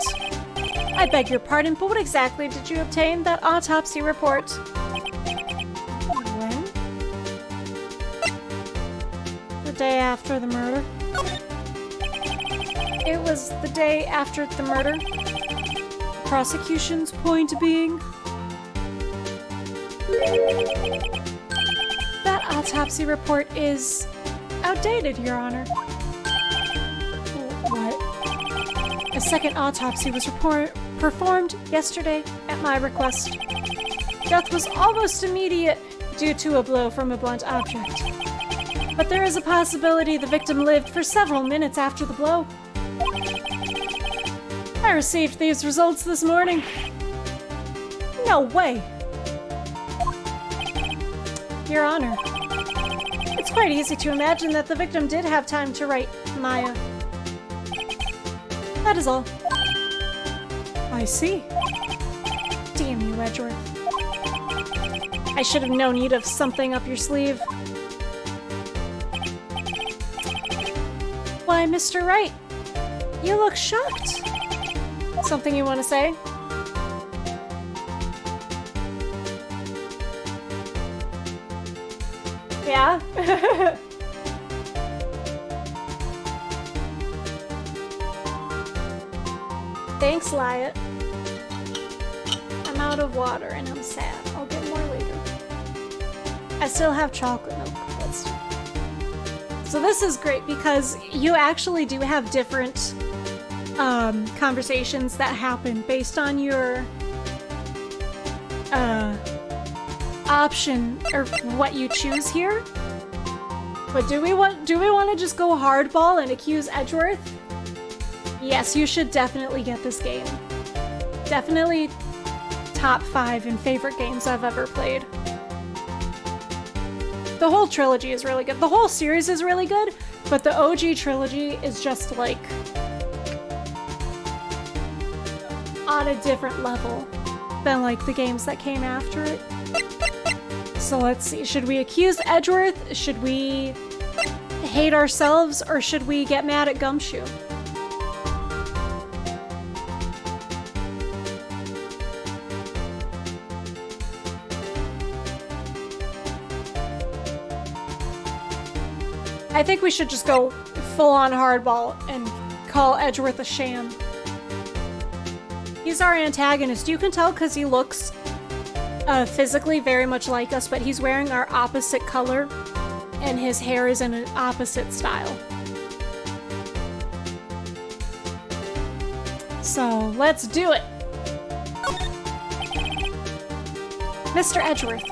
I beg your pardon, but what exactly did you obtain that autopsy report? When? The day after the murder. It was the day after the murder. Prosecution's point being... That autopsy report is outdated, Your Honor. What? A second autopsy was performed yesterday at my request. Death was almost immediate due to a blow from a blunt object. But there is a possibility the victim lived for several minutes after the blow. I received these results this morning. No way! Your Honor, it's quite easy to imagine that the victim did have time to write Maya. That is all. I see. Damn you, Edgeworth. I should have known you'd have something up your sleeve. Why, Mr. Wright, you look shocked. Something you want to say? Yeah? Thanks, Lyot. I'm out of water and I'm sad. I'll get more later. I still have chocolate milk. So this is great because you actually do have different conversations that happen based on your option or what you choose here. But do we want to just go hardball and accuse Edgeworth? Yes, you should definitely get this game. Definitely top 5 in favorite games I've ever played. The whole trilogy is really good. The whole series is really good, but the OG trilogy is just like on a different level than like the games that came after it. So let's see, should we accuse Edgeworth? Should we hate ourselves? Or should we get mad at Gumshoe? I think we should just go full-on hardball and call Edgeworth a sham. He's our antagonist. You can tell because he looks physically very much like us, but he's wearing our opposite color, and his hair is in an opposite style. So, let's do it! Mr. Edgeworth,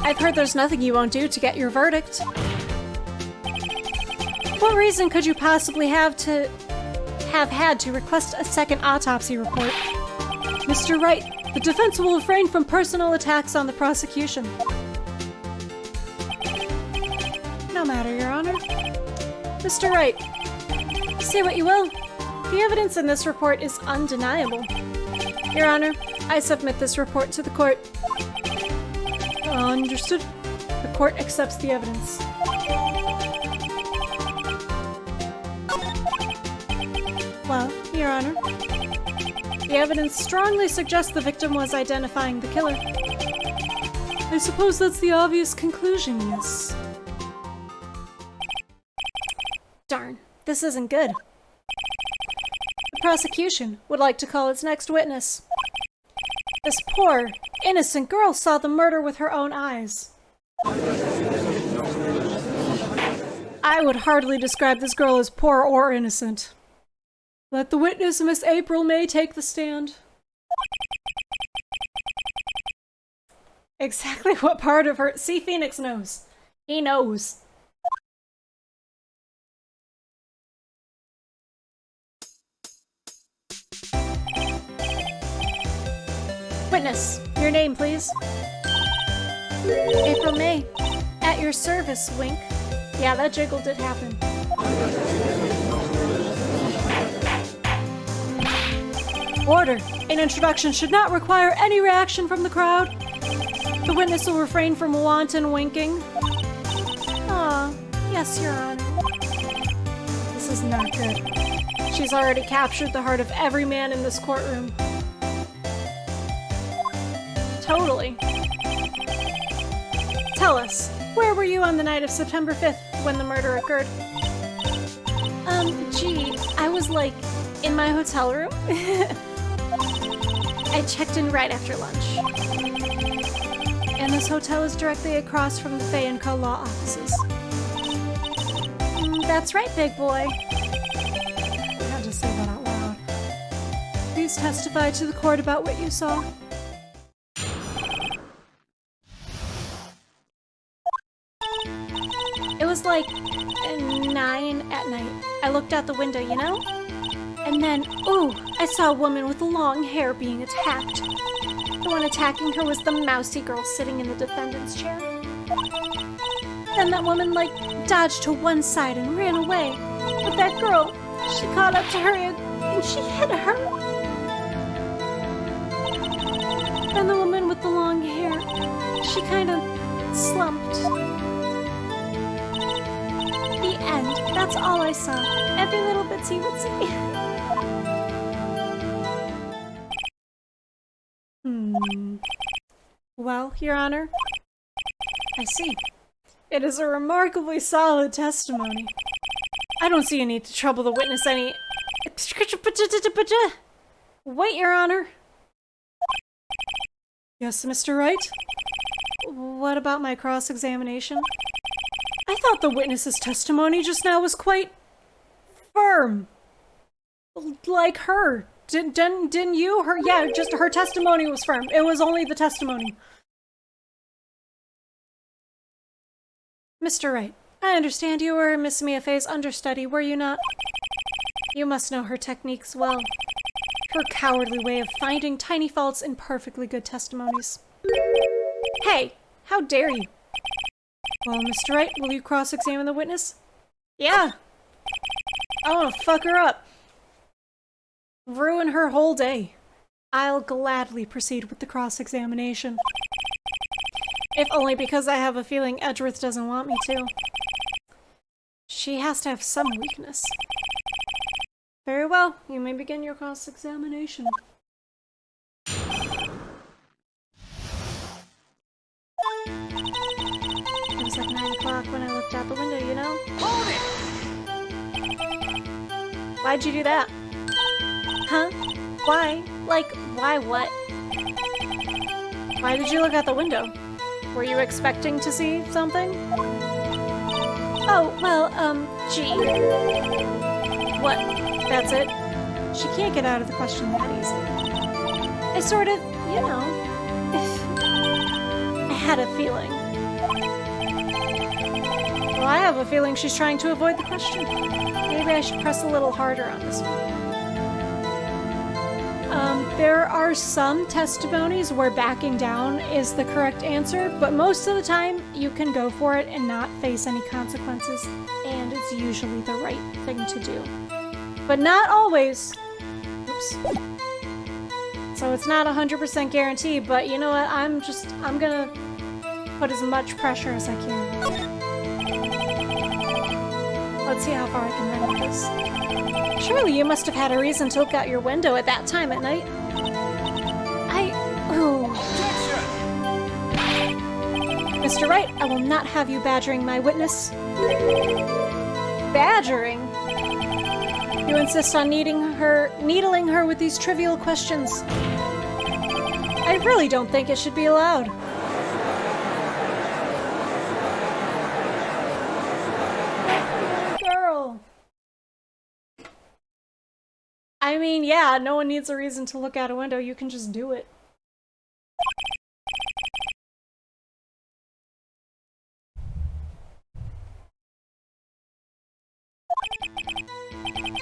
I've heard there's nothing you won't do to get your verdict. What reason could you possibly have had to request a second autopsy report? Mr. Wright, the defense will refrain from personal attacks on the prosecution. No matter, Your Honor. Mr. Wright, say what you will. The evidence in this report is undeniable. Your Honor, I submit this report to the court. Understood. The court accepts the evidence. Well, Your Honor, the evidence strongly suggests the victim was identifying the killer. I suppose that's the obvious conclusion, yes. Darn, this isn't good. The prosecution would like to call its next witness. This poor, innocent girl saw the murder with her own eyes. I would hardly describe this girl as poor or innocent. Let the witness, Miss April May, take the stand. Exactly what part of her— See, Phoenix knows. He knows. Witness, your name, please. April May. At your service, wink. Yeah, that jiggle did happen. Order. An introduction should not require any reaction from the crowd. The witness will refrain from wanton winking. Ah, yes, Your Honor. This is not good. She's already captured the heart of every man in this courtroom. Totally. Tell us, where were you on the night of September 5th when the murder occurred? Gee, I was like, in my hotel room. I checked in right after lunch. And this hotel is directly across from the Fay & Co. law offices. That's right, big boy. I had to say that out loud. Please testify to the court about what you saw. It was like 9 at night. I looked out the window, you know? And then, ooh, I saw a woman with long hair being attacked. The one attacking her was the mousy girl sitting in the defendant's chair. Then that woman, like, dodged to one side and ran away. But that girl, she caught up to her and she hit her. Then the woman with the long hair, she kind of slumped. The end. That's all I saw. Every little bitsy-bitsy. Well, Your Honor, I see. It is a remarkably solid testimony. I don't see a need to trouble the witness any— Wait, Your Honor. Yes, Mr. Wright? What about my cross-examination? I thought the witness's testimony just now was quite firm. Like her. Didn't you? Yeah, just her testimony was firm. It was only the testimony. Mr. Wright, I understand you were Miss Mia Fey's understudy, were you not? You must know her techniques well. Her cowardly way of finding tiny faults in perfectly good testimonies. Hey, how dare you? Well, Mr. Wright, will you cross-examine the witness? Yeah. I want to fuck her up. Ruin her whole day. I'll gladly proceed with the cross-examination. If only because I have a feeling Edgeworth doesn't want me to. She has to have some weakness. Very well, you may begin your cross-examination. It was like 9 o'clock when I looked looked out the window, you know? Hold it! Why'd you do that? Huh? Why? Like, why what? Why did you look out the window? Were you expecting to see something? Oh, well, gee. What? That's it? She can't get out of the question that easily. I sort of, you know, I had a feeling. Well, I have a feeling she's trying to avoid the question. Maybe I should press a little harder on this one. There are some testimonies where backing down is the correct answer, but most of the time you can go for it and not face any consequences, and it's usually the right thing to do. But not always. Oops. So it's not 100% guarantee, but you know what? I'm gonna put as much pressure as I can. Let's see how far I can run with this. Surely you must have had a reason to look out your window at that time at night. Objection! Mr. Wright, I will not have you badgering my witness. Badgering? You insist on needling her with these trivial questions. I really don't think it should be allowed. Girl. I mean, yeah, no one needs a reason to look out a window. You can just do it.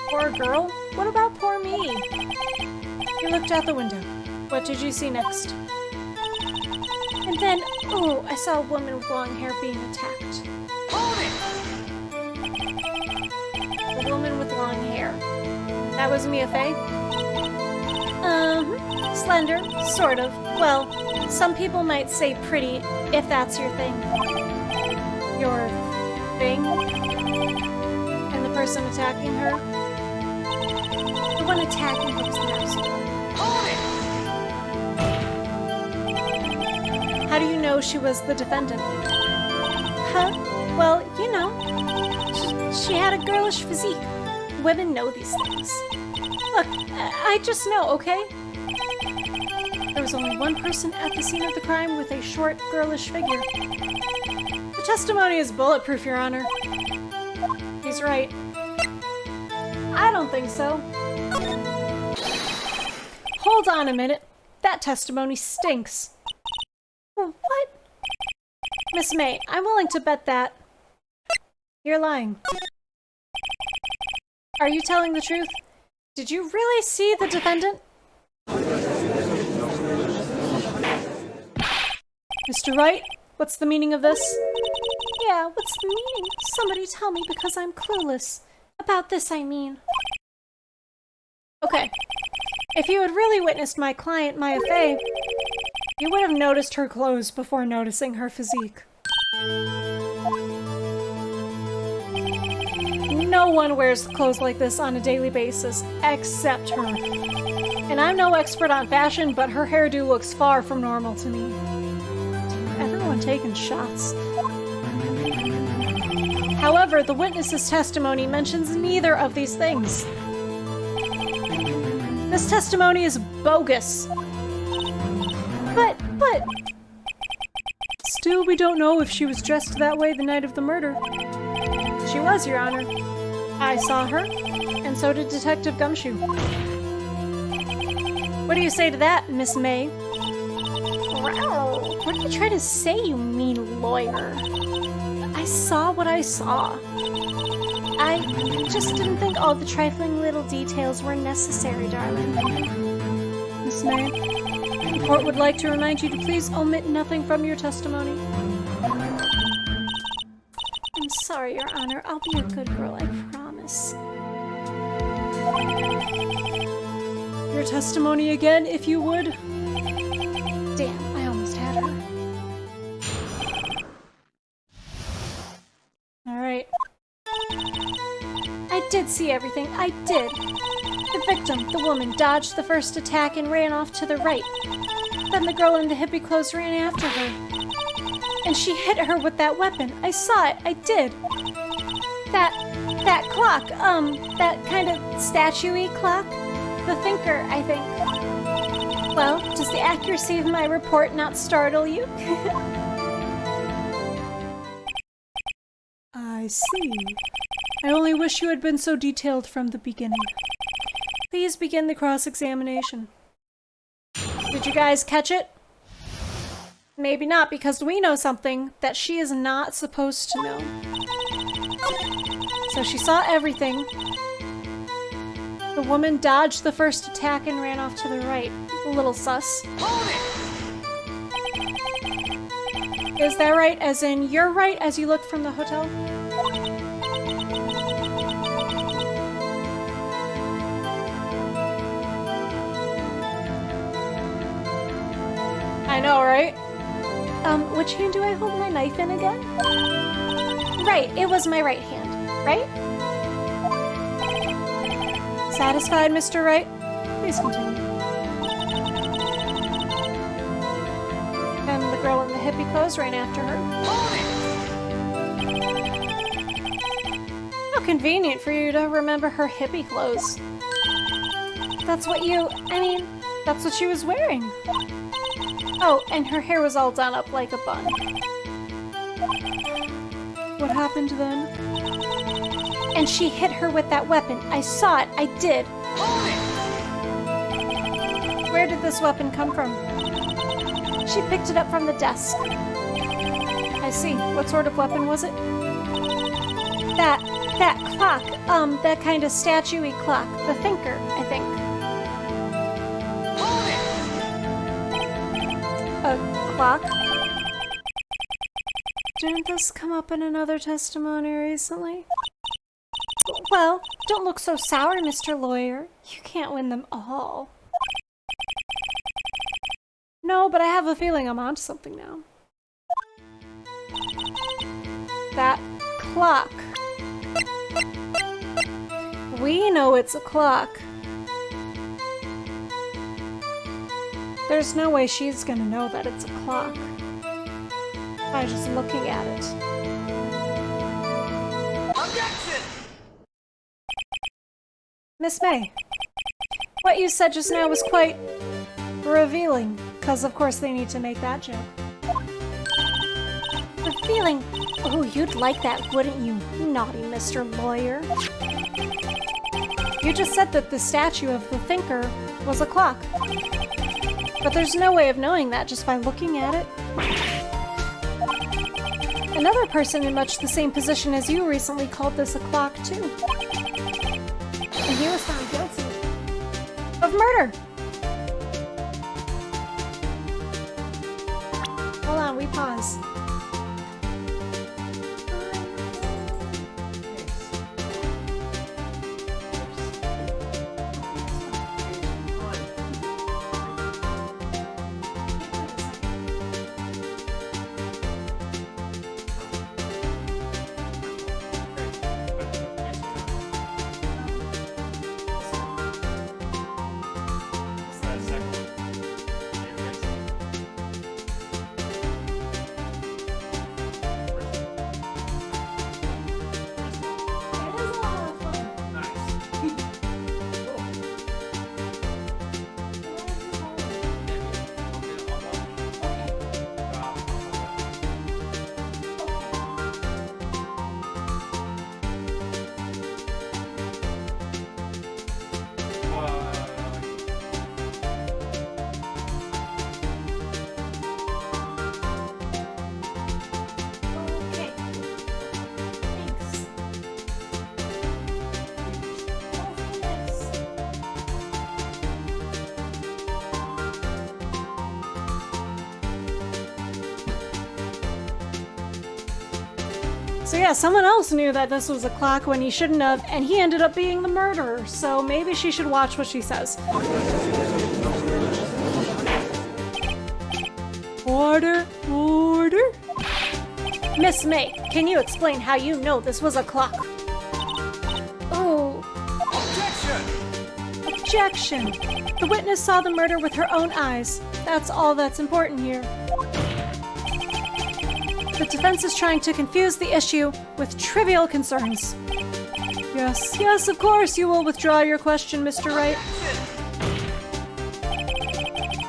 Poor girl? What about poor me? You looked out the window. What did you see next? And then, oh, I saw a woman with long hair being attacked. Hold it! A woman with long hair. That was Mia Fey? Slender, sort of. Well, some people might say pretty, if that's your thing. Your thing? And the person attacking her? The one attacking her was the mouse. Hold it! How do you know she was the defendant? Huh? Well, you know, she had a girlish physique. Women know these things. Look, I just know, okay? There was only one person at the scene of the crime with a short, girlish figure. The testimony is bulletproof, Your Honor. He's right. I don't think so. Hold on a minute. That testimony stinks. What? Miss May, I'm willing to bet that you're lying. Are you telling the truth? Did you really see the defendant? Mr. Wright, what's the meaning of this? Yeah, what's the meaning? Somebody tell me because I'm clueless. About this, I mean. Okay. If you had really witnessed my client, Maya Fey, you would have noticed her clothes before noticing her physique. No one wears clothes like this on a daily basis, except her. And I'm no expert on fashion, but her hairdo looks far from normal to me. Everyone taking shots. However, the witness's testimony mentions neither of these things. This testimony is bogus. But... Still, we don't know if she was dressed that way the night of the murder. She was, Your Honor. I saw her, and so did Detective Gumshoe. What do you say to that, Miss May? Wow, what are you trying to say, you mean lawyer? I saw what I saw. I just didn't think all the trifling little details were necessary, darling. Miss May, the court would like to remind you to please omit nothing from your testimony. I'm sorry, Your Honor. I'll be a good girl, I promise. Your testimony again, if you would. Damn, I almost had her. Alright. I did see everything. I did. The victim, the woman, dodged the first attack and ran off to the right. Then the girl in the hippie clothes ran after her. and she hit her with that weapon. I saw it. I did. That clock, that kind of statue-y clock? The thinker, I think. Well, does the accuracy of my report not startle you? I see. I only wish you had been so detailed from the beginning. Please begin the cross-examination. Did you guys catch it? Maybe not, because we know something that she is not supposed to know. So she saw everything. The woman dodged the first attack and ran off to the right. A little sus. Is that right? As in, you're right as you looked from the hotel? I know, right? Which hand do I hold my knife in again? Right, it was my right hand, right? Satisfied, Mr. Wright? Please continue. And the girl in the hippie clothes ran after her. How convenient for you to remember her hippie clothes. That's what that's what she was wearing. Oh, and her hair was all done up like a bun. What happened then? And she hit her with that weapon. I saw it. I did. Where did this weapon come from? She picked it up from the desk. I see. What sort of weapon was it? That clock. That kind of statue-y clock. The thinker, I think. A clock? Didn't this come up in another testimony recently? Well, don't look so sour, Mr. Lawyer. You can't win them all. No, but I have a feeling I'm onto something now. That clock. We know it's a clock. There's no way she's gonna know that it's a clock by just looking at it. Objection! Miss May, what you said just now was quite revealing, because of course they need to make that joke. Revealing? Oh, you'd like that, wouldn't you, naughty Mr. Lawyer? You just said that the statue of the thinker was a clock. But there's no way of knowing that just by looking at it. Another person in much the same position as you recently called this a clock, too. And he was found guilty of murder. Hold on, we pause. So yeah, someone else knew that this was a clock when he shouldn't have, and he ended up being the murderer. So maybe she should watch what she says. Order, order. Miss May, can you explain how you know this was a clock? Oh. Objection! Objection. The witness saw the murder with her own eyes. That's all that's important here. The defense is trying to confuse the issue with trivial concerns. Yes, of course you will withdraw your question, Mr. Wright.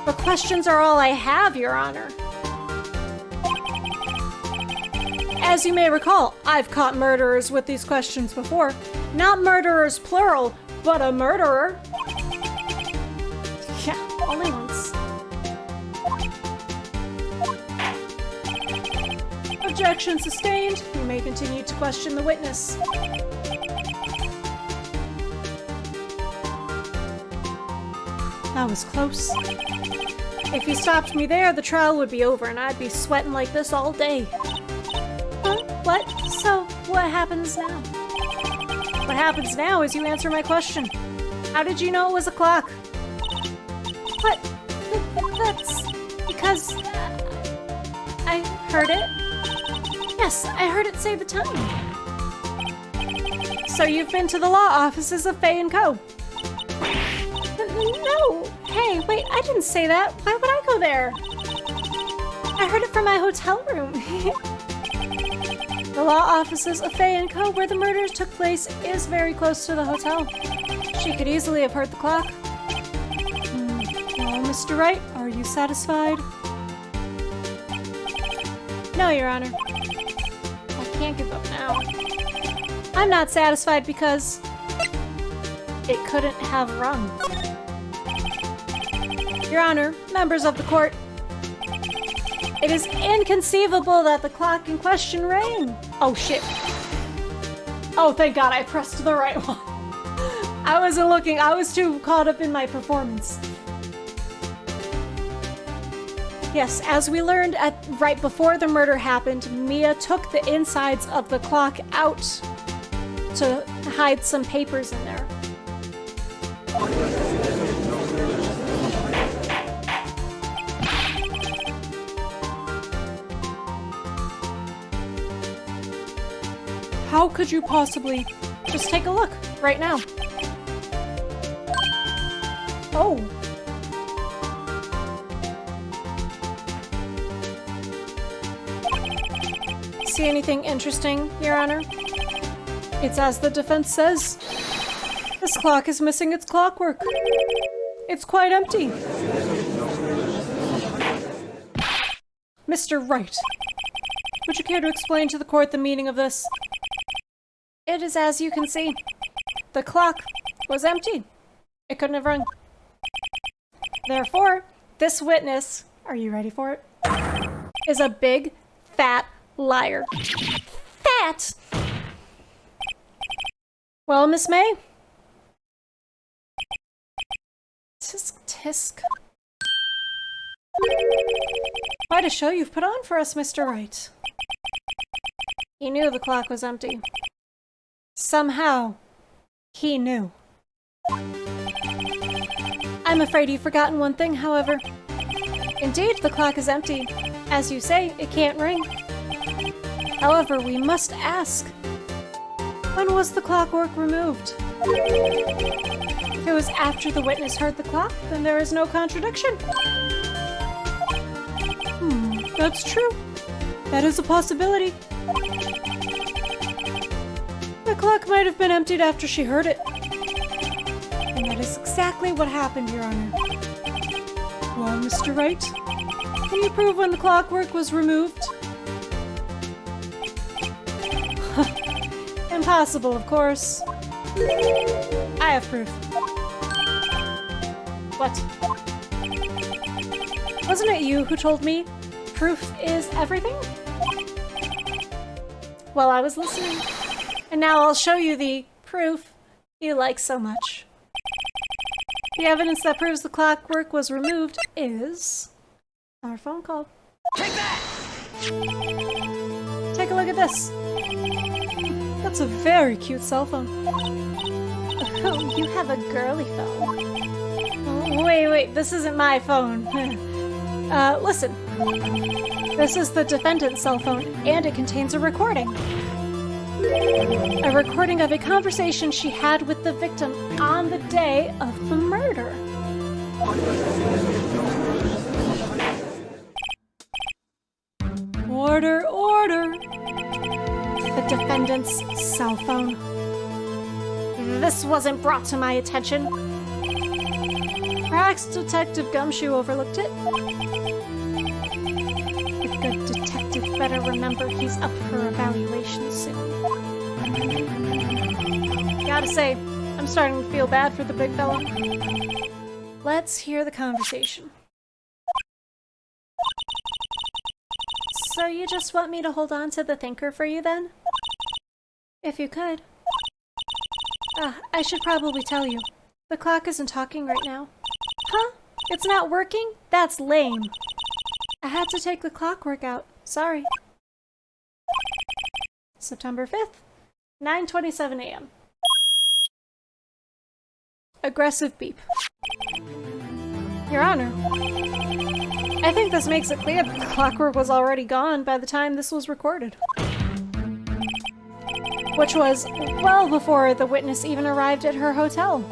But questions are all I have, Your Honor. As you may recall, I've caught murderers with these questions before. Not murderers plural, but a murderer. Yeah, only once. Objection sustained. You may continue to question the witness. That was close. If you stopped me there, the trial would be over and I'd be sweating like this all day. Huh? What? So, what happens now? What happens now is you answer my question. How did you know it was a clock? What? That's because I heard it. Yes, I heard it say the time. So you've been to the law offices of Faye & Co. No! Hey, wait, I didn't say that. Why would I go there? I heard it from my hotel room. The law offices of Faye & Co., where the murders took place, is very close to the hotel. She could easily have heard the clock. Well, Mr. Wright, are you satisfied? No, Your Honor. I can't give up now. I'm not satisfied because it couldn't have rung. Your Honor, members of the court, it is inconceivable that the clock in question rang. Oh shit. Oh, thank God I pressed the right one. I wasn't looking, I was too caught up in my performance. Yes, as we learned right before the murder happened, Mia took the insides of the clock out to hide some papers in there. How could you possibly? Just take a look, right now. Oh. See anything interesting, Your Honor? It's as the defense says. This clock is missing its clockwork. It's quite empty. Mr. Wright, would you care to explain to the court the meaning of this? It is as you can see. The clock was empty. It couldn't have rung. Therefore, this witness, are you ready for it? Is a big, fat liar. Fat! Well, Miss May? Tisk, tisk. Quite a show you've put on for us, Mr. Wright. He knew the clock was empty. Somehow, he knew. I'm afraid you've forgotten one thing, however. Indeed, the clock is empty. As you say, it can't ring. However, we must ask, when was the clockwork removed? If it was after the witness heard the clock, then there is no contradiction. That's true. That is a possibility. The clock might have been emptied after she heard it. And that is exactly what happened, Your Honor. Well, Mr. Wright, can you prove when the clockwork was removed? Impossible, of course. I have proof. What? Wasn't it you who told me proof is everything? Well, I was listening. And now I'll show you the proof you like so much. The evidence that proves the clockwork was removed is our phone call. Take that! Take a look at this. That's a very cute cell phone. Oh, you have a girly phone. Oh, wait, this isn't my phone. Listen. This is the defendant's cell phone, and it contains a recording. A recording of a conversation she had with the victim on the day of the murder. Order, order! defendant's cell phone. This wasn't brought to my attention. Perhaps Detective Gumshoe overlooked it. The good detective better remember he's up for evaluation soon. Gotta say, I'm starting to feel bad for the big fella. Let's hear the conversation. So you just want me to hold on to the thinker for you then? If you could. I should probably tell you. The clock isn't talking right now. Huh? It's not working? That's lame. I had to take the clockwork out. Sorry. September 5th, 9:27 a.m. Aggressive beep. Your Honor, I think this makes it clear that the clockwork was already gone by the time this was recorded. Which was well before the witness even arrived at her hotel.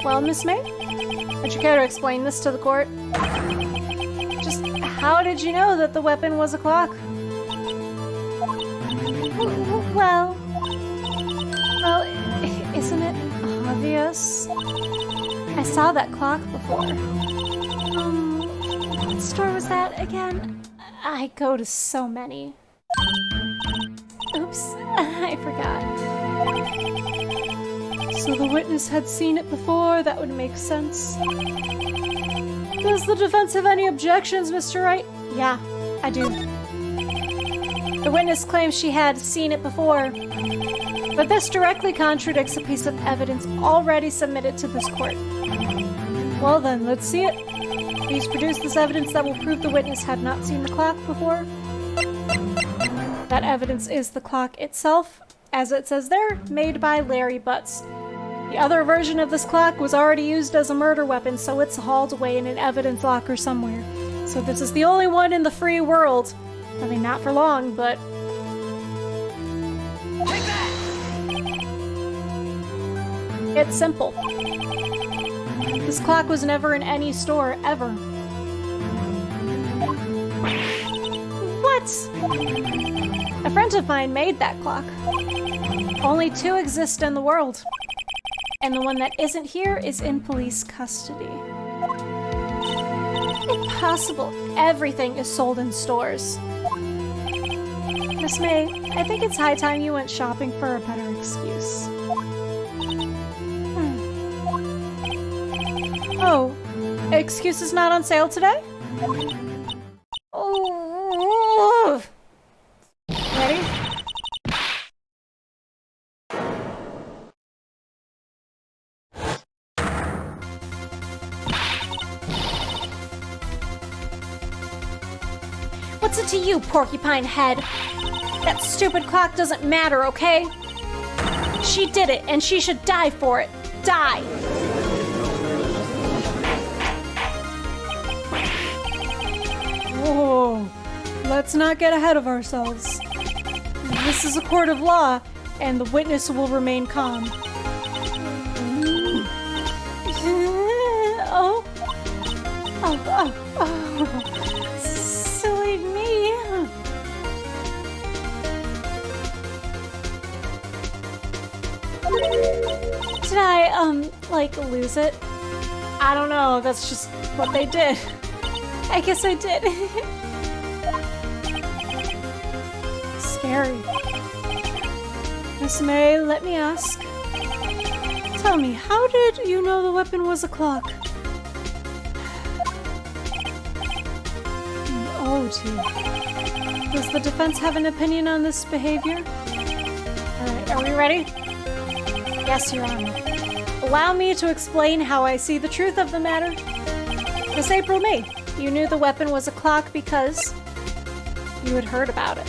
Well, Miss May, would you care to explain this to the court? Just how did you know that the weapon was a clock? Well, isn't it obvious? I saw that clock before. What store was that again? I go to so many. Oops, I forgot. So the witness had seen it before, that would make sense. Does the defense have any objections, Mr. Wright? Yeah, I do. The witness claims she had seen it before, but this directly contradicts a piece of evidence already submitted to this court. Well then, let's see it. Please produce this evidence that will prove the witness had not seen the clock before. That evidence is the clock itself, as it says there, made by Larry Butts. The other version of this clock was already used as a murder weapon, so it's hauled away in an evidence locker somewhere. So this is the only one in the free world. I mean, not for long, but... Take that! It's simple. This clock was never in any store, ever. What? A friend of mine made that clock. Only 2 exist in the world. And the one that isn't here is in police custody. Impossible. Everything is sold in stores. Miss May, I think it's high time you went shopping for a better excuse. Oh, excuse is not on sale today? Oh. Ready? What's it to you, porcupine head? That stupid clock doesn't matter, okay? She did it, and she should die for it. Die! Whoa, let's not get ahead of ourselves. This is a court of law, and the witness will remain calm. Oh. Silly me. Did I, like, lose it? I don't know, that's just what they did. I guess I did. Scary. Miss May, let me ask. Tell me, how did you know the weapon was a clock? Oh, gee. Does the defense have an opinion on this behavior? Alright, are we ready? Yes, Your Honor. Allow me to explain how I see the truth of the matter. Miss April May, you knew the weapon was a clock because you had heard about it.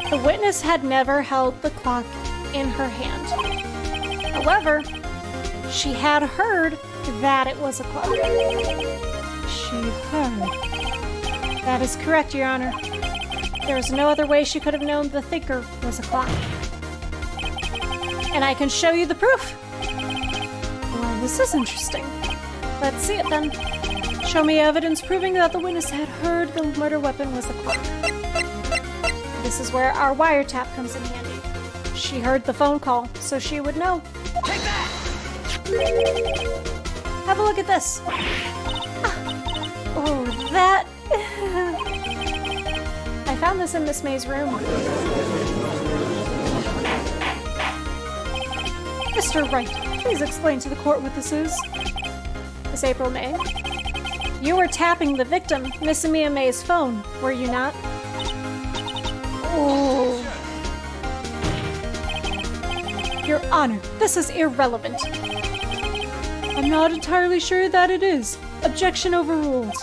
The witness had never held the clock in her hand. However, she had heard that it was a clock. She heard. That is correct, Your Honor. There is no other way she could have known the thinker was a clock. And I can show you the proof. Well, this is interesting. Let's see it then. Show me evidence proving that the witness had heard the murder weapon was the clock. This is where our wiretap comes in handy. She heard the phone call, so she would know. Take that! Have a look at this. Oh, that... I found this in Miss May's room. Mr. Wright, please explain to the court what this is. Miss April May, you were tapping the victim, Miss Mia May's phone, were you not? Oh. Your Honor, this is irrelevant. I'm not entirely sure that it is. Objection overruled.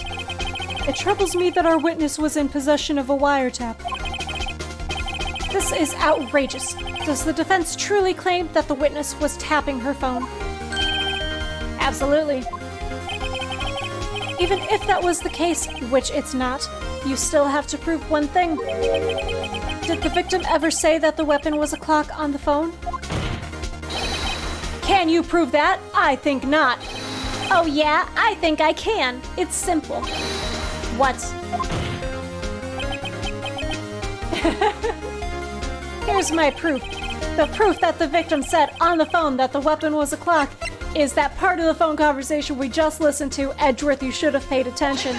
It troubles me that our witness was in possession of a wiretap. This is outrageous. Does the defense truly claim that the witness was tapping her phone? Absolutely. Even if that was the case, which it's not, you still have to prove one thing. Did the victim ever say that the weapon was a clock on the phone? Can you prove that? I think not. Oh yeah, I think I can. It's simple. What? Here's my proof. The proof that the victim said on the phone that the weapon was a clock is that part of the phone conversation we just listened to. Edgeworth, you should have paid attention.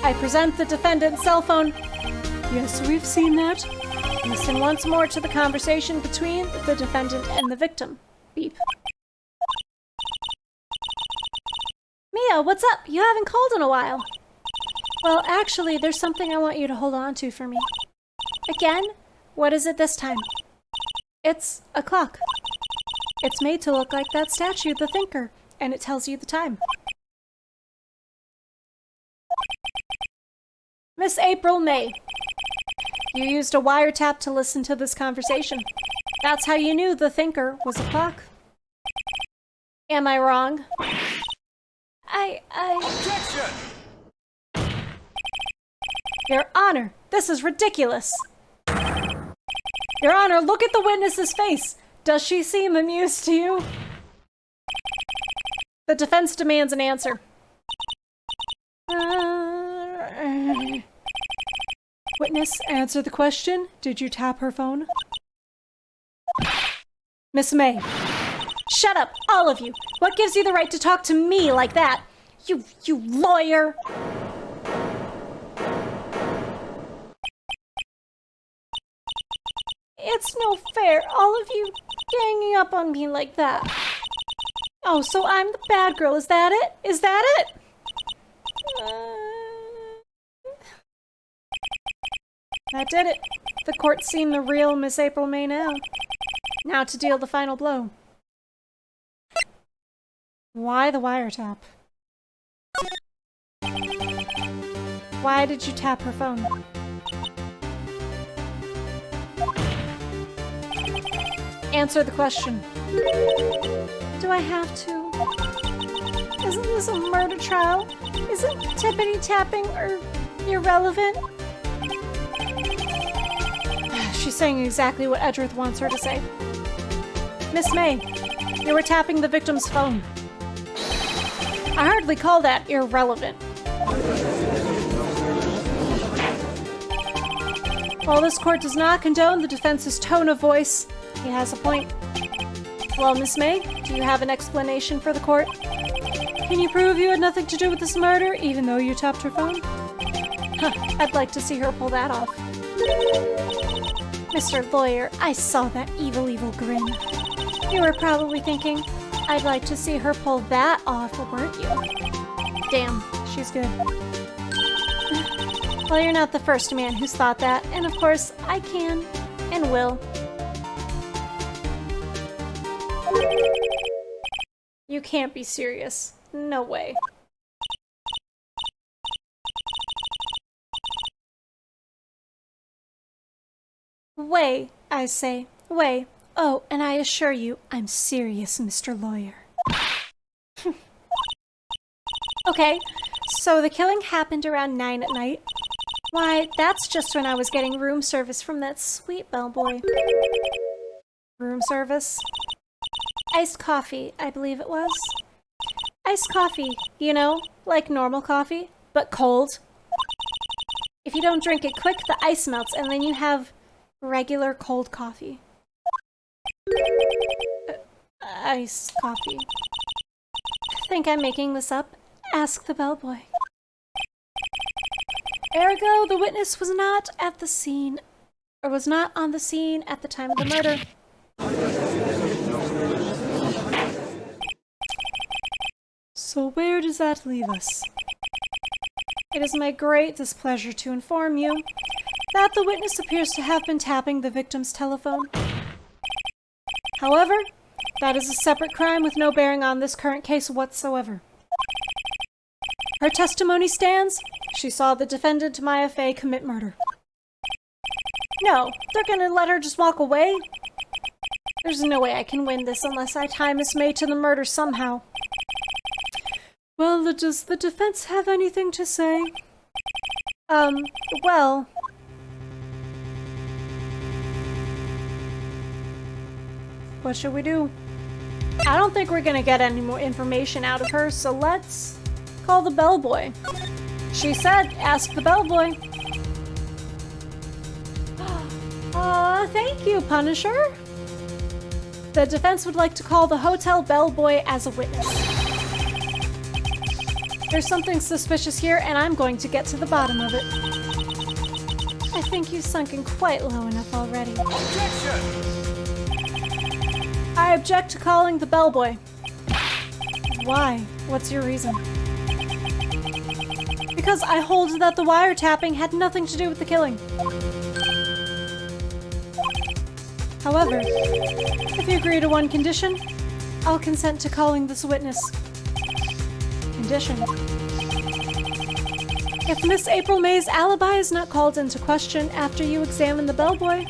I present the defendant's cell phone. Yes, we've seen that. Listen once more to the conversation between the defendant and the victim. Beep. Mia, what's up? You haven't called in a while. Well, actually, there's something I want you to hold on to for me. Again? What is it this time? It's a clock. It's made to look like that statue, the Thinker, and it tells you the time. Miss April May, you used a wiretap to listen to this conversation. That's how you knew the Thinker was a clock. Am I wrong? Objection! Your Honor, this is ridiculous. Your Honor, look at the witness's face. Does she seem amused to you? The defense demands an answer. Witness, answer the question. Did you tap her phone? Miss May. Shut up, all of you. What gives you the right to talk to me like that? You lawyer. It's no fair, all of you ganging up on me like that. Oh, so I'm the bad girl, is that it? Is that it? That did it. The court's seen the real Miss April May now. Now to deal the final blow. Why the wiretap? Why did you tap her phone? Answer the question. Do I have to? Isn't this a murder trial? Isn't tippity-tapping or irrelevant? She's saying exactly what Edgeworth wants her to say. Miss May, you were tapping the victim's phone. I hardly call that irrelevant. While this court does not condone the defense's tone of voice, he has a point. Well, Miss May, do you have an explanation for the court? Can you prove you had nothing to do with this murder, even though you tapped her phone? Huh, I'd like to see her pull that off. Mr. Lawyer, I saw that evil grin. You were probably thinking, I'd like to see her pull that off, weren't you? Damn, she's good. Well, you're not the first man who's thought that, and of course, I can and will. You can't be serious. No way. Way, I say. Way. Oh, and I assure you, I'm serious, Mr. Lawyer. Okay, so the killing happened around 9 at night. Why, that's just when I was getting room service from that sweet bellboy. Room service? Iced coffee, I believe it was. Iced coffee, you know, like normal coffee, but cold. If you don't drink it quick, the ice melts, and then you have regular cold coffee. Iced coffee. Think I'm making this up? Ask the bellboy. Ergo, the witness was not at the scene, or was not on the scene at the time of the murder. So where does that leave us? It is my great displeasure to inform you that the witness appears to have been tapping the victim's telephone. However, that is a separate crime with no bearing on this current case whatsoever. Her testimony stands. She saw the defendant, Maya Fey, commit murder. No, they're gonna let her just walk away? There's no way I can win this unless I tie Miss May to the murder somehow. Well, does the defense have anything to say? Well... What should we do? I don't think we're gonna get any more information out of her, so let's call the bellboy. She said, ask the bellboy. Thank you, Punisher. The defense would like to call the hotel bellboy as a witness. There's something suspicious here, and I'm going to get to the bottom of it. I think you've sunken quite low enough already. Objection! I object to calling the bellboy. Why? What's your reason? Because I hold that the wiretapping had nothing to do with the killing. However, if you agree to one condition, I'll consent to calling this witness. Condition. If Miss April May's alibi is not called into question after you examine the bellboy,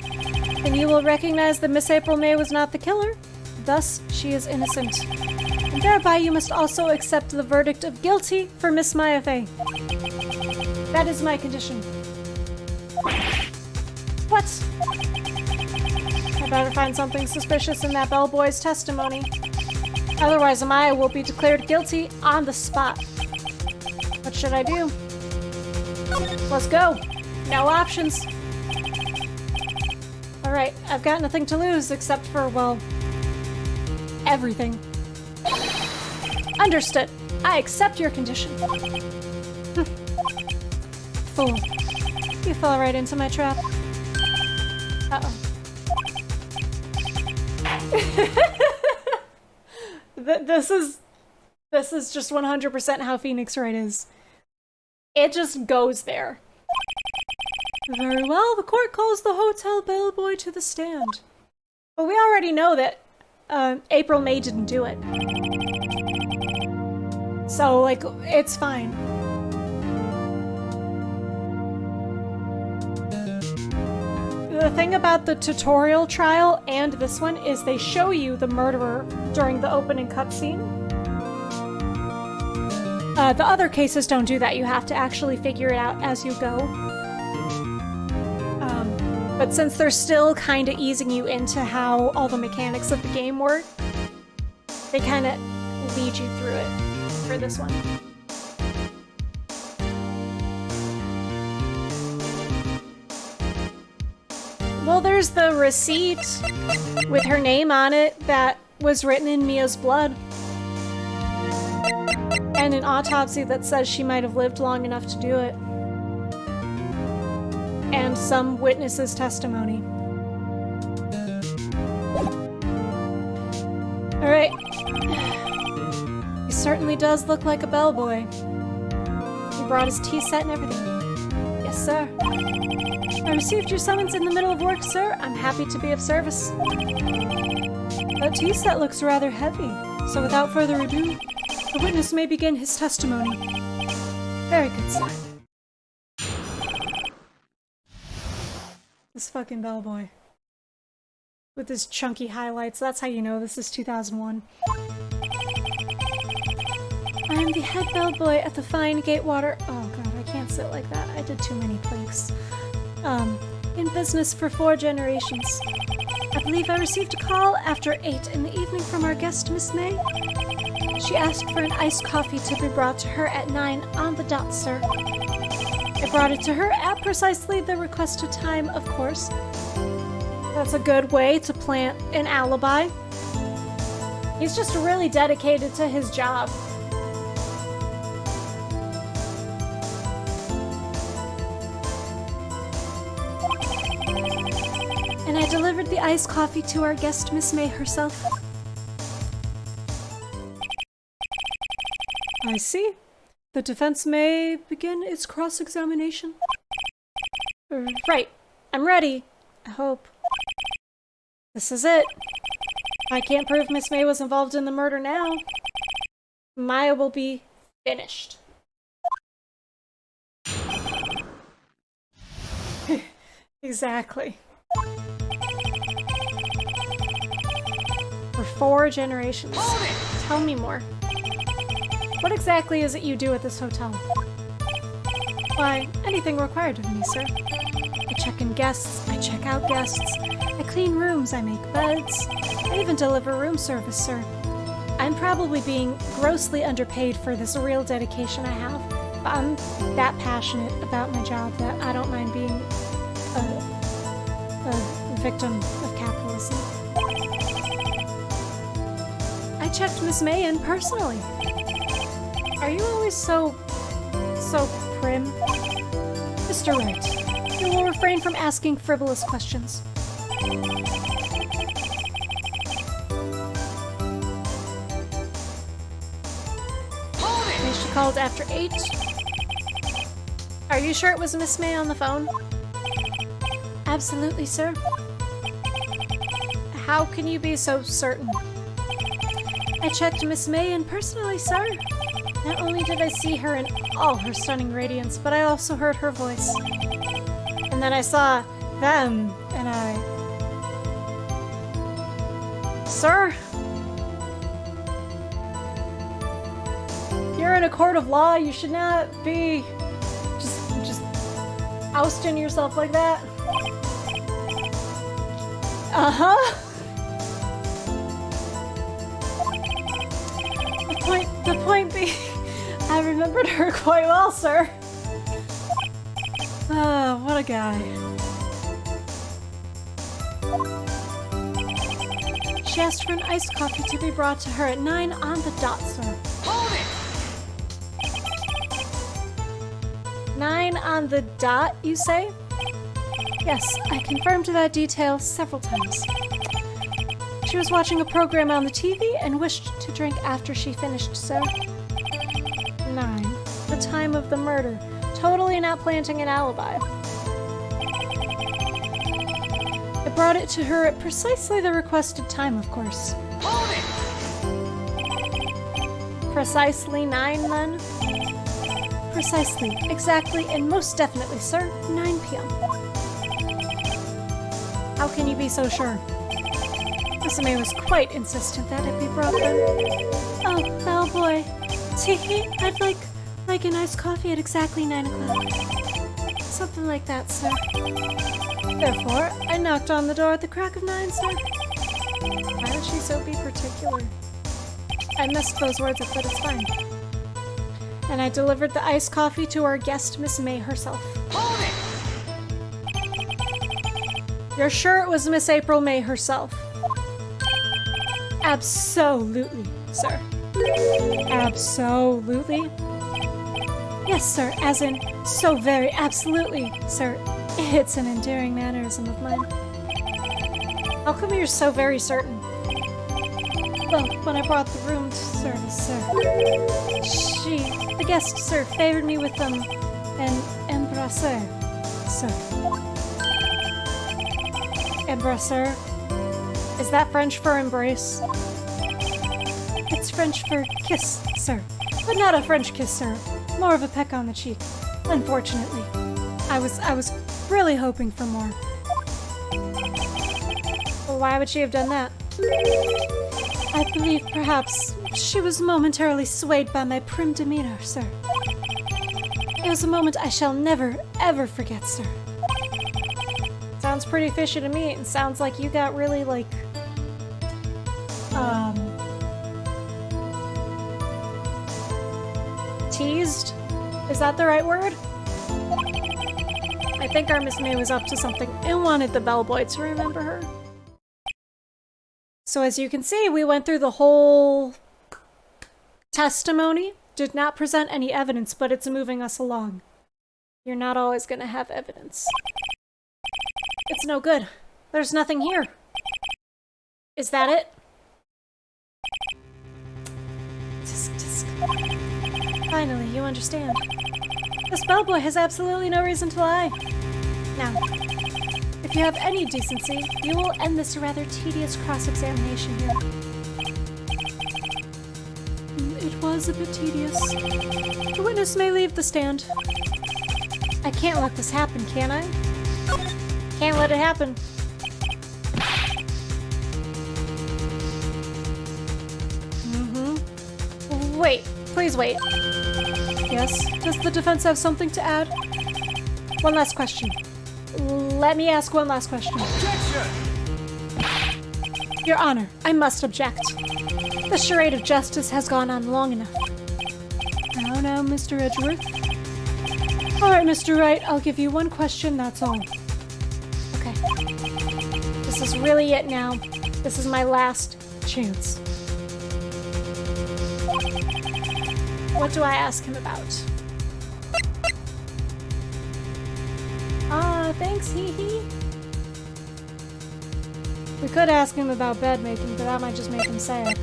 then you will recognize that Miss April May was not the killer. Thus, she is innocent. And thereby you must also accept the verdict of guilty for Miss Maya Fey. That is my condition. What? I better find something suspicious in that bellboy's testimony. Otherwise, Maya will be declared guilty on the spot. What should I do? Let's go. No options. Alright, I've got nothing to lose except for, well, everything. Understood. I accept your condition. Fool. You fell right into my trap. Uh-oh. This is just 100% how Phoenix Wright is. It just goes there. Very well, the court calls the hotel bellboy to the stand. But we already know that April May didn't do it. So, like, it's fine. The thing about the tutorial trial and this one is they show you the murderer during the opening cutscene. The other cases don't do that. You have to actually figure it out as you go. But since they're still kind of easing you into how all the mechanics of the game work, they kind of lead you through it for this one. Well, there's the receipt with her name on it that was written in Mia's blood. And an autopsy that says she might have lived long enough to do it. And some witness's testimony. Alright. He certainly does look like a bellboy. He brought his tea set and everything. Yes, sir. I received your summons in the middle of work, sir. I'm happy to be of service. That tea set looks rather heavy, so without further ado, the witness may begin his testimony. Very good, sir. This fucking bellboy. With his chunky highlights, that's how you know this is 2001. I am the head bellboy at the fine Gatewater. Oh god, I can't sit like that. I did too many planks. In business for 4 generations. I believe I received a call after 8 in the evening from our guest, Miss May. She asked for an iced coffee to be brought to her at 9 on the dot, sir. I brought it to her at precisely the requested time, of course. That's a good way to plant an alibi. He's just really dedicated to his job. And I delivered the iced coffee to our guest, Miss May herself. I see. The defense may begin its cross-examination. Right. I'm ready. I hope. This is it. If I can't prove Miss May was involved in the murder now, Maya will be finished. Exactly. For 4 generations. Tell me more. What exactly is it you do at this hotel? Why, anything required of me, sir. I check in guests, I check out guests, I clean rooms, I make beds, I even deliver room service, sir. I'm probably being grossly underpaid for this real dedication I have, but I'm that passionate about my job that I don't mind being a victim of capitalism. I checked Miss May in personally. Are you always so prim? Mr. Wright, you will refrain from asking frivolous questions. She called after 8. Are you sure it was Miss May on the phone? Absolutely, sir. How can you be so certain? I checked Miss May in personally, sir. Not only did I see her in all her stunning radiance, but I also heard her voice. And then I saw them, and Sir? You're in a court of law. You should not be just ousting yourself like that. Uh-huh. The point being, I remembered her quite well, sir. Ah, what a guy. She asked for an iced coffee to be brought to her at 9 on the dot, sir. Hold it! 9 on the dot, you say? Yes, I confirmed that detail several times. She was watching a program on the TV and wished to drink after she finished, sir. 9. The time of the murder. Totally not planting an alibi. I brought it to her at precisely the requested time, of course. Hold it! Precisely 9, then? Precisely, exactly, and most definitely, sir, 9 p.m. How can you be so sure? Miss May was quite insistent that it be brought then. Oh, bellboy. See, I'd like an iced coffee at exactly 9 o'clock. Something like that, sir. Therefore, I knocked on the door at the crack of 9, sir. Why would she so be particular? I messed those words up, but it's fine. And I delivered the iced coffee to our guest, Miss May herself. Hold it! You're sure it was Miss April May herself? Absolutely, sir. Absolutely? Yes, sir, as in, so very absolutely, sir. It's an endearing mannerism of mine. How come you're so very certain? Well, when I brought the room service, sir, the guest, sir, favored me with an embrasseur, sir. Embrasseur? Is that French for embrace? It's French for kiss, sir. But not a French kiss, sir. More of a peck on the cheek. Unfortunately. I was really hoping for more. Well, why would she have done that? I believe perhaps she was momentarily swayed by my prim demeanor, sir. It was a moment I shall never, ever forget, sir. Sounds pretty fishy to me. It sounds like you got really, teased? Is that the right word? I think our Miss May was up to something and wanted the bellboy to remember her. So as you can see, we went through the whole testimony, did not present any evidence, but it's moving us along. You're not always gonna have evidence. It's no good. There's nothing here. Is that it? Tisk. Finally, you understand. This bellboy has absolutely no reason to lie. Now, if you have any decency, you will end this rather tedious cross-examination here. It was a bit tedious. The witness may leave the stand. I can't let this happen, can I? Can't let it happen. Wait, please wait. Yes? Does the defense have something to add? One last question. Let me ask one last question. Objection! Your Honor, I must object. The charade of justice has gone on long enough. Now, Mr. Edgeworth. Alright, Mr. Wright, I'll give you one question, that's all. Okay. This is really it now. This is my last chance. What do I ask him about? Thanks, hee. We could ask him about bed making, but that might just make him sad.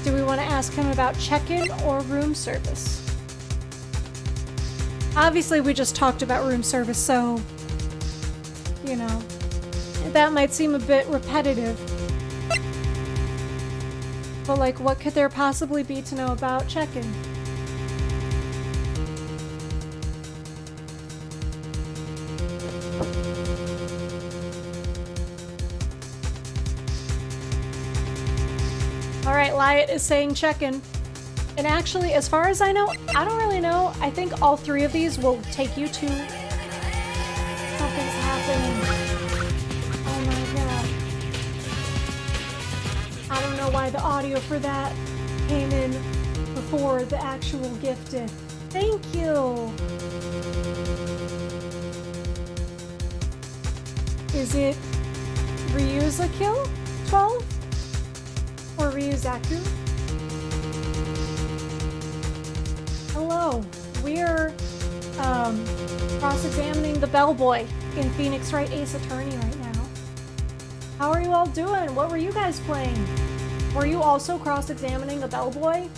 Do we want to ask him about check-in or room service? Obviously, we just talked about room service, so, you know, that might seem a bit repetitive. But, like, what could there possibly be to know about check-in? Alright, Lyot is saying check-in. And actually, as far as I know, I don't really know. I think all three of these will take you to... Something's happening. Oh my god. I don't know why the audio for that came in before the actual gift did. Thank you! Is it Ryuzakill 12? Or Ryuzaku? Hello, we're cross-examining the bellboy in Phoenix Wright Ace Attorney right now. How are you all doing? What were you guys playing? Were you also cross-examining a bellboy?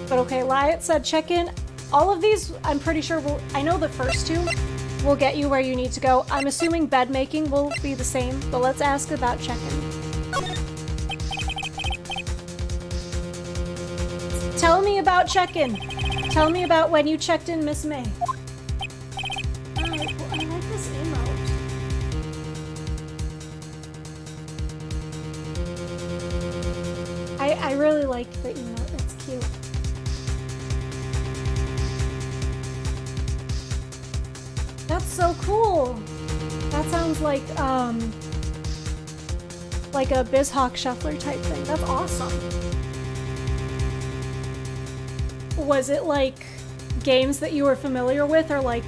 But okay, Lyot said check-in. All of these, I'm pretty sure will, I know the first two will get you where you need to go. I'm assuming bed making will be the same, but let's ask about check-in. Tell me about check-in. Tell me about when you checked in Miss May. I like this emote. I really like the emote. It's cute. That's so cool. That sounds like a BizHawk shuffler type thing. That's awesome. Was it like games that you were familiar with, or like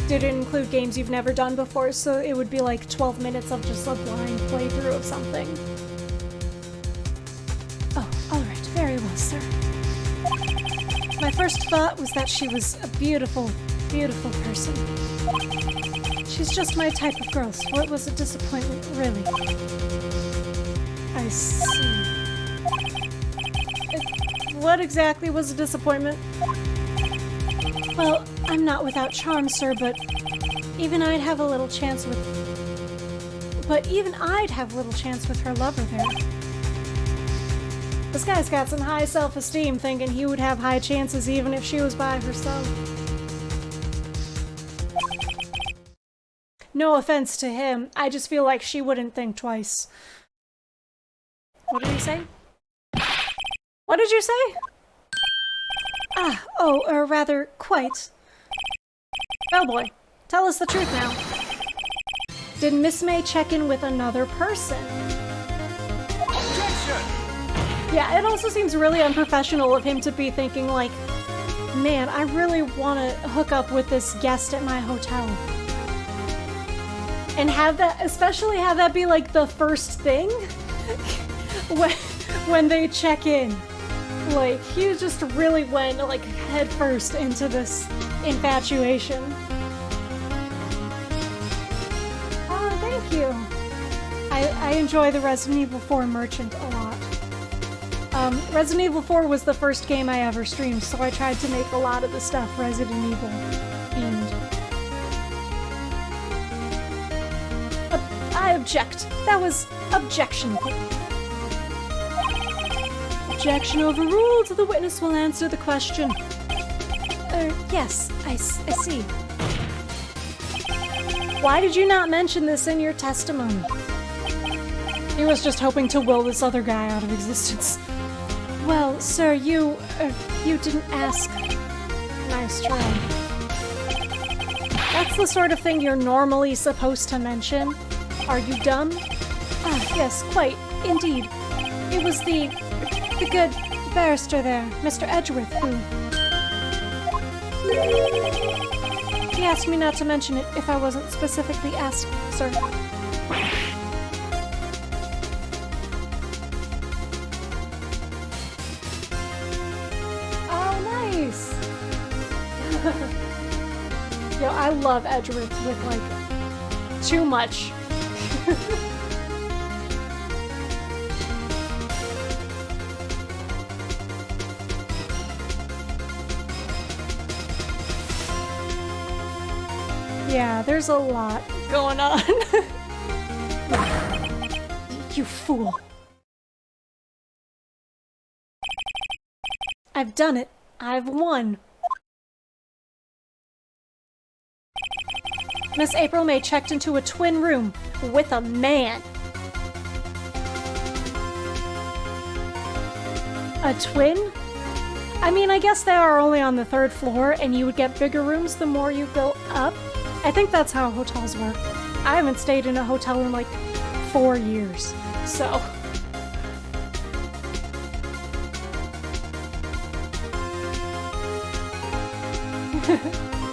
did it include games you've never done before, so it would be like 12 minutes of just a blind playthrough of something? Oh, alright, very well, sir. My first thought was that she was a beautiful, beautiful person. She's just my type of girl, so it was a disappointment, really. I see. What exactly was a disappointment? Well, I'm not without charm, sir, but even I'd have little chance with her lover there. This guy's got some high self-esteem, thinking he would have high chances even if she was by herself. No offense to him, I just feel like she wouldn't think twice. What did he say? What did you say? Or rather, quite. Bellboy, tell us the truth now. Did Miss May check in with another person? Objection! Yeah, it also seems really unprofessional of him to be thinking like, man, I really want to hook up with this guest at my hotel. And have that, especially have that be like the first thing when they check in. Like, he just really went like head first into this infatuation. Oh, thank you. I enjoy the Resident Evil 4 merchant a lot. Resident Evil 4 was the first game I ever streamed, so I tried to make a lot of the stuff Resident Evil themed. I object. That was objectionable. Objection overruled. The witness will answer the question. Yes, I see. Why did you not mention this in your testimony? He was just hoping to will this other guy out of existence. Well, sir, you didn't ask. Nice try. That's the sort of thing you're normally supposed to mention. Are you dumb? Ah, yes, quite, indeed. It was the good barrister there, Mr. Edgeworth, who... He asked me not to mention it if I wasn't specifically asked, sir. Yo, I love Edgeworth with, like, too much. Yeah, there's a lot going on. You fool. I've done it. I've won. Miss April May checked into a twin room with a man. A twin? I mean, I guess they are only on the 3rd floor, and you would get bigger rooms the more you go up. I think that's how hotels work. I haven't stayed in a hotel in like 4 years, so...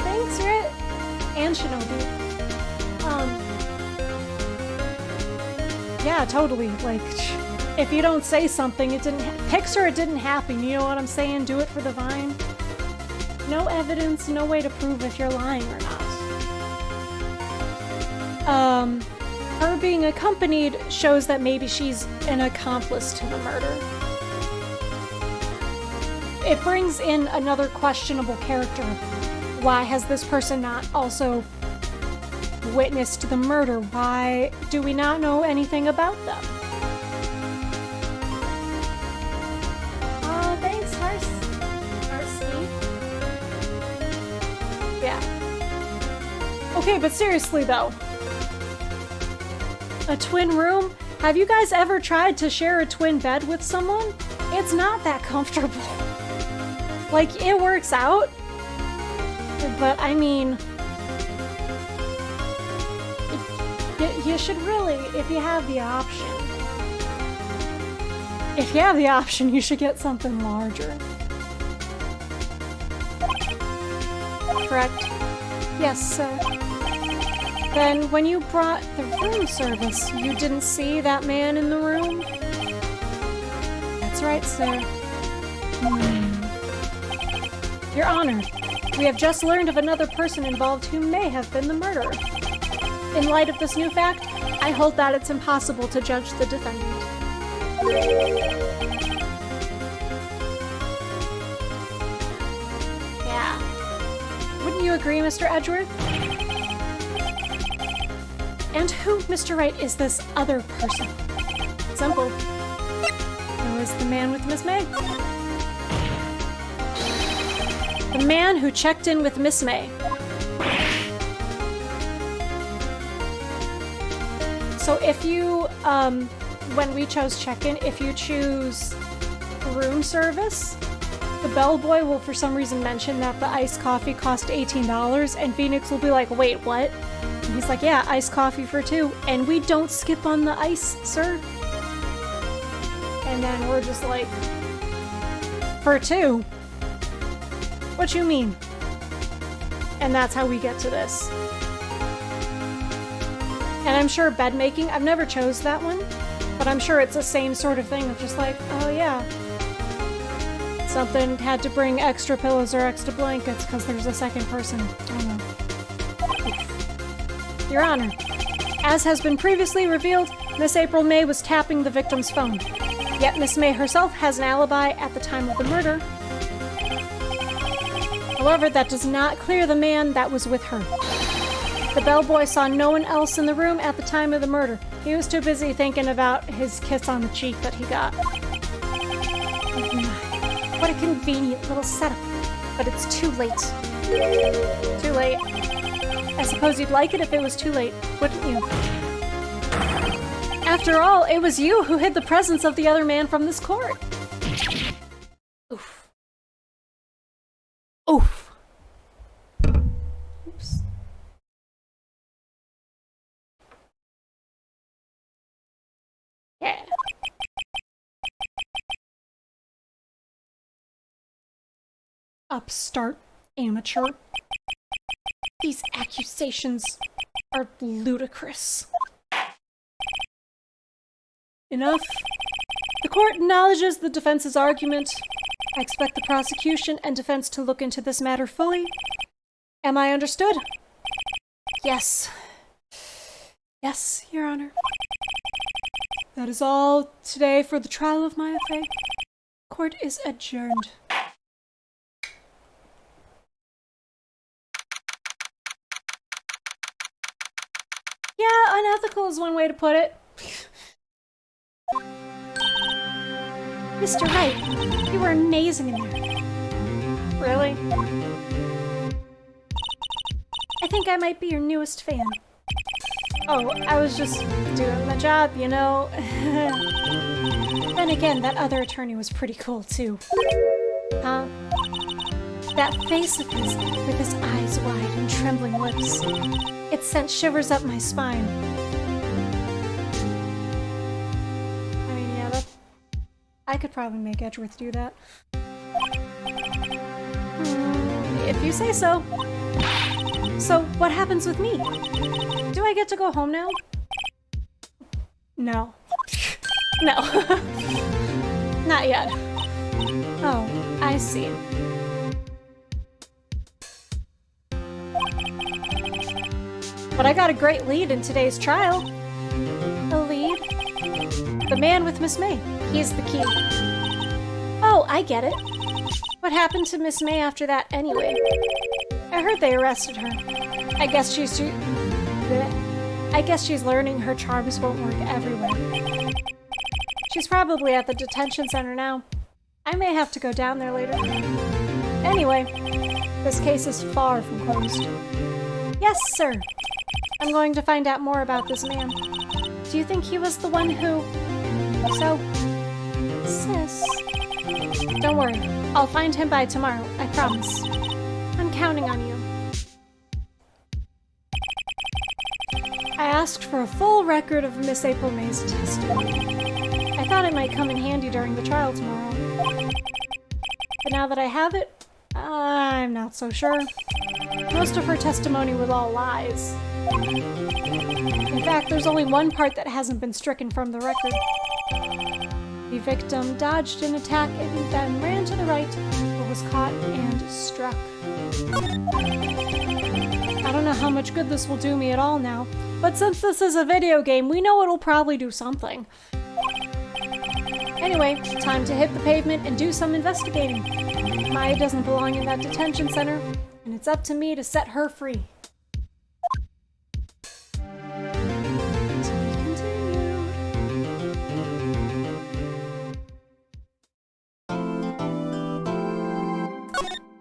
Thanks, Wright. And Shinobi. Yeah, totally. Like, if you don't say something, it didn't Pixar, it didn't happen. You know what I'm saying? Do it for the Vine. No evidence, no way to prove if you're lying or not. Her being accompanied shows that maybe she's an accomplice to the murder. It brings in another questionable character. Why has this person not also witnessed the murder? Why do we not know anything about them? Oh, thanks, Harsky. Yeah. Okay, but seriously though. A twin room? Have you guys ever tried to share a twin bed with someone? It's not that comfortable. Like, it works out, but I mean, you should really, if you have the option, you should get something larger. Correct? Yes, sir. Then, when you brought the room service, you didn't see that man in the room? That's right, sir. Your Honor, we have just learned of another person involved who may have been the murderer. In light of this new fact, I hold that it's impossible to judge the defendant. Yeah. Wouldn't you agree, Mr. Edgeworth? And who, Mr. Wright, is this other person? Simple. It was the man with Miss May. The man who checked in with Miss May. So if you, when we chose check-in, if you choose room service, the bellboy will for some reason mention that the iced coffee cost $18, and Phoenix will be like, wait, what? And he's like, yeah, iced coffee for 2, and we don't skip on the ice, sir. And And then we're just like, for 2? What you mean? And that's how we get to this. And I'm sure bed making, I've never chose that one, but I'm sure it's the same sort of thing of just like, oh yeah, something had to bring extra pillows or extra blankets because there's a second person. I don't know. Your Honor, as has been previously revealed, Miss April May was tapping the victim's phone. Yet Miss May herself has an alibi at the time of the murder. However, that does not clear the man that was with her. The bellboy saw no one else in the room at the time of the murder. He was too busy thinking about his kiss on the cheek that he got. Oh my. What a convenient little setup. But it's too late. Too late. I suppose you'd like it if it was too late, wouldn't you? After all, it was you who hid the presence of the other man from this court. Oof. Oof. Oops. Yeah. Upstart amateur. These accusations are ludicrous. Enough. The court acknowledges the defense's argument. I expect the prosecution and defense to look into this matter fully. Am I understood? Yes. Yes, Your Honor. That is all today for the trial of my affair. Court is adjourned. Yeah, unethical is one way to put it. Mr. Wright, you were amazing in there. Really? I think I might be your newest fan. Oh, I was just doing my job, you know. Then again, that other attorney was pretty cool, too. Huh? That face of his, with his eyes wide and trembling lips. It sent shivers up my spine. I mean, yeah, I could probably make Edgeworth do that. If you say so. So, what happens with me? Do I get to go home now? No. No. Not yet. Oh, I see. But I got a great lead in today's trial. A lead? The man with Miss May. He's the key. Oh, I get it. What happened to Miss May after that anyway? I heard they arrested her. I guess she's learning her charms won't work everywhere. She's probably at the detention center now. I may have to go down there later. Anyway, this case is far from closed. Yes, sir. I'm going to find out more about this man. Do you think he was the one who... So... Sis... Don't worry. I'll find him by tomorrow. I promise. I'm counting on you. I asked for a full record of Miss April May's testimony. I thought it might come in handy during the trial tomorrow. But now that I have it, I'm not so sure. Most of her testimony was all lies. In fact, there's only one part that hasn't been stricken from the record. The victim dodged an attack and then ran to the right, but was caught and struck. I don't know how much good this will do me at all now, but since this is a video game, we know it'll probably do something. Anyway, time to hit the pavement and do some investigating. Maya doesn't belong in that detention center, and it's up to me to set her free. To be continued.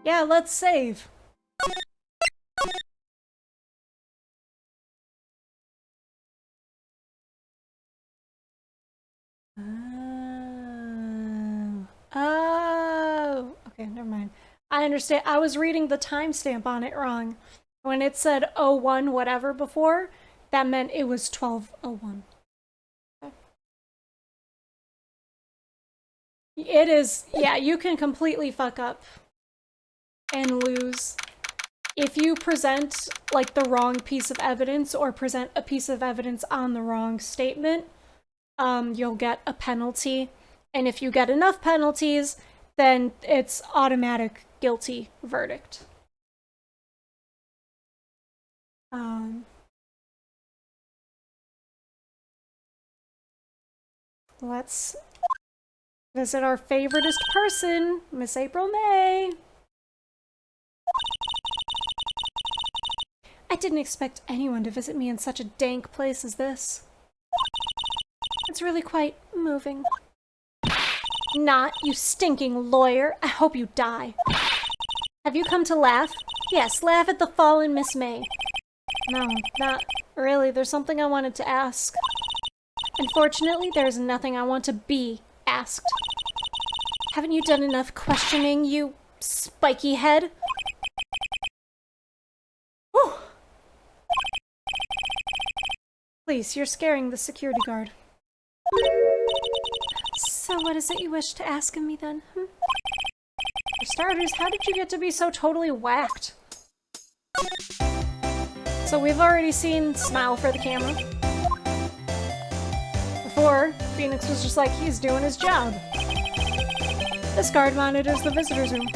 Yeah, let's save. Oh, okay, never mind. I understand. I was reading the timestamp on it wrong. When it said 01 whatever before, that meant it was 12:01. It is, yeah, you can completely fuck up and lose. If you present, like, the wrong piece of evidence or present a piece of evidence on the wrong statement, you'll get a penalty. And if you get enough penalties, then it's automatic guilty verdict. Let's visit our favoritist person, Miss April May. I didn't expect anyone to visit me in such a dank place as this. It's really quite moving. Not, you stinking lawyer. I hope you die. Have you come to laugh? Yes, laugh at the fallen Miss May. No, not really. There's something I wanted to ask. Unfortunately, there's nothing I want to be asked. Haven't you done enough questioning, you spiky head? Whew. Please, you're scaring the security guard. So what is it you wish to ask of me then? For starters, how did you get to be so totally whacked? So we've already seen Smile for the camera. Before, Phoenix was just like, he's doing his job. This guard monitors the visitor's room.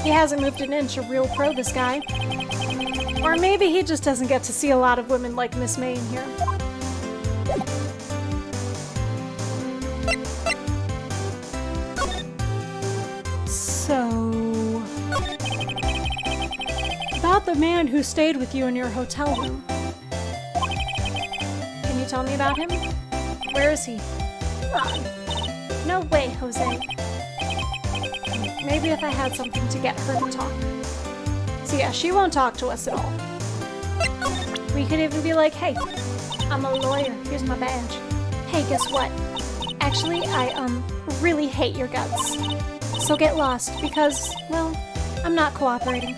He hasn't moved an inch, a real pro, this guy. Or maybe he just doesn't get to see a lot of women like Miss May in here. So... about the man who stayed with you in your hotel room. Can you tell me about him? Where is he? No way, Jose. Maybe if I had something to get her to talk. So yeah, she won't talk to us at all. We could even be like, hey, I'm a lawyer, here's my badge. Hey, guess what? Actually, I, really hate your guts. So get lost, because, well, I'm not cooperating.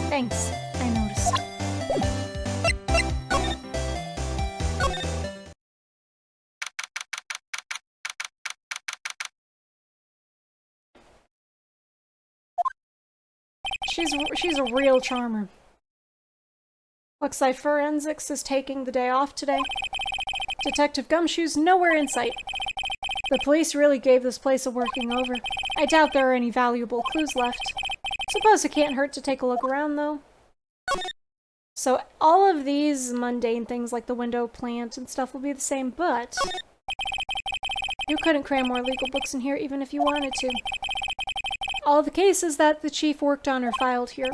Thanks, I noticed. She's a real charmer. Looks like forensics is taking the day off today. Detective Gumshoe's nowhere in sight. The police really gave this place a working over. I doubt there are any valuable clues left. Suppose it can't hurt to take a look around, though. So all of these mundane things like the window plant and stuff will be the same, but you couldn't cram more legal books in here even if you wanted to. All the cases that the chief worked on are filed here.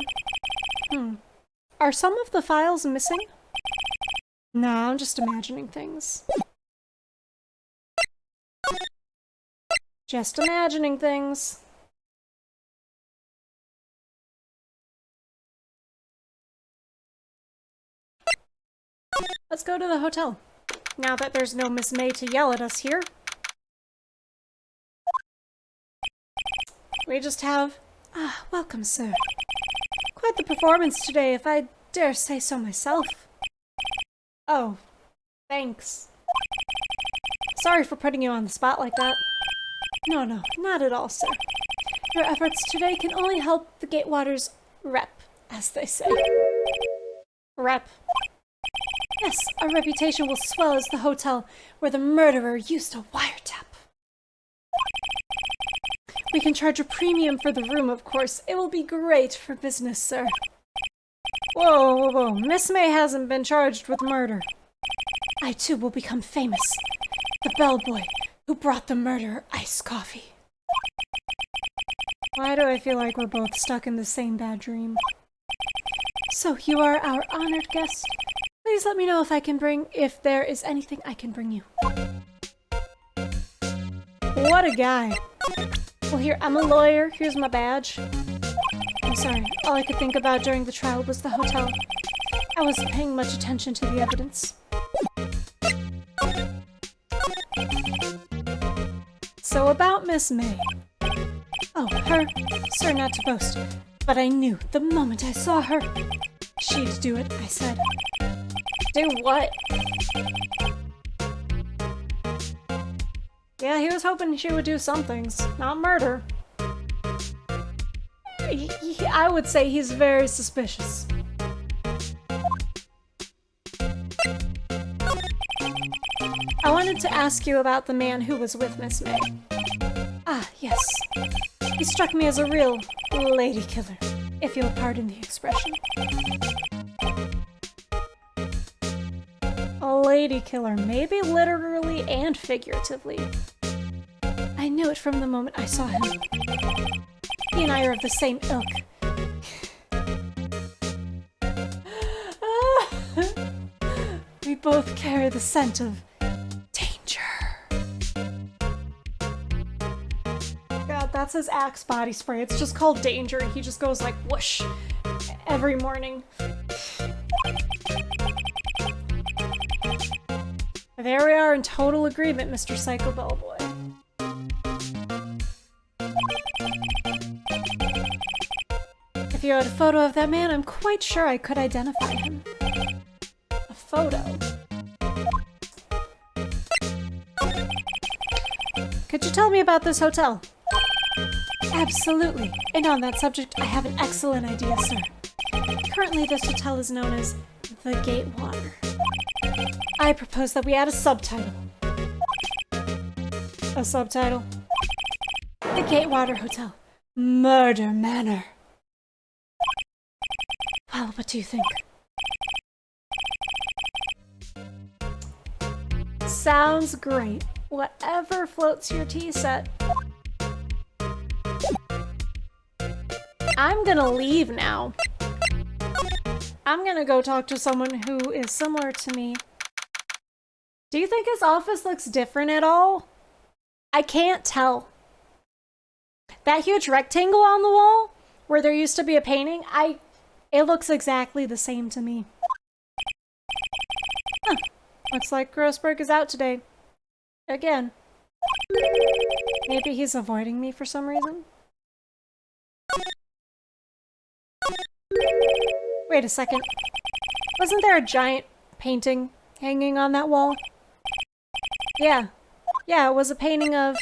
Are some of the files missing? No, I'm just imagining things. Just imagining things. Let's go to the hotel. Now that there's no Miss May to yell at us here. We just have... welcome, sir. Quite the performance today, if I dare say so myself. Oh, thanks. Sorry for putting you on the spot like that. No, not at all, sir. Your efforts today can only help the Gatewater's rep, as they say. Rep. Yes, our reputation will swell as the hotel where the murderer used a wiretap. We can charge a premium for the room, of course. It will be great for business, sir. Whoa. Miss May hasn't been charged with murder. I, too, will become famous. The bellboy who brought the murderer iced coffee. Why do I feel like we're both stuck in the same bad dream? So, you are our honored guest. Please let me know if there is anything I can bring you. What a guy. Well, here, I'm a lawyer. Here's my badge. I'm sorry. All I could think about during the trial was the hotel. I wasn't paying much attention to the evidence. So about Miss May. Oh, her? Sir, not to boast, but I knew the moment I saw her. She'd do it, I said. Do what? Yeah, he was hoping she would do some things, not murder. I would say he's very suspicious. I wanted to ask you about the man who was with Miss May. Ah, yes. He struck me as a real lady killer, if you'll pardon the expression. A lady killer, maybe literally and figuratively. I knew it from the moment I saw him. He and I are of the same ilk. We both carry the scent of danger. God, that's his Axe body spray. It's just called Danger. He just goes like whoosh every morning. There we are in total agreement, Mr. Psycho Bellboy. If you had a photo of that man, I'm quite sure I could identify him. A photo? Could you tell me about this hotel? Absolutely. And on that subject, I have an excellent idea, sir. Currently, this hotel is known as the Gatewater. I propose that we add a subtitle. A subtitle? The Gatewater Hotel. Murder Manor. Well, what do you think? Sounds great. Whatever floats your tea set. I'm gonna leave now. I'm gonna go talk to someone who is similar to me. Do you think his office looks different at all? I can't tell. That huge rectangle on the wall, where there used to be a painting, it looks exactly the same to me. Huh. Looks like Grossberg is out today. Again. Maybe he's avoiding me for some reason? Wait a second. Wasn't there a giant painting hanging on that wall? Yeah. Yeah, it was a painting of...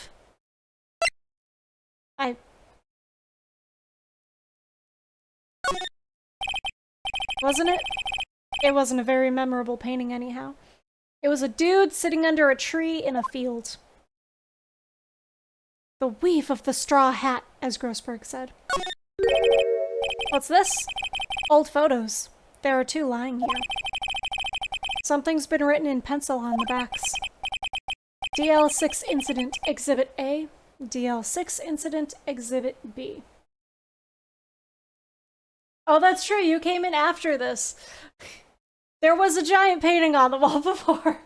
Wasn't it? It wasn't a very memorable painting anyhow. It was a dude sitting under a tree in a field. The weave of the straw hat, as Grossberg said. What's this? Old photos. There are 2 lying here. Something's been written in pencil on the backs. DL6 Incident Exhibit A, DL6 Incident Exhibit B. Oh, that's true. You came in after this. There was a giant painting on the wall before.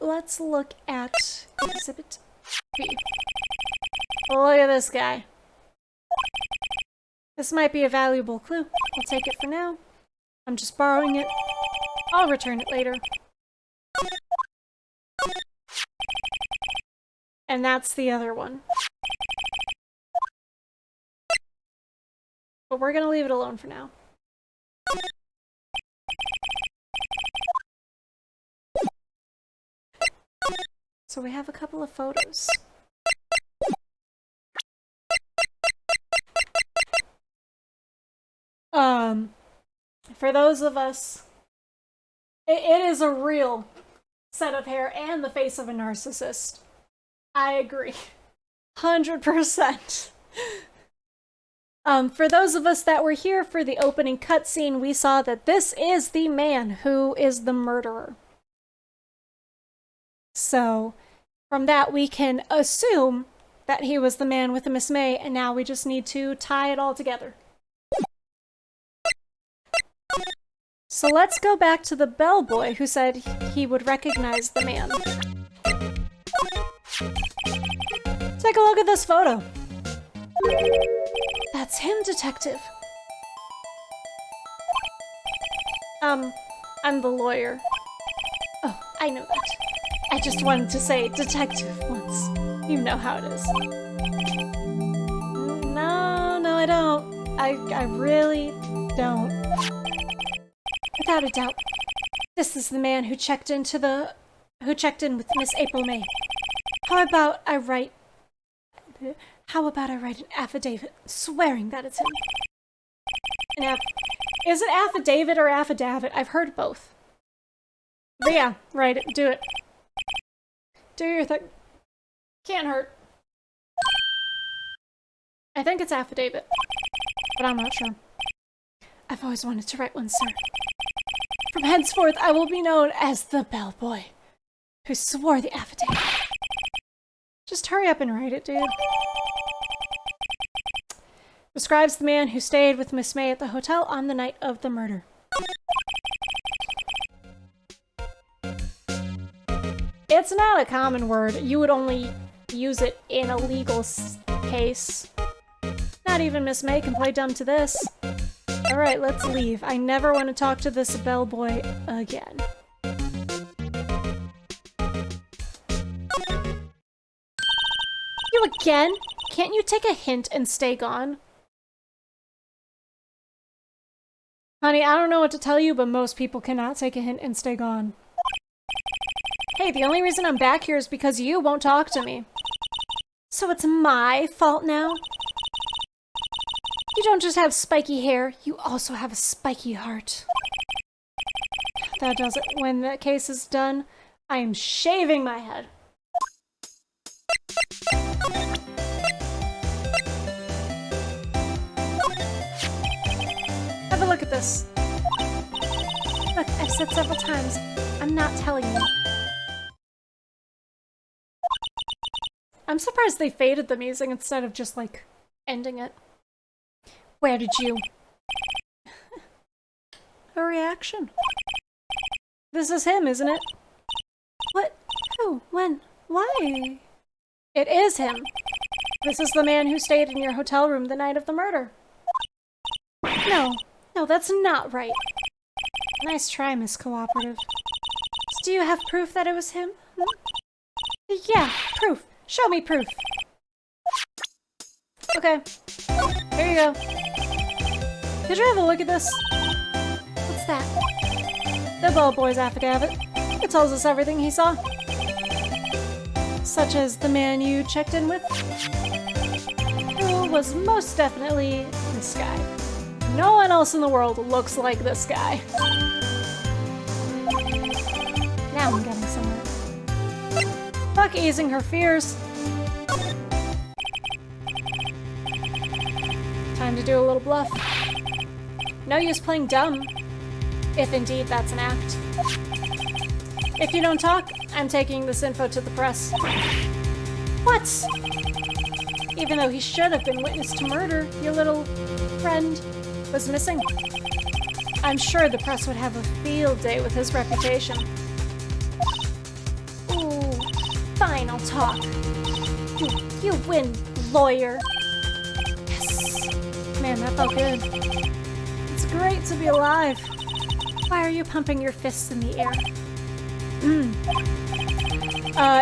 Let's look at Exhibit B. Look at this guy. This might be a valuable clue. I'll take it for now. I'm just borrowing it. I'll return it later. And that's the other one. But we're gonna leave it alone for now. So we have a couple of photos. For those of us, it is a real set of hair and the face of a narcissist. I agree. 100%. For those of us that were here for the opening cutscene, we saw that this is the man who is the murderer. So, from that we can assume that he was the man with the Miss May, and now we just need to tie it all together. So let's go back to the bellboy who said he would recognize the man. Take a look at this photo. That's him, detective. I'm the lawyer. Oh, I know that. I just wanted to say detective once. You know how it is. No, I don't. I really don't. Without a doubt, This is the man who checked in with Miss April May. How about I write an affidavit swearing that it's him? Is it affidavit or affidavit? I've heard both. But yeah, write it. Do it. Do your thing. Can't hurt. I think it's affidavit, but I'm not sure. I've always wanted to write one, sir. From henceforth, I will be known as the bellboy who swore the affidavit. Just hurry up and write it, dude. Describes the man who stayed with Miss May at the hotel on the night of the murder. It's not a common word. You would only use it in a legal case. Not even Miss May can play dumb to this. Alright, let's leave. I never want to talk to this bellboy again. You again? Can't you take a hint and stay gone? Honey, I don't know what to tell you, but most people cannot take a hint and stay gone. Hey, the only reason I'm back here is because you won't talk to me. So it's my fault now? You don't just have spiky hair, you also have a spiky heart. That does it. When that case is done, I am shaving my head. Have a look at this. Look, I've said several times, I'm not telling you. I'm surprised they faded the music instead of just, like, ending it. Where did you... A reaction. This is him, isn't it? What? Who? When? Why? It is him. This is the man who stayed in your hotel room the night of the murder. No, that's not right. Nice try, Miss Cooperative. Do you have proof that it was him? Yeah, proof. Show me proof. Okay. Here you go. Did you have a look at this? What's that? The bellboy's affidavit. It tells us everything he saw. Such as the man you checked in with, who was most definitely this guy. No one else in the world looks like this guy. Now I'm getting somewhere. Fuck easing her fears. Time to do a little bluff. No use playing dumb, if indeed that's an act. If you don't talk, I'm taking this info to the press. What? Even though he should have been witness to murder, your little friend was missing. I'm sure the press would have a field day with his reputation. Ooh, fine, I'll talk. You win, lawyer. Yes. Man, that felt good. It's great to be alive. Why are you pumping your fists in the air?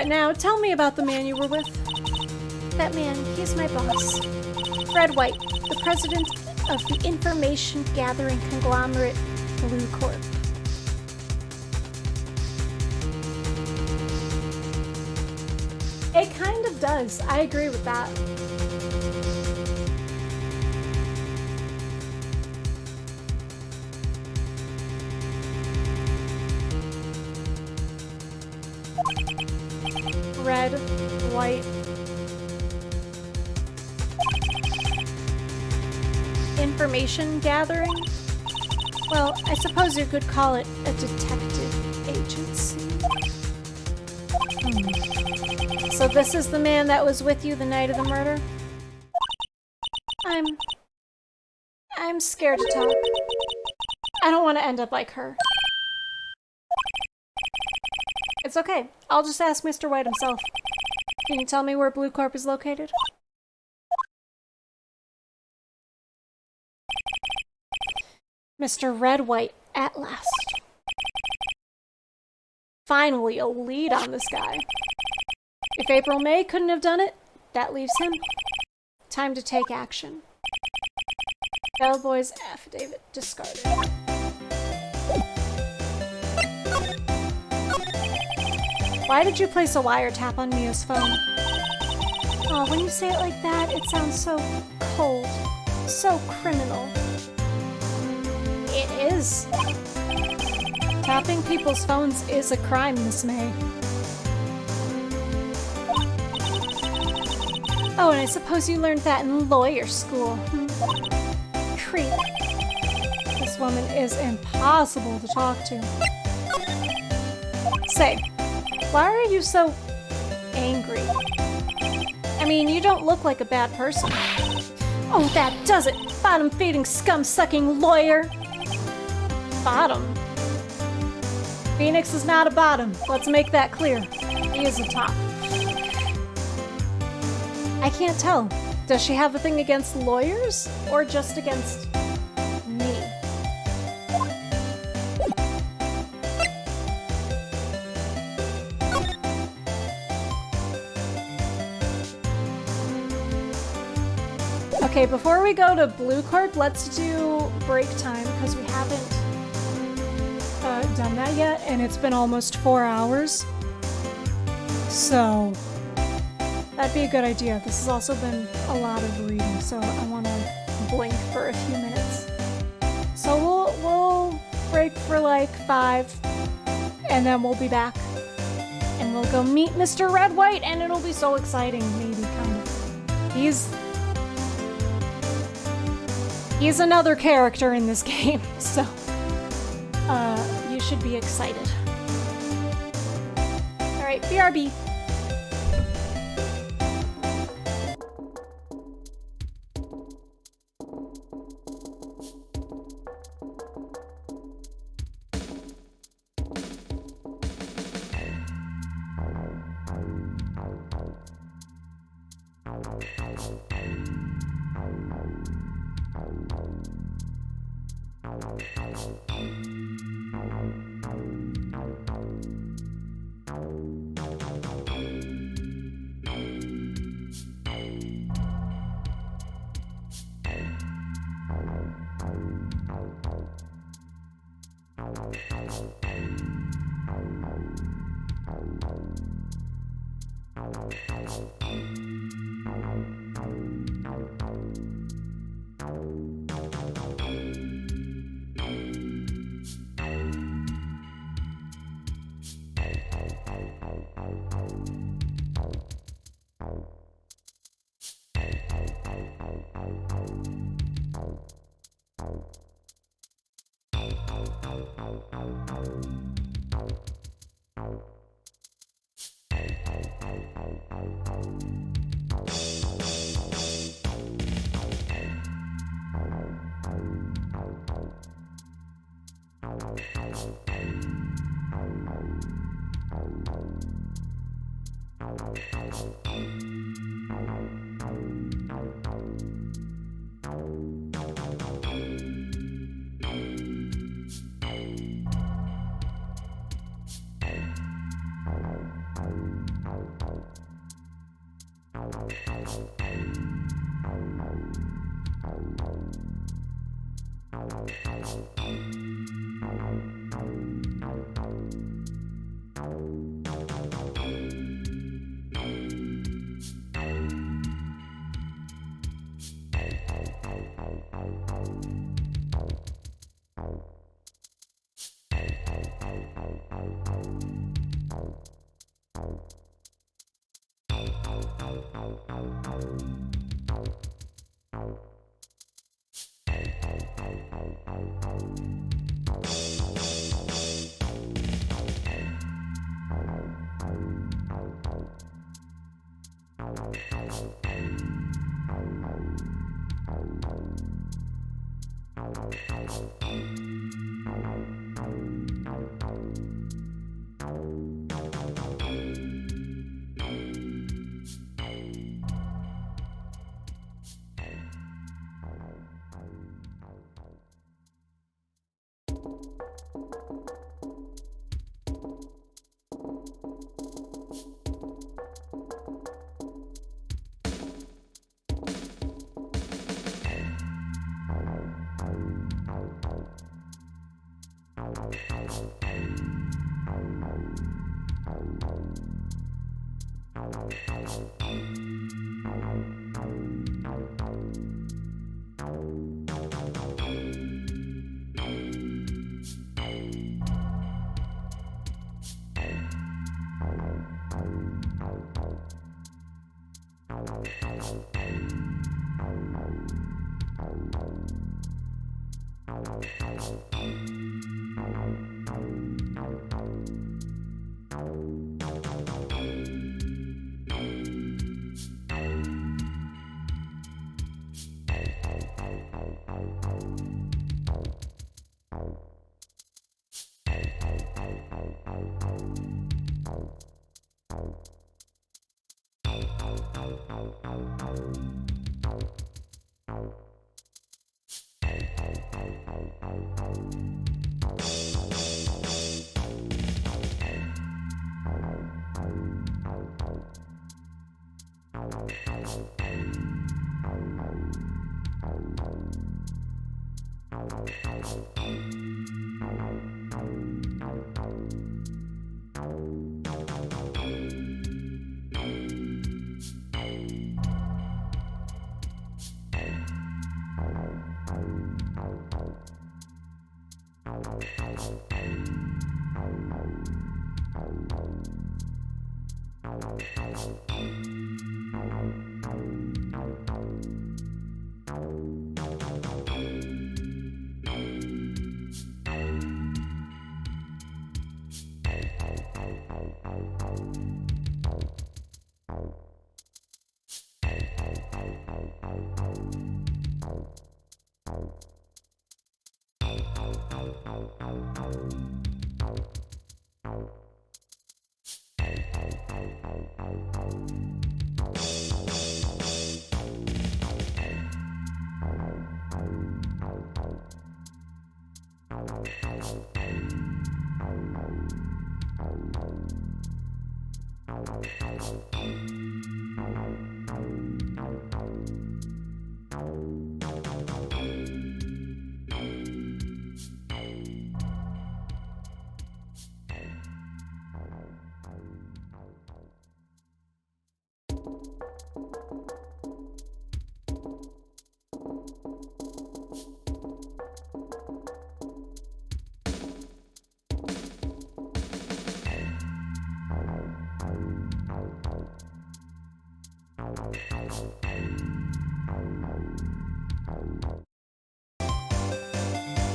Now tell me about the man you were with. That man, he's my boss. Fred Wright, the president of the information gathering conglomerate Blue Corp. It kind of does. I agree with that. Red, white. Information gathering? Well, I suppose you could call it a detective agency. So this is the man that was with you the night of the murder? I'm scared to talk. I don't want to end up like her. It's okay. I'll just ask Mr. White himself. Can you tell me where Blue Corp is located? Mr. Red White, at last. Finally, a lead on this guy. If April May couldn't have done it, that leaves him. Time to take action. Bellboy's affidavit discarded. Why did you place a wiretap on Mia's phone? Oh, when you say it like that, it sounds so cold. So criminal. It is. Tapping people's phones is a crime, Miss May. Oh, and I suppose you learned that in lawyer school. Creep. This woman is impossible to talk to. Say, why are you so angry? I mean, you don't look like a bad person. Oh, that does it! Bottom-feeding, scum-sucking lawyer! Bottom? Phoenix is not a bottom. Let's make that clear. He is a top. I can't tell. Does she have a thing against lawyers? Or just against me? Okay, before we go to Blue Court, let's do break time, because we haven't done that yet, and it's been almost 4 hours. So, that'd be a good idea. This has also been a lot of reading, so I want to blink for a few minutes. So we'll break for like 5, and then we'll be back. And we'll go meet Mr. Red White, and it'll be so exciting, maybe, kind of. He's another character in this game, so you should be excited. Alright, BRB.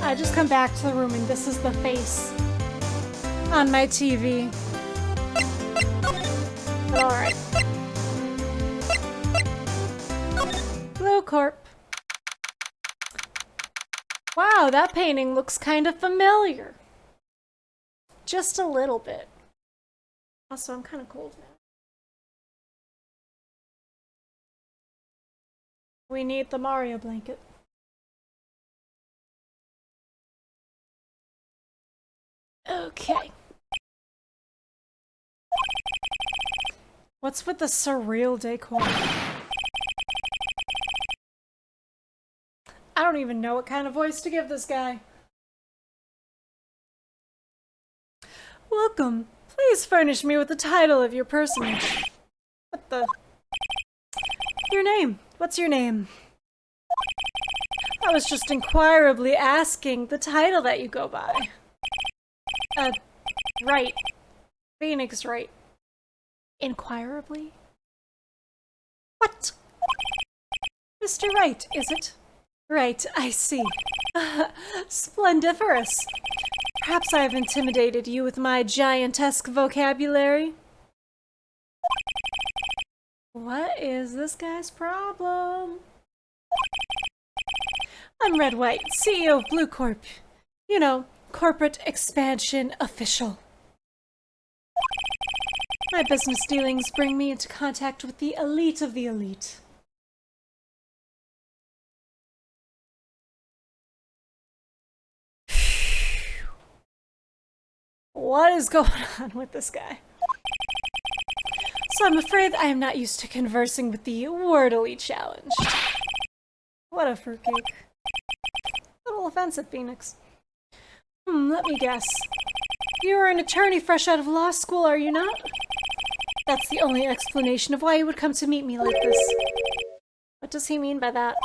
I just come back to the room and this is the face on my TV. Alright. Blue Corp. Wow, that painting looks kind of familiar. Just a little bit. Also, I'm kind of cold now. We need the Mario blanket. Okay. What's with the surreal decor? I don't even know what kind of voice to give this guy. Welcome. Please furnish me with the title of your personage. What the? Your name. What's your name? I was just inquirably asking the title that you go by. Wright. Phoenix Wright. Inquirably? What? Mr. Wright, is it? Right, I see. Splendiferous. Perhaps I have intimidated you with my giantesque vocabulary. What is this guy's problem? I'm Red White, CEO of Blue Corp. You know, corporate expansion official. My business dealings bring me into contact with the elite of the elite. What is going on with this guy? So I'm afraid I am not used to conversing with the wordily challenged. What a fruitcake. Little offensive, Phoenix. Let me guess. You are an attorney fresh out of law school, are you not? That's the only explanation of why you would come to meet me like this. What does he mean by that?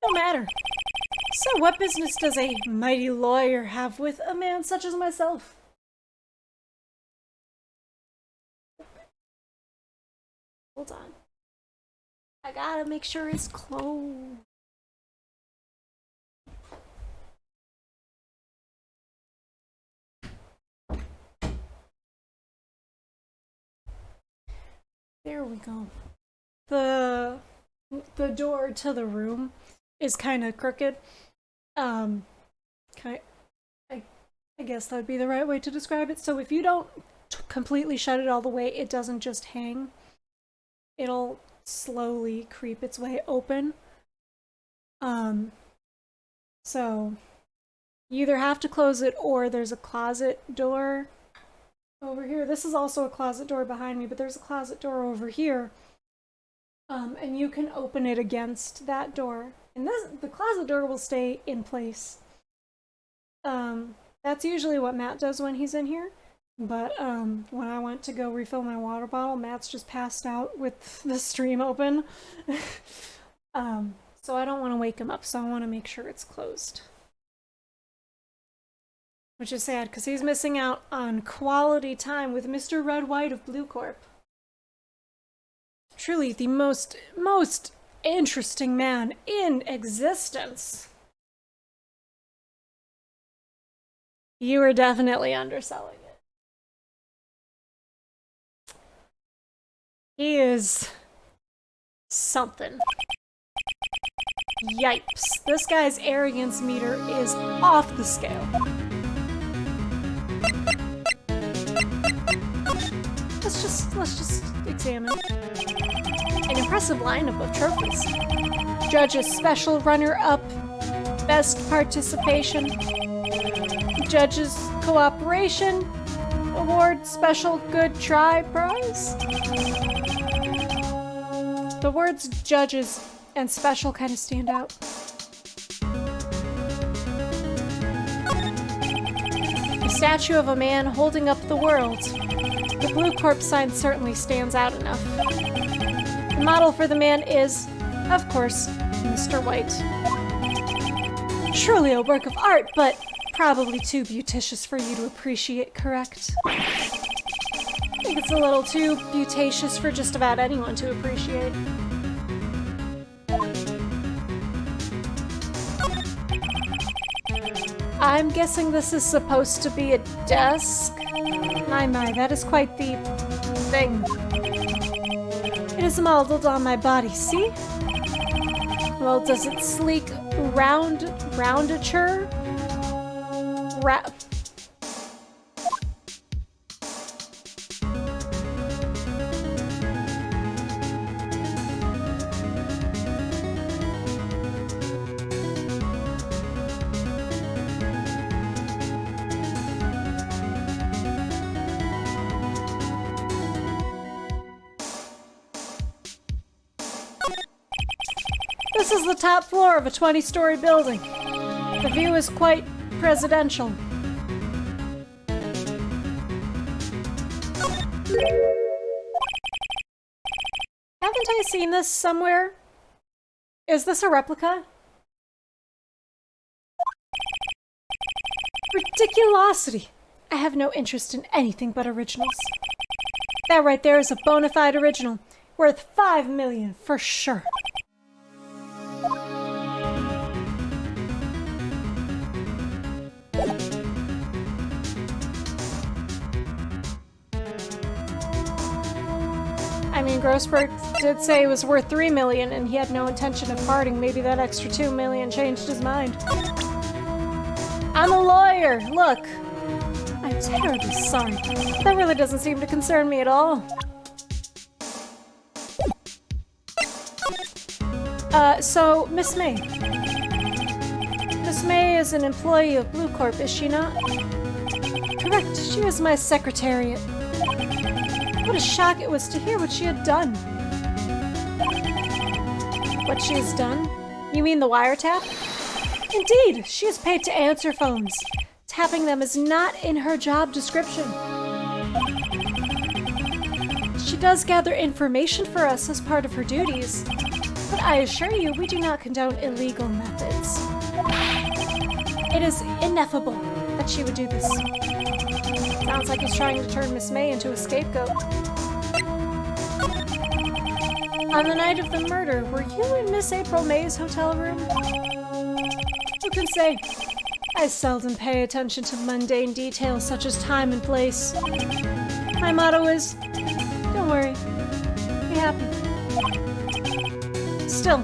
No matter. So what business does a mighty lawyer have with a man such as myself? Hold on. I gotta make sure it's closed. There we go. The door to the room is kind of crooked. I guess that would be the right way to describe it. So if you don't completely shut it all the way, it doesn't just hang. It'll slowly creep its way open. So you either have to close it or there's a closet door over here. This is also a closet door behind me, but there's a closet door over here. And you can open it against that door. And the closet door will stay in place. That's usually what Matt does when he's in here. But when I went to go refill my water bottle, Matt's just passed out with the stream open. So I don't want to wake him up, so I want to make sure it's closed. Which is sad, because he's missing out on quality time with Mr. Red White of Blue Corp. Truly the most interesting man in existence. You are definitely underselling it. He is something. Yipes. This guy's arrogance meter is off the scale. Let's just examine. An impressive lineup of trophies. Judge's special runner-up, best participation. Judge's cooperation award, special good try prize. The words judges and special kind of stand out. A statue of a man holding up the world. The Blue Corp sign certainly stands out enough. The model for the man is, of course, Mr. White. Surely a work of art, but probably too beauticious for you to appreciate, correct? I think it's a little too beauticious for just about anyone to appreciate. I'm guessing this is supposed to be a desk? My, that is quite the thing. It is modeled on my body, see? Well, does it sleek roundature? This is the top floor of a 20-story building. The view is quite presidential. Haven't I seen this somewhere? Is this a replica? Ridiculosity! I have no interest in anything but originals. That right there is a bona fide original, worth 5 million for sure. I mean, Grossberg did say it was worth 3 million and he had no intention of parting. Maybe that extra 2 million changed his mind. I'm a lawyer, look. I'm terribly sorry. That really doesn't seem to concern me at all. So, Miss May. Miss May is an employee of Blue Corp, is she not? Correct, she was my secretariat. What a shock it was to hear what she had done. What she has done? You mean the wiretap? Indeed, she is paid to answer phones. Tapping them is not in her job description. She does gather information for us as part of her duties, but I assure you we do not condone illegal methods. It is ineffable that she would do this. Sounds like he's trying to turn Miss May into a scapegoat. On the night of the murder, were you in Miss April May's hotel room? Who can say? I seldom pay attention to mundane details such as time and place. My motto is, don't worry, be happy. Still,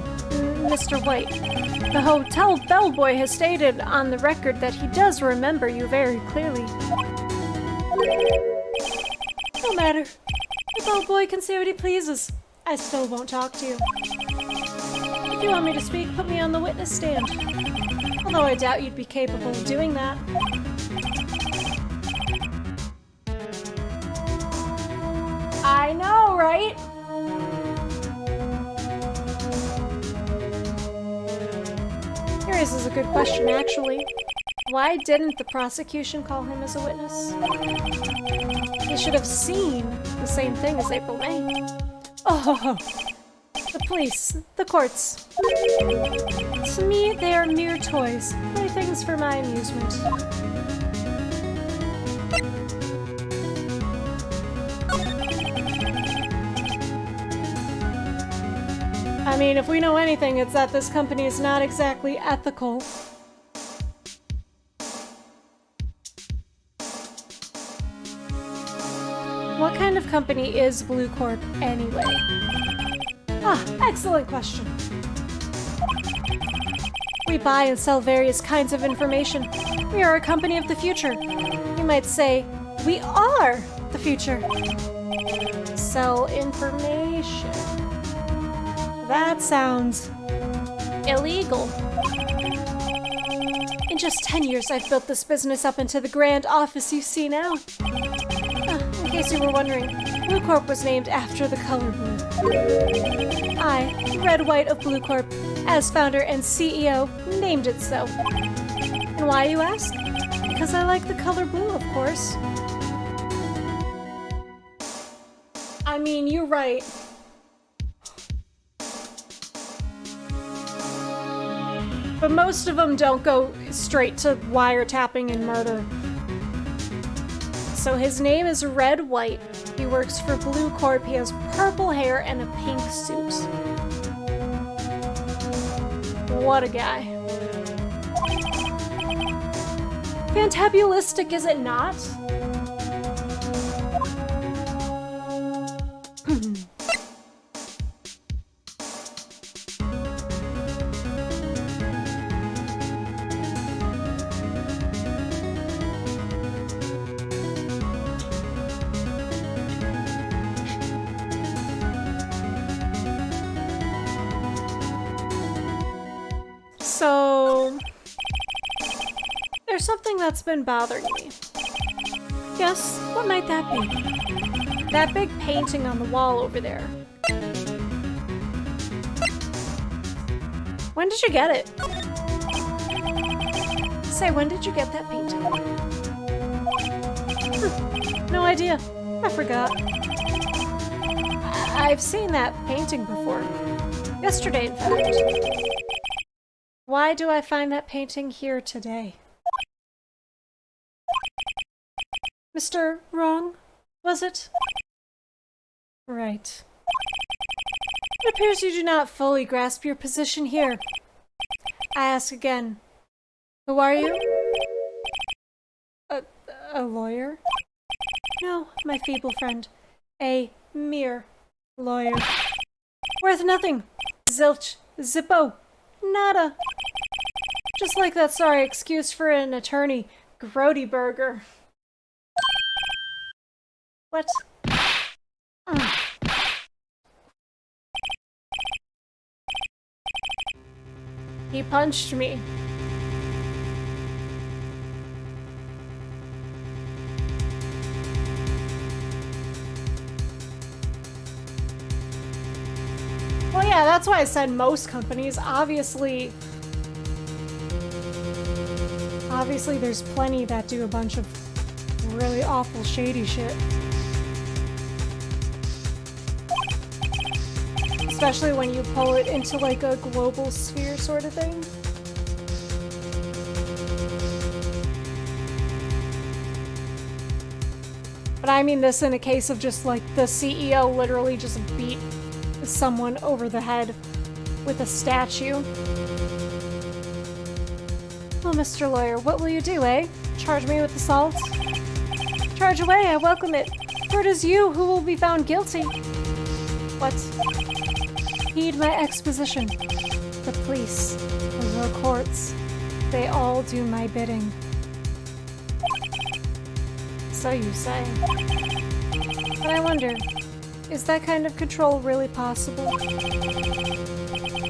Mr. White, the hotel bellboy has stated on the record that he does remember you very clearly. No matter. The bellboy can say what he pleases. I still won't talk to you. If you want me to speak, put me on the witness stand. Although I doubt you'd be capable of doing that. I know, right? Here is a good question, actually. Why didn't the prosecution call him as a witness? He should have seen the same thing as April May. Oh, the police, the courts. To me, they are mere toys, playthings for my amusement. I mean, if we know anything, it's that this company is not exactly ethical. What kind of company is Blue Corp anyway? Ah, excellent question. We buy and sell various kinds of information. We are a company of the future. You might say, we are the future. Sell information. That sounds illegal. In just 10 years, I've built this business up into the grand office you see now. In case you were wondering, Blue Corp was named after the color blue. I, Red White of Blue Corp, as founder and CEO, named it so. And why, you ask? Because I like the color blue, of course. I mean, you're right. But most of them don't go straight to wiretapping and murder. So his name is Red White. He works for Blue Corp. He has purple hair and a pink suit. What a guy. Fantabulistic, is it not? So, there's something that's been bothering me. Yes, what might that be? That big painting on the wall over there. When did you get it? Say, when did you get that painting? No idea. I forgot. I've seen that painting before. Yesterday, in fact. Why do I find that painting here today? Mr. Wrong, was it? Right. It appears you do not fully grasp your position here. I ask again. Who are you? A lawyer? No, my feeble friend. A mere lawyer. Worth nothing. Zilch. Zippo. Nada. Just like that sorry excuse for an attorney, Grody Burger. What? He punched me. Well, yeah, that's why I said most companies. Obviously, there's plenty that do a bunch of really awful, shady shit. Especially when you pull it into like a global sphere sort of thing. But I mean this in a case of just like the CEO literally just beat someone over the head with a statue. Well, Mr. Lawyer, what will you do, eh? Charge me with assault? Charge away, I welcome it. For it is you who will be found guilty. What? Heed my exposition. The police, the courts, they all do my bidding. So you say. But I wonder, is that kind of control really possible?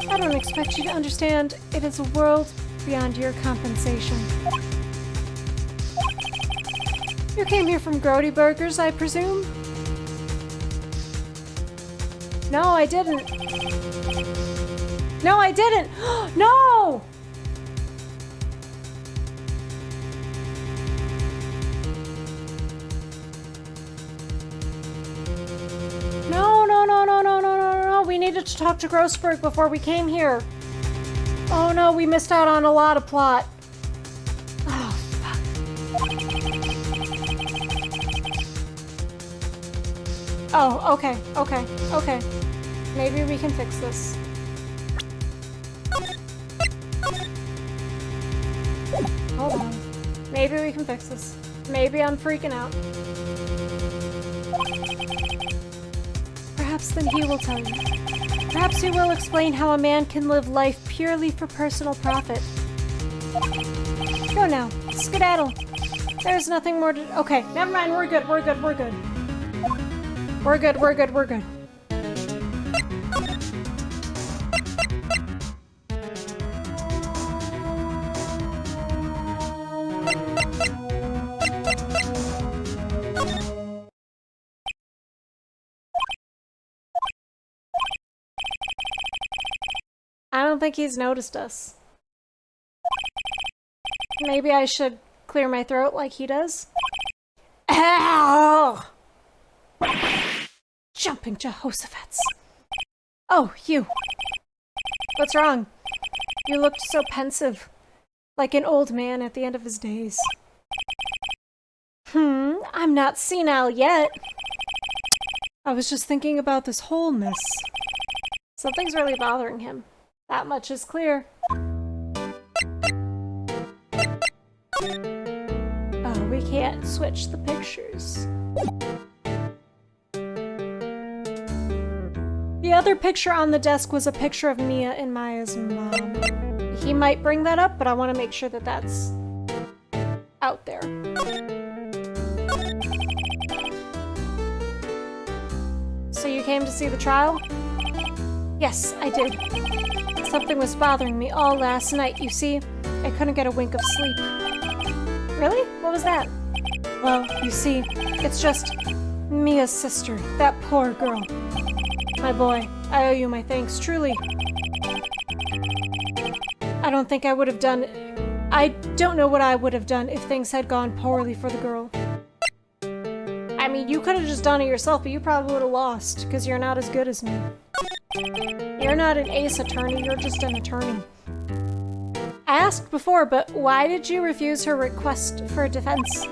I don't expect you to understand. It is a world beyond your compensation. You came here from Grody Burgers, I presume? No, I didn't. No, I didn't! No! No, we needed to talk to Grossberg before we came here. Oh no, we missed out on a lot of plot. Oh, fuck. Oh, okay. Maybe we can fix this. Hold on. Maybe we can fix this. Maybe I'm freaking out. Perhaps then he will tell you. Perhaps he will explain how a man can live life purely for personal profit. Go now. Skedaddle. There's nothing more to... Okay, never mind. We're good. I don't think he's noticed us. Maybe I should clear my throat like he does. Ow! Jumping Jehoshaphat's. Oh, you. What's wrong? You looked so pensive, like an old man at the end of his days. I'm not senile yet. I was just thinking about this whole mess. Something's really bothering him. That much is clear. Oh, we can't switch the pictures. The other picture on the desk was a picture of Mia and Maya's mom. He might bring that up, but I want to make sure that that's out there. So you came to see the trial? Yes, I did. Something was bothering me all last night, you see. I couldn't get a wink of sleep. Really? What was that? Well, you see, it's just Mia's sister, that poor girl. My boy, I owe you my thanks, truly. I don't think I would have done... I don't know what I would have done if things had gone poorly for the girl. I mean, you could have just done it yourself, but you probably would have lost, because you're not as good as me. You're not an ace attorney, you're just an attorney. I asked before, but why did you refuse her request for defense?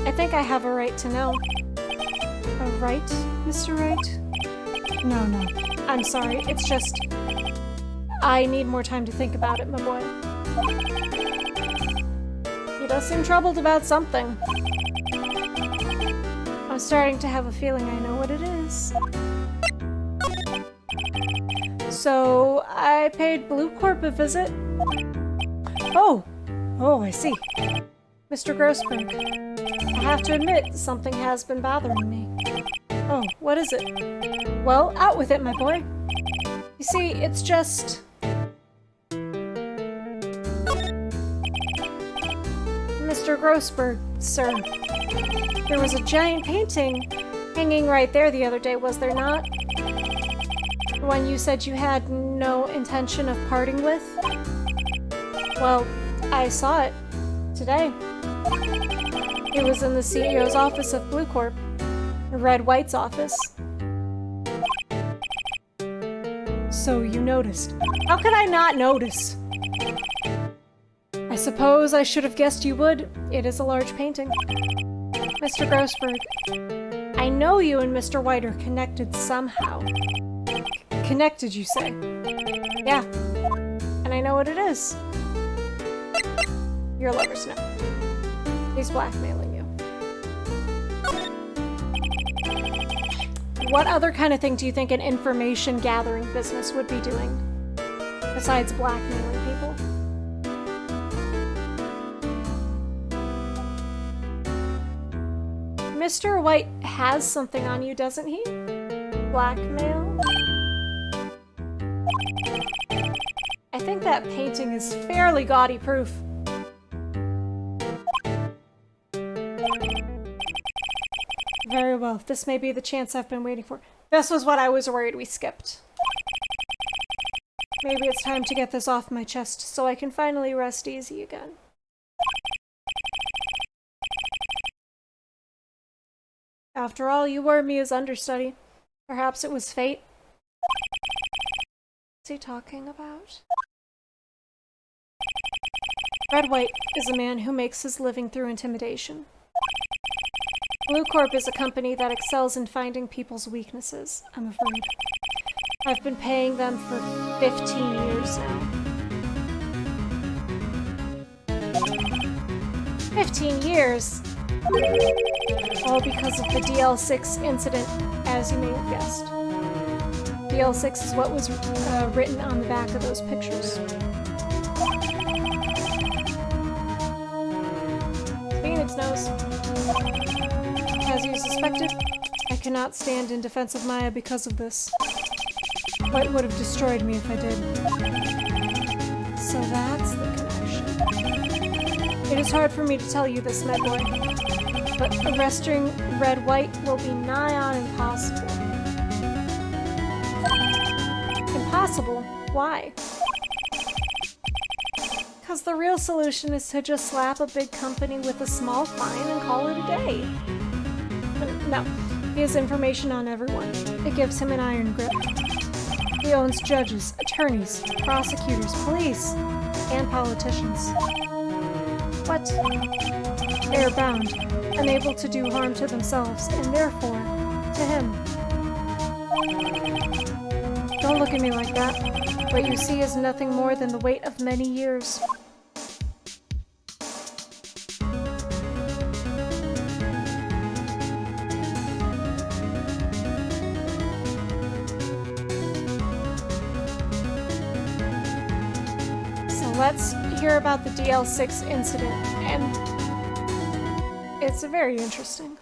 I think I have a right to know. A right, Mr. Wright? No. I'm sorry, it's just... I need more time to think about it, my boy. He does seem troubled about something. I'm starting to have a feeling I know what it is. So, I paid Blue Corp a visit. Oh, I see. Mr. Grossberg, I have to admit, something has been bothering me. Oh, what is it? Well, out with it, my boy. You see, it's just... Mr. Grossberg, sir. There was a giant painting hanging right there the other day, was there not? The one you said you had no intention of parting with? Well, I saw it today. It was in the CEO's office of Blue Corp. Red White's office. So you noticed. How could I not notice? I suppose I should have guessed you would. It is a large painting. Mr. Grossberg, I know you and Mr. White are connected somehow. connected, you say? Yeah. And I know what it is. Your lovers know. He's blackmailing you. What other kind of thing do you think an information gathering business would be doing? Besides blackmailing people? Mr. White has something on you, doesn't he? Blackmail? I think that painting is fairly gaudy proof. Very well. This may be the chance I've been waiting for. This was what I was worried we skipped. Maybe it's time to get this off my chest so I can finally rest easy again. After all, you were Mia's understudy. Perhaps it was fate. What's he talking about? Red White is a man who makes his living through intimidation. Blue Corp is a company that excels in finding people's weaknesses, I'm afraid. I've been paying them for 15 years now. 15 years? All because of the DL6 incident, as you may have guessed. DL6 is what was written on the back of those pictures. Phoenix knows. As you suspected, I cannot stand in defense of Maya because of this. White would have destroyed me if I did. So that's the connection. It is hard for me to tell you this, my boy, but arresting Red White will be nigh on impossible. Impossible? Why? Because the real solution is to just slap a big company with a small fine and call it a day. No, he has information on everyone. It gives him an iron grip. He owns judges, attorneys, prosecutors, police, and politicians. But they are bound, unable to do harm to themselves, and therefore, to him. Don't look at me like that. What you see is nothing more than the weight of many years. Let's hear about the DL6 incident, and it's very interesting.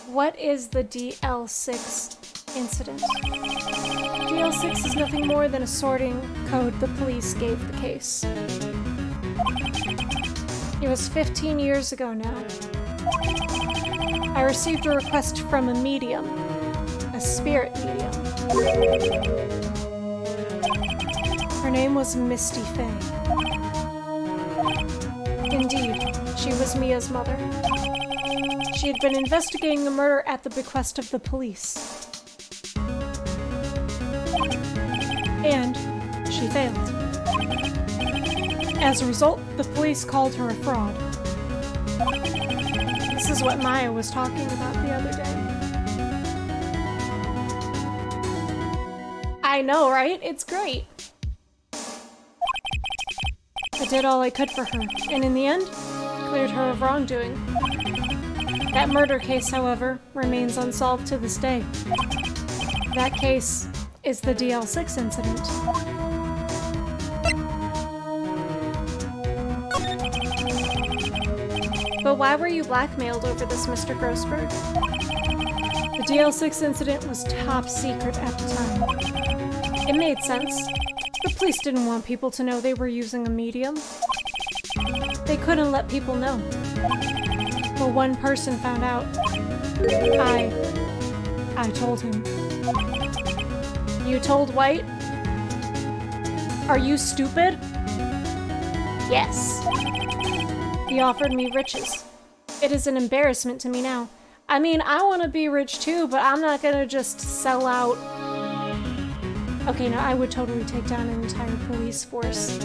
What is the DL6 incident? DL6 is nothing more than a sorting code the police gave the case. It was 15 years ago now. I received a request from a medium, a spirit medium. Her name was Misty Faye. Indeed, she was Mia's mother. She had been investigating a murder at the bequest of the police. And she failed. As a result, the police called her a fraud. This is what Maya was talking about the other day. I know, right? It's great. I did all I could for her, and in the end, cleared her of wrongdoing. That murder case, however, remains unsolved to this day. That case is the DL6 incident. But why were you blackmailed over this, Mr. Grossberg? The DL6 incident was top secret at the time. It made sense. The police didn't want people to know they were using a medium. They couldn't let people know. But one person found out. I told him. You told White? Are you stupid? Yes. He offered me riches. It is an embarrassment to me now. I mean, I want to be rich too, but I'm not gonna just sell out. Okay, no, I would totally take down an entire police force.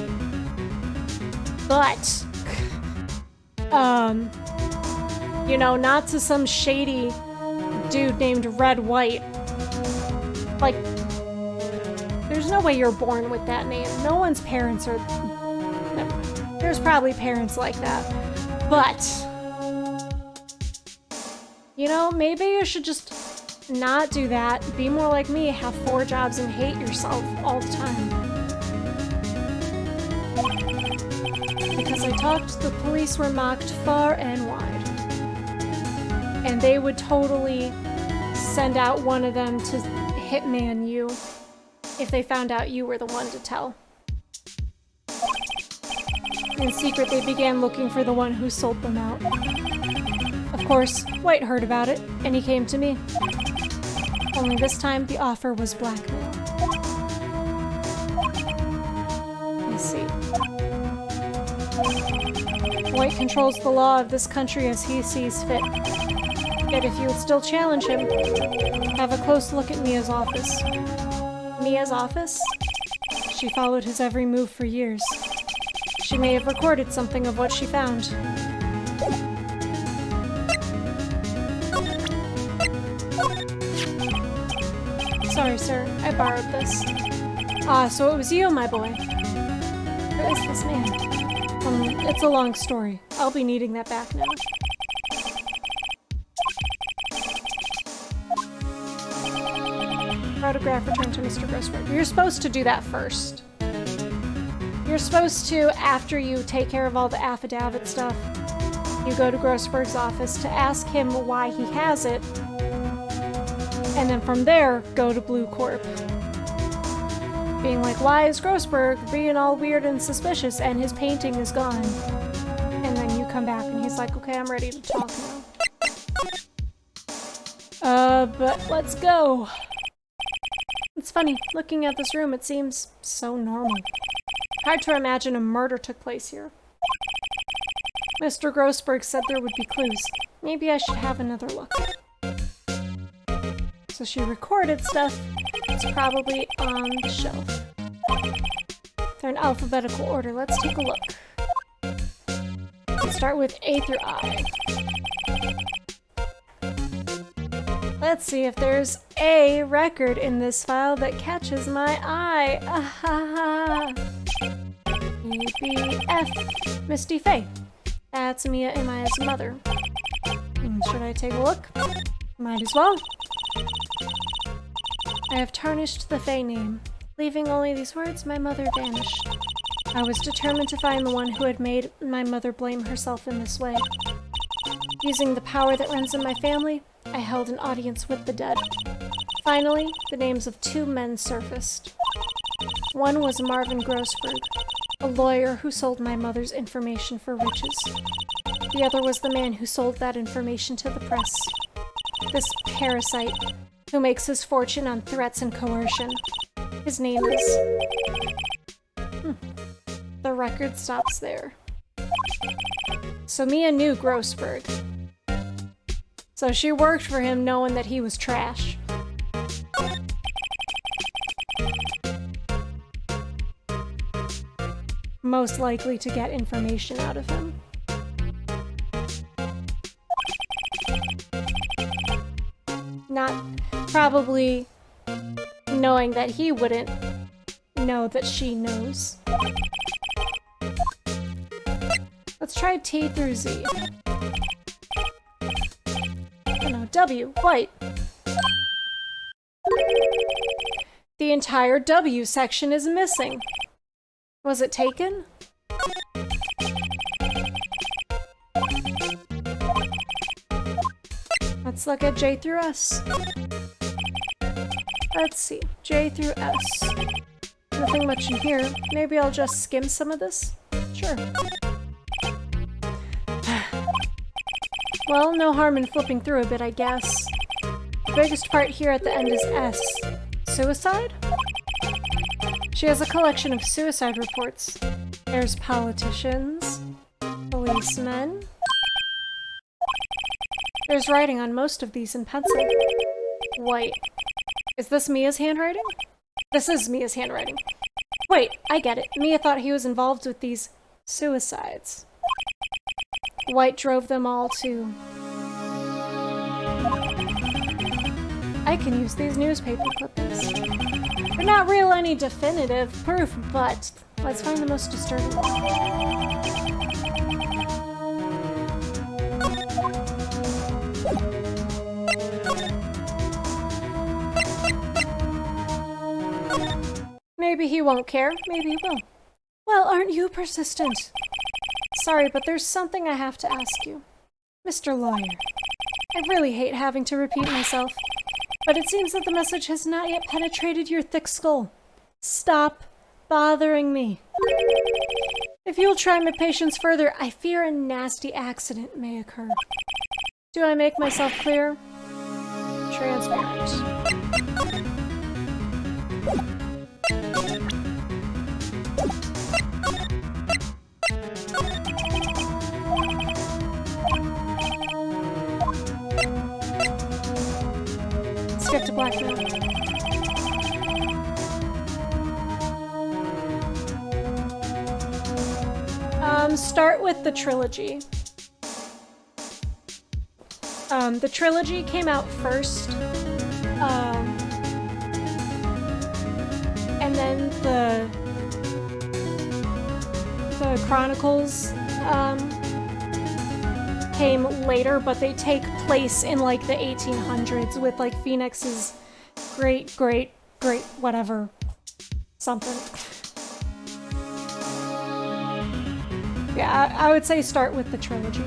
But, you know, not to some shady dude named Red White. Like, no way you're born with that name. No one's parents are... Never mind. There's probably parents like that. But... you know, maybe you should just not do that. Be more like me, have 4 jobs and hate yourself all the time. Because I talked, the police were mocked far and wide. And they would totally send out one of them to hitman you if they found out you were the one to tell. In secret, they began looking for the one who sold them out. Of course, Wright heard about it, and he came to me. Only this time, the offer was blackmail. Let's see. Wright controls the law of this country as he sees fit. Yet if you would still challenge him, have a close look at Mia's office. Mia's office? She followed his every move for years. She may have recorded something of what she found. Sorry, sir. I borrowed this. Ah, so it was you, my boy. Who is this man? It's a long story. I'll be needing that back now. Photograph returned to Mr. Grossberg. You're supposed to do that first. You're supposed to, after you take care of all the affidavit stuff, you go to Grossberg's office to ask him why he has it, and then from there, go to Blue Corp. Being like, why is Grossberg being all weird and suspicious and his painting is gone? And then you come back and he's like, okay, I'm ready to talk now. But let's go. It's funny, looking at this room, it seems so normal. Hard to imagine a murder took place here. Mr. Grossberg said there would be clues. Maybe I should have another look. So she recorded stuff. It's probably on the shelf. They're in alphabetical order. Let's take a look. Let's start with A through I. Let's see if there's a record in this file that catches my eye. Ahaha. Maybe F. Misty Faye. That's Mia and Maya's mother. Should I take a look? Might as well. I have tarnished the Faye name. Leaving only these words, my mother vanished. I was determined to find the one who had made my mother blame herself in this way. Using the power that runs in my family, I held an audience with the dead. Finally, the names of 2 men surfaced. One was Marvin Grossberg, a lawyer who sold my mother's information for riches. The other was the man who sold that information to the press. This parasite, who makes his fortune on threats and coercion. His name is... The record stops there. So Mia knew Grossberg. So she worked for him knowing that he was trash. Most likely to get information out of him. Not probably knowing that he wouldn't know that she knows. Let's try T through Z. Oh no, W, White. The entire W section is missing. Was it taken? Let's look at J through S. Let's see, J through S. Nothing much in here. Maybe I'll just skim some of this? Sure. Well, no harm in flipping through a bit, I guess. The biggest part here at the end is S. Suicide? She has a collection of suicide reports. There's politicians, policemen. There's writing on most of these in pencil. White. Is this Mia's handwriting? This is Mia's handwriting. Wait, I get it. Mia thought he was involved with these suicides. White drove them all to... I can use these newspaper clippings. They're not real any definitive proof, but let's find the most disturbing one. Maybe he won't care, maybe he will. Well, aren't you persistent? Sorry, but there's something I have to ask you. Mr. Lawyer, I really hate having to repeat myself, but it seems that the message has not yet penetrated your thick skull. Stop bothering me. If you'll try my patience further, I fear a nasty accident may occur. Do I make myself clear? Transparent. Skip to blackmail. Start with the trilogy. The trilogy came out first. And then the Chronicles came later, but they take place in like the 1800s with like Phoenix's great whatever something. Yeah, I would say start with the trilogy.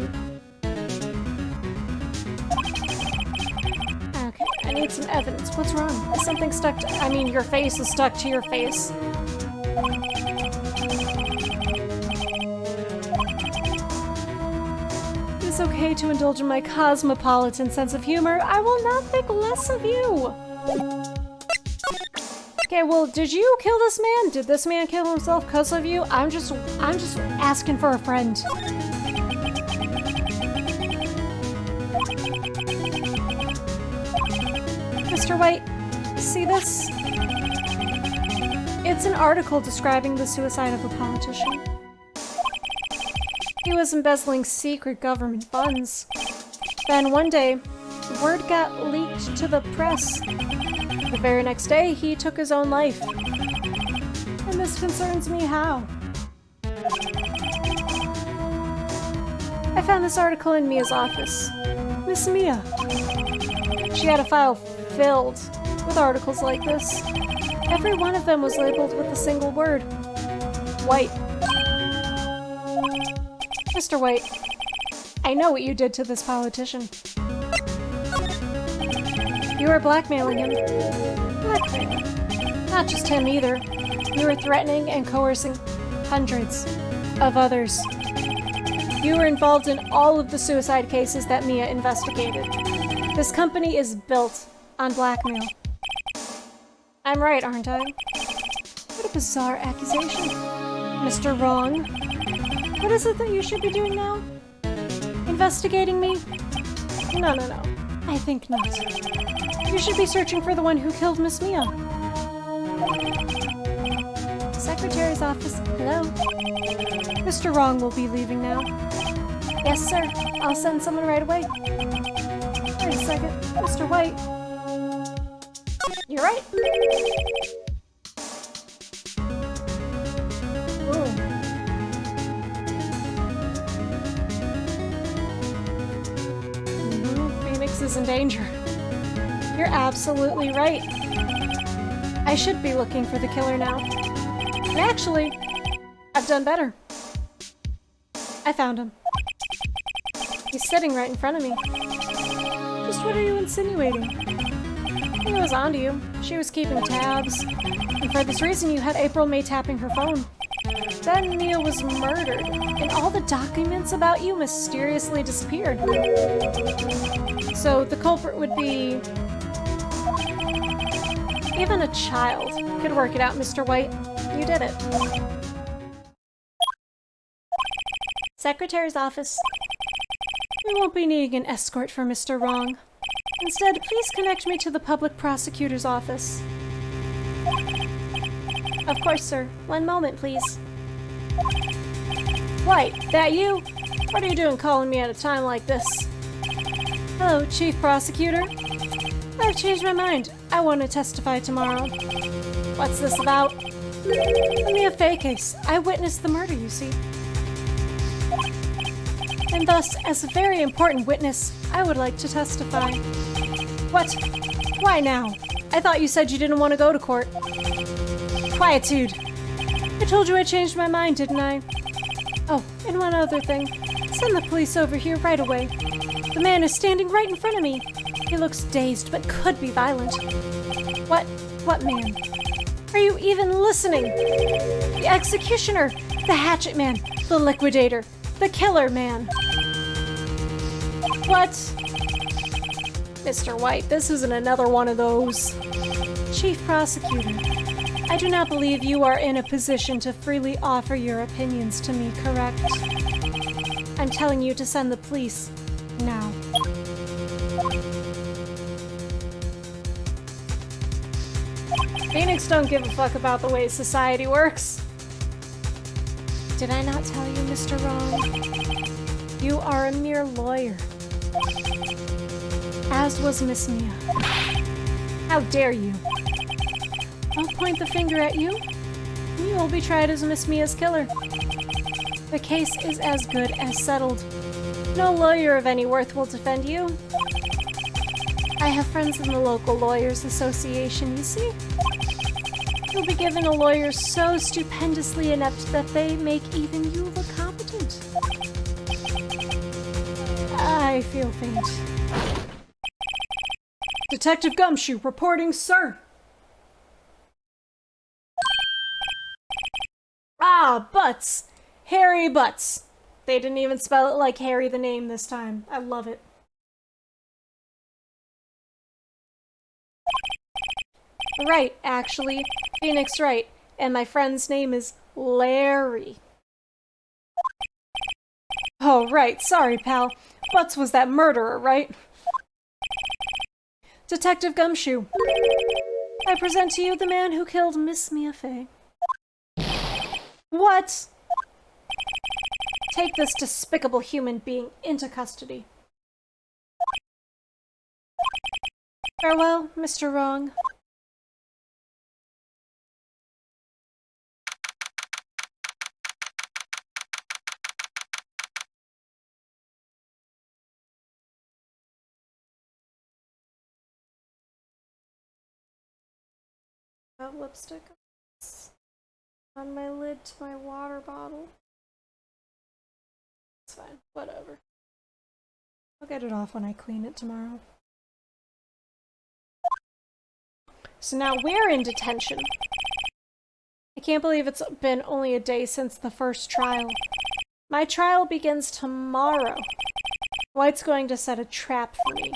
Okay, I need some evidence. What's wrong? Is something stuck to— I mean, your face is stuck to your face. It's okay to indulge in my cosmopolitan sense of humor. I will not think less of you. Okay, well, did you kill this man? Did this man kill himself because of you? I'm just asking for a friend. Mr. White, see this? It's an article describing the suicide of a politician. He was embezzling secret government funds. Then one day, word got leaked to the press. The very next day, he took his own life. And this concerns me how? I found this article in Mia's office. Miss Mia. She had a file filled with articles like this. Every one of them was labeled with a single word. White. Mr. White, I know what you did to this politician. You were blackmailing him. Blackmail. Not just him either. You were threatening and coercing hundreds of others. You were involved in all of the suicide cases that Mia investigated. This company is built on blackmail. I'm right, aren't I? What a bizarre accusation. Mr. Wrong. What is it that you should be doing now? Investigating me? No. I think not. You should be searching for the one who killed Miss Mia. Secretary's office. Hello? Mr. Wrong will be leaving now. Yes, sir. I'll send someone right away. Wait a second. Mr. White. You're right. Phoenix is in danger. You're absolutely right. I should be looking for the killer now. And actually, I've done better. I found him. He's sitting right in front of me. Just what are you insinuating? He was onto you. She was keeping tabs. And for this reason, you had April May tapping her phone. Then Mia was murdered, and all the documents about you mysteriously disappeared. So the culprit would be... Even a child could work it out, Mr. White. You did it. Secretary's office. We won't be needing an escort for Mr. Wrong. Instead, please connect me to the public prosecutor's office. Of course, sir. One moment, please. White, that you? What are you doing calling me at a time like this? Hello, Chief Prosecutor. I've changed my mind. I want to testify tomorrow. What's this about? Only a fake case. I witnessed the murder, you see. And thus, as a very important witness, I would like to testify. What? Why now? I thought you said you didn't want to go to court. Quietude. I told you I changed my mind, didn't I? Oh, and one other thing. Send the police over here right away. The man is standing right in front of me. He looks dazed, but could be violent. What man? Are you even listening? The executioner, the hatchet man, the liquidator, the killer man. What? Mr. White, this isn't another one of those. Chief Prosecutor, I do not believe you are in a position to freely offer your opinions to me, correct? I'm telling you to send the police now. Phoenix don't give a fuck about the way society works. Did I not tell you, Mr. Wrong? You are a mere lawyer. As was Miss Mia. How dare you? I'll point the finger at you. You will be tried as Miss Mia's killer. The case is as good as settled. No lawyer of any worth will defend you. I have friends in the local lawyers association, you see. You'll be given a lawyer so stupendously inept that they make even you look competent. I feel faint. Detective Gumshoe reporting, sir. Ah, Butts. Harry Butts. They didn't even spell it like Harry the name this time. I love it. Right, actually. Phoenix Wright. And my friend's name is Larry. Oh, right. Sorry, pal. Butts was that murderer, right? Detective Gumshoe, I present to you the man who killed Miss Mia Fey. What? Take this despicable human being into custody. Farewell, Mr. Wrong. Got lipstick on my lid to my water bottle. It's fine, whatever. I'll get it off when I clean it tomorrow. So now we're in detention. I can't believe it's been only a day since the first trial. My trial begins tomorrow. White's going to set a trap for me.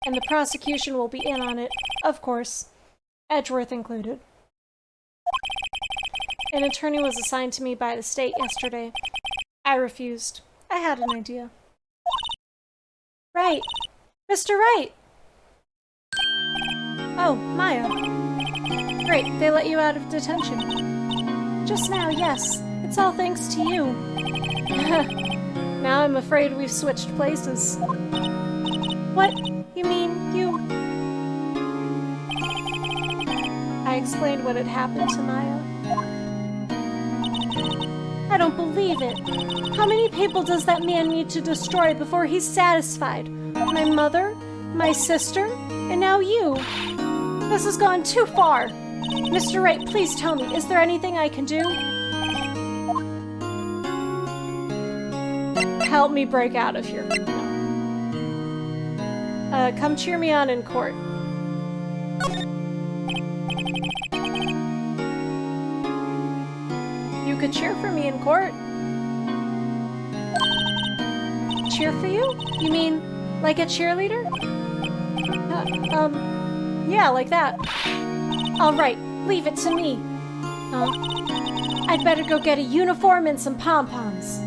And the prosecution will be in on it, of course. Edgeworth included. An attorney was assigned to me by the state yesterday. I refused. I had an idea. Right. Mr. Wright! Oh, Maya. Great, they let you out of detention. Just now, yes. It's all thanks to you. Now I'm afraid we've switched places. What? You mean you... I explained what had happened to Maya. I don't believe it. How many people does that man need to destroy before he's satisfied? My mother, my sister, and now you. This has gone too far. Mr. Wright, please tell me, is there anything I can do? Help me break out of here. Come cheer me on in court. You could cheer for me in court. Cheer for you? You mean like a cheerleader? Yeah, like that. All right, leave it to me. I'd better go get a uniform and some pom-poms.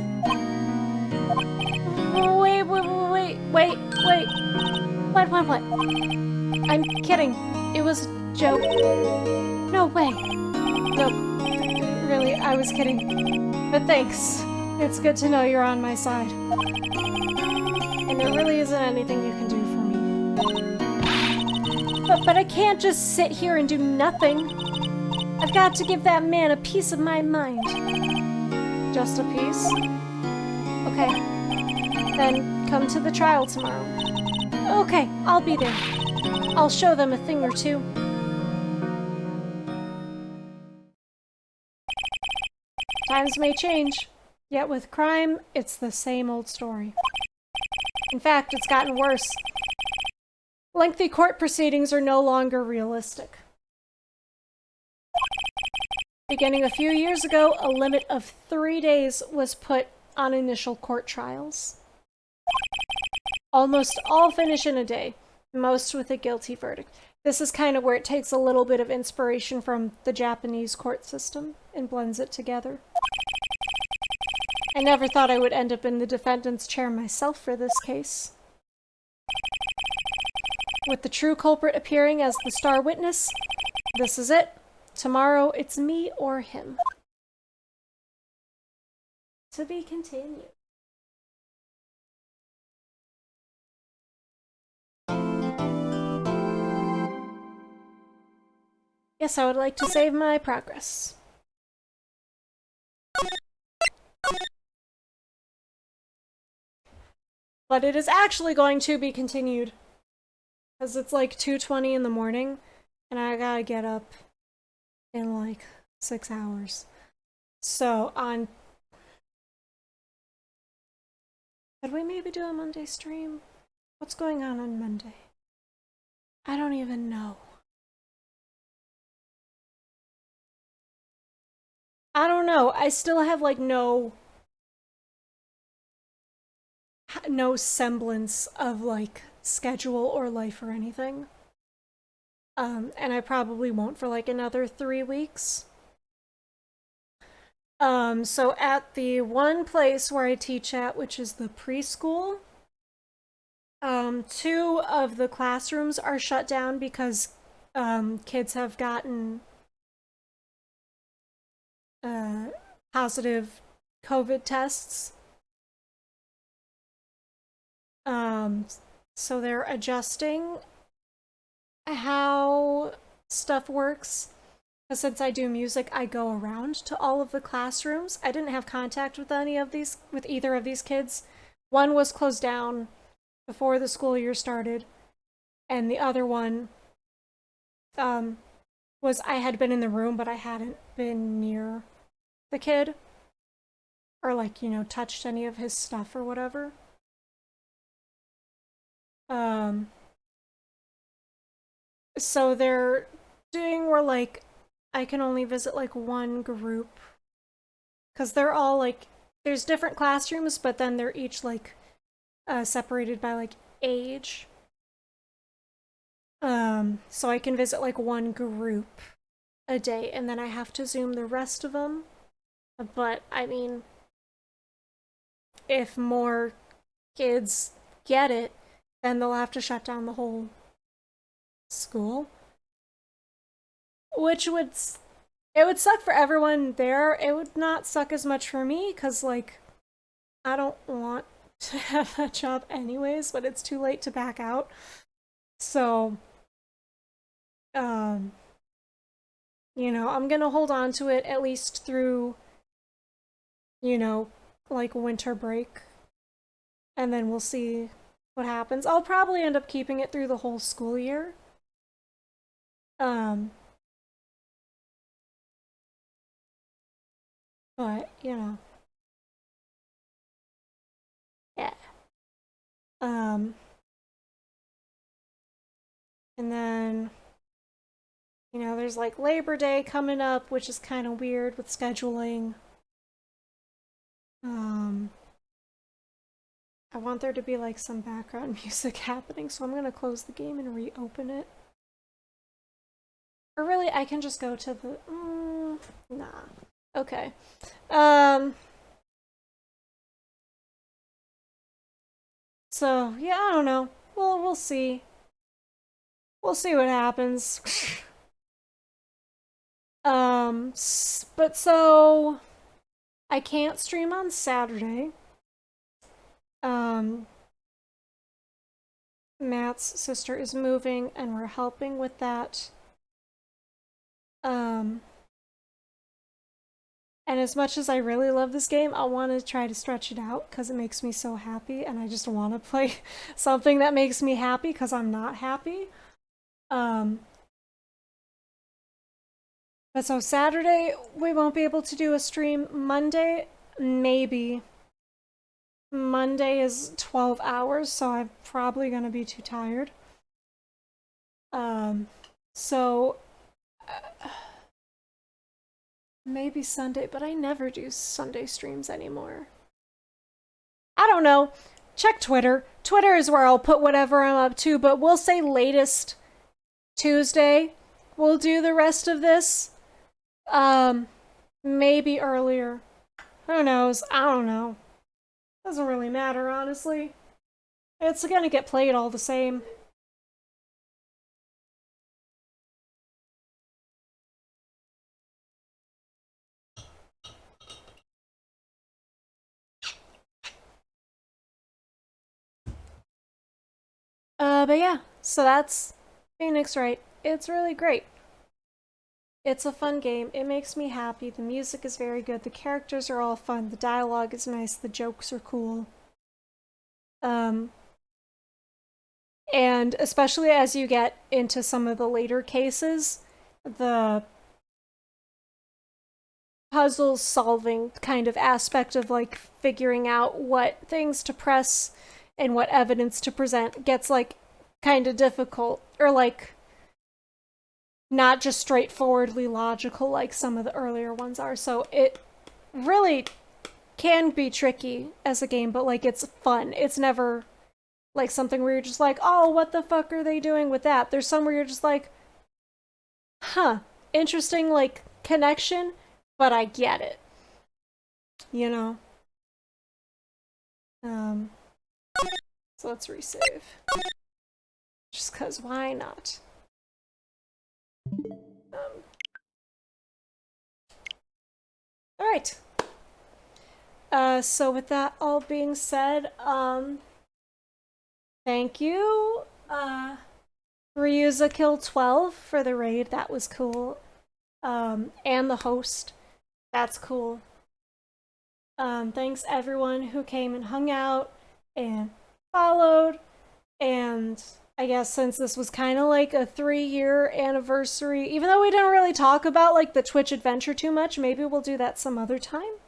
Wait. What? I'm kidding. It was a joke. No way. No, really, I was kidding. But thanks. It's good to know you're on my side. And there really isn't anything you can do for me. But I can't just sit here and do nothing. I've got to give that man a piece of my mind. Just a piece? Okay. Then come to the trial tomorrow. Okay, I'll be there. I'll show them a thing or two. Times may change, yet with crime, it's the same old story. In fact, it's gotten worse. Lengthy court proceedings are no longer realistic. Beginning a few years ago, a limit of 3 days was put on initial court trials. Almost all finish in a day, most with a guilty verdict. This is kind of where it takes a little bit of inspiration from the Japanese court system and blends it together. I never thought I would end up in the defendant's chair myself for this case. With the true culprit appearing as the star witness, this is it. Tomorrow, it's me or him. To be continued. Yes, I would like to save my progress. But it is actually going to be continued. Because it's like 2:20 in the morning, and I gotta get up in like 6 hours. So could we maybe do a Monday stream? What's going on Monday? I don't even know. I don't know. I still have like no semblance of like schedule or life or anything. And I probably won't for like another 3 weeks. So at the one place where I teach at, which is the preschool, 2 of the classrooms are shut down because kids have gotten positive COVID tests. So they're adjusting how stuff works. Because since I do music, I go around to all of the classrooms. I didn't have contact with either of these kids. One was closed down before the school year started, and the other one was I had been in the room, but I hadn't been near the kid or like, you know, touched any of his stuff or whatever. So they're doing where like I can only visit like one group, because they're all like, there's different classrooms, but then they're each like separated by like age. So I can visit like one group a day, and then I have to Zoom the rest of them. But I mean, if more kids get it, then they'll have to shut down the whole school. Which would suck for everyone there. It would not suck as much for me, because like I don't want to have that job anyways, but it's too late to back out. So you know, I'm gonna hold on to it at least through, you know, like winter break, and then we'll see what happens. I'll probably end up keeping it through the whole school year. But, you know. Yeah. And then, you know, there's like Labor Day coming up, which is kind of weird with scheduling. I want there to be like some background music happening, so I'm gonna close the game and reopen it. Or really, I can just go to the... nah. Okay. So, yeah, I don't know. We'll see. We'll see what happens. But so... I can't stream on Saturday. Matt's sister is moving, and we're helping with that. And as much as I really love this game, I want to try to stretch it out because it makes me so happy, and I just want to play something that makes me happy because I'm not happy. But so Saturday, we won't be able to do a stream. Monday, maybe. Monday is 12 hours, so I'm probably going to be too tired. So maybe Sunday, but I never do Sunday streams anymore. I don't know. Check Twitter. Twitter is where I'll put whatever I'm up to, but we'll say latest Tuesday. We'll do the rest of this. Maybe earlier. Who knows? I don't know. Doesn't really matter, honestly. It's gonna get played all the same. But yeah, so that's Phoenix Wright. It's really great. It's a fun game. It makes me happy. The music is very good. The characters are all fun. The dialogue is nice. The jokes are cool. And especially as you get into some of the later cases, the puzzle solving kind of aspect of like figuring out what things to press and what evidence to present gets like kind of difficult, or like not just straightforwardly logical like some of the earlier ones are. So it really can be tricky as a game, but like it's fun. It's never like something where you're just like, oh, what the fuck are they doing with that? There's some where you're just like, huh, interesting like connection, but I get it. You know? So let's resave. Just cause why not? Alright. So with that all being said, thank you, Ryuza Kill 12 for the raid. That was cool. And the host. That's cool. Thanks everyone who came and hung out and followed. And I guess since this was kind of like a 3-year anniversary, even though we didn't really talk about like the Twitch adventure too much, maybe we'll do that some other time.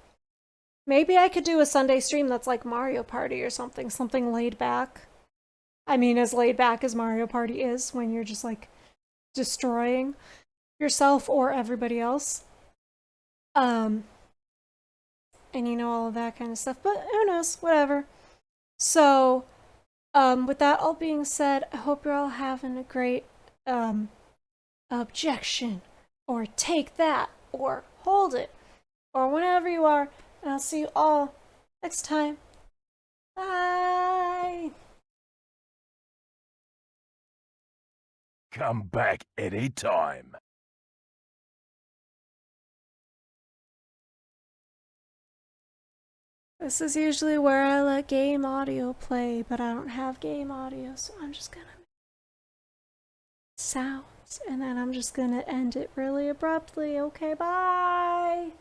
Maybe I could do a Sunday stream that's like Mario Party or something laid back. I mean, as laid back as Mario Party is when you're just like destroying yourself or everybody else. And you know, all of that kind of stuff, but who knows, whatever. So, with that all being said, I hope you're all having a great, objection, or take that, or hold it, or whenever you are, and I'll see you all next time. Bye! Come back anytime. This is usually where I let game audio play, but I don't have game audio, so I'm just gonna make sounds, and then I'm just gonna end it really abruptly. Okay, bye!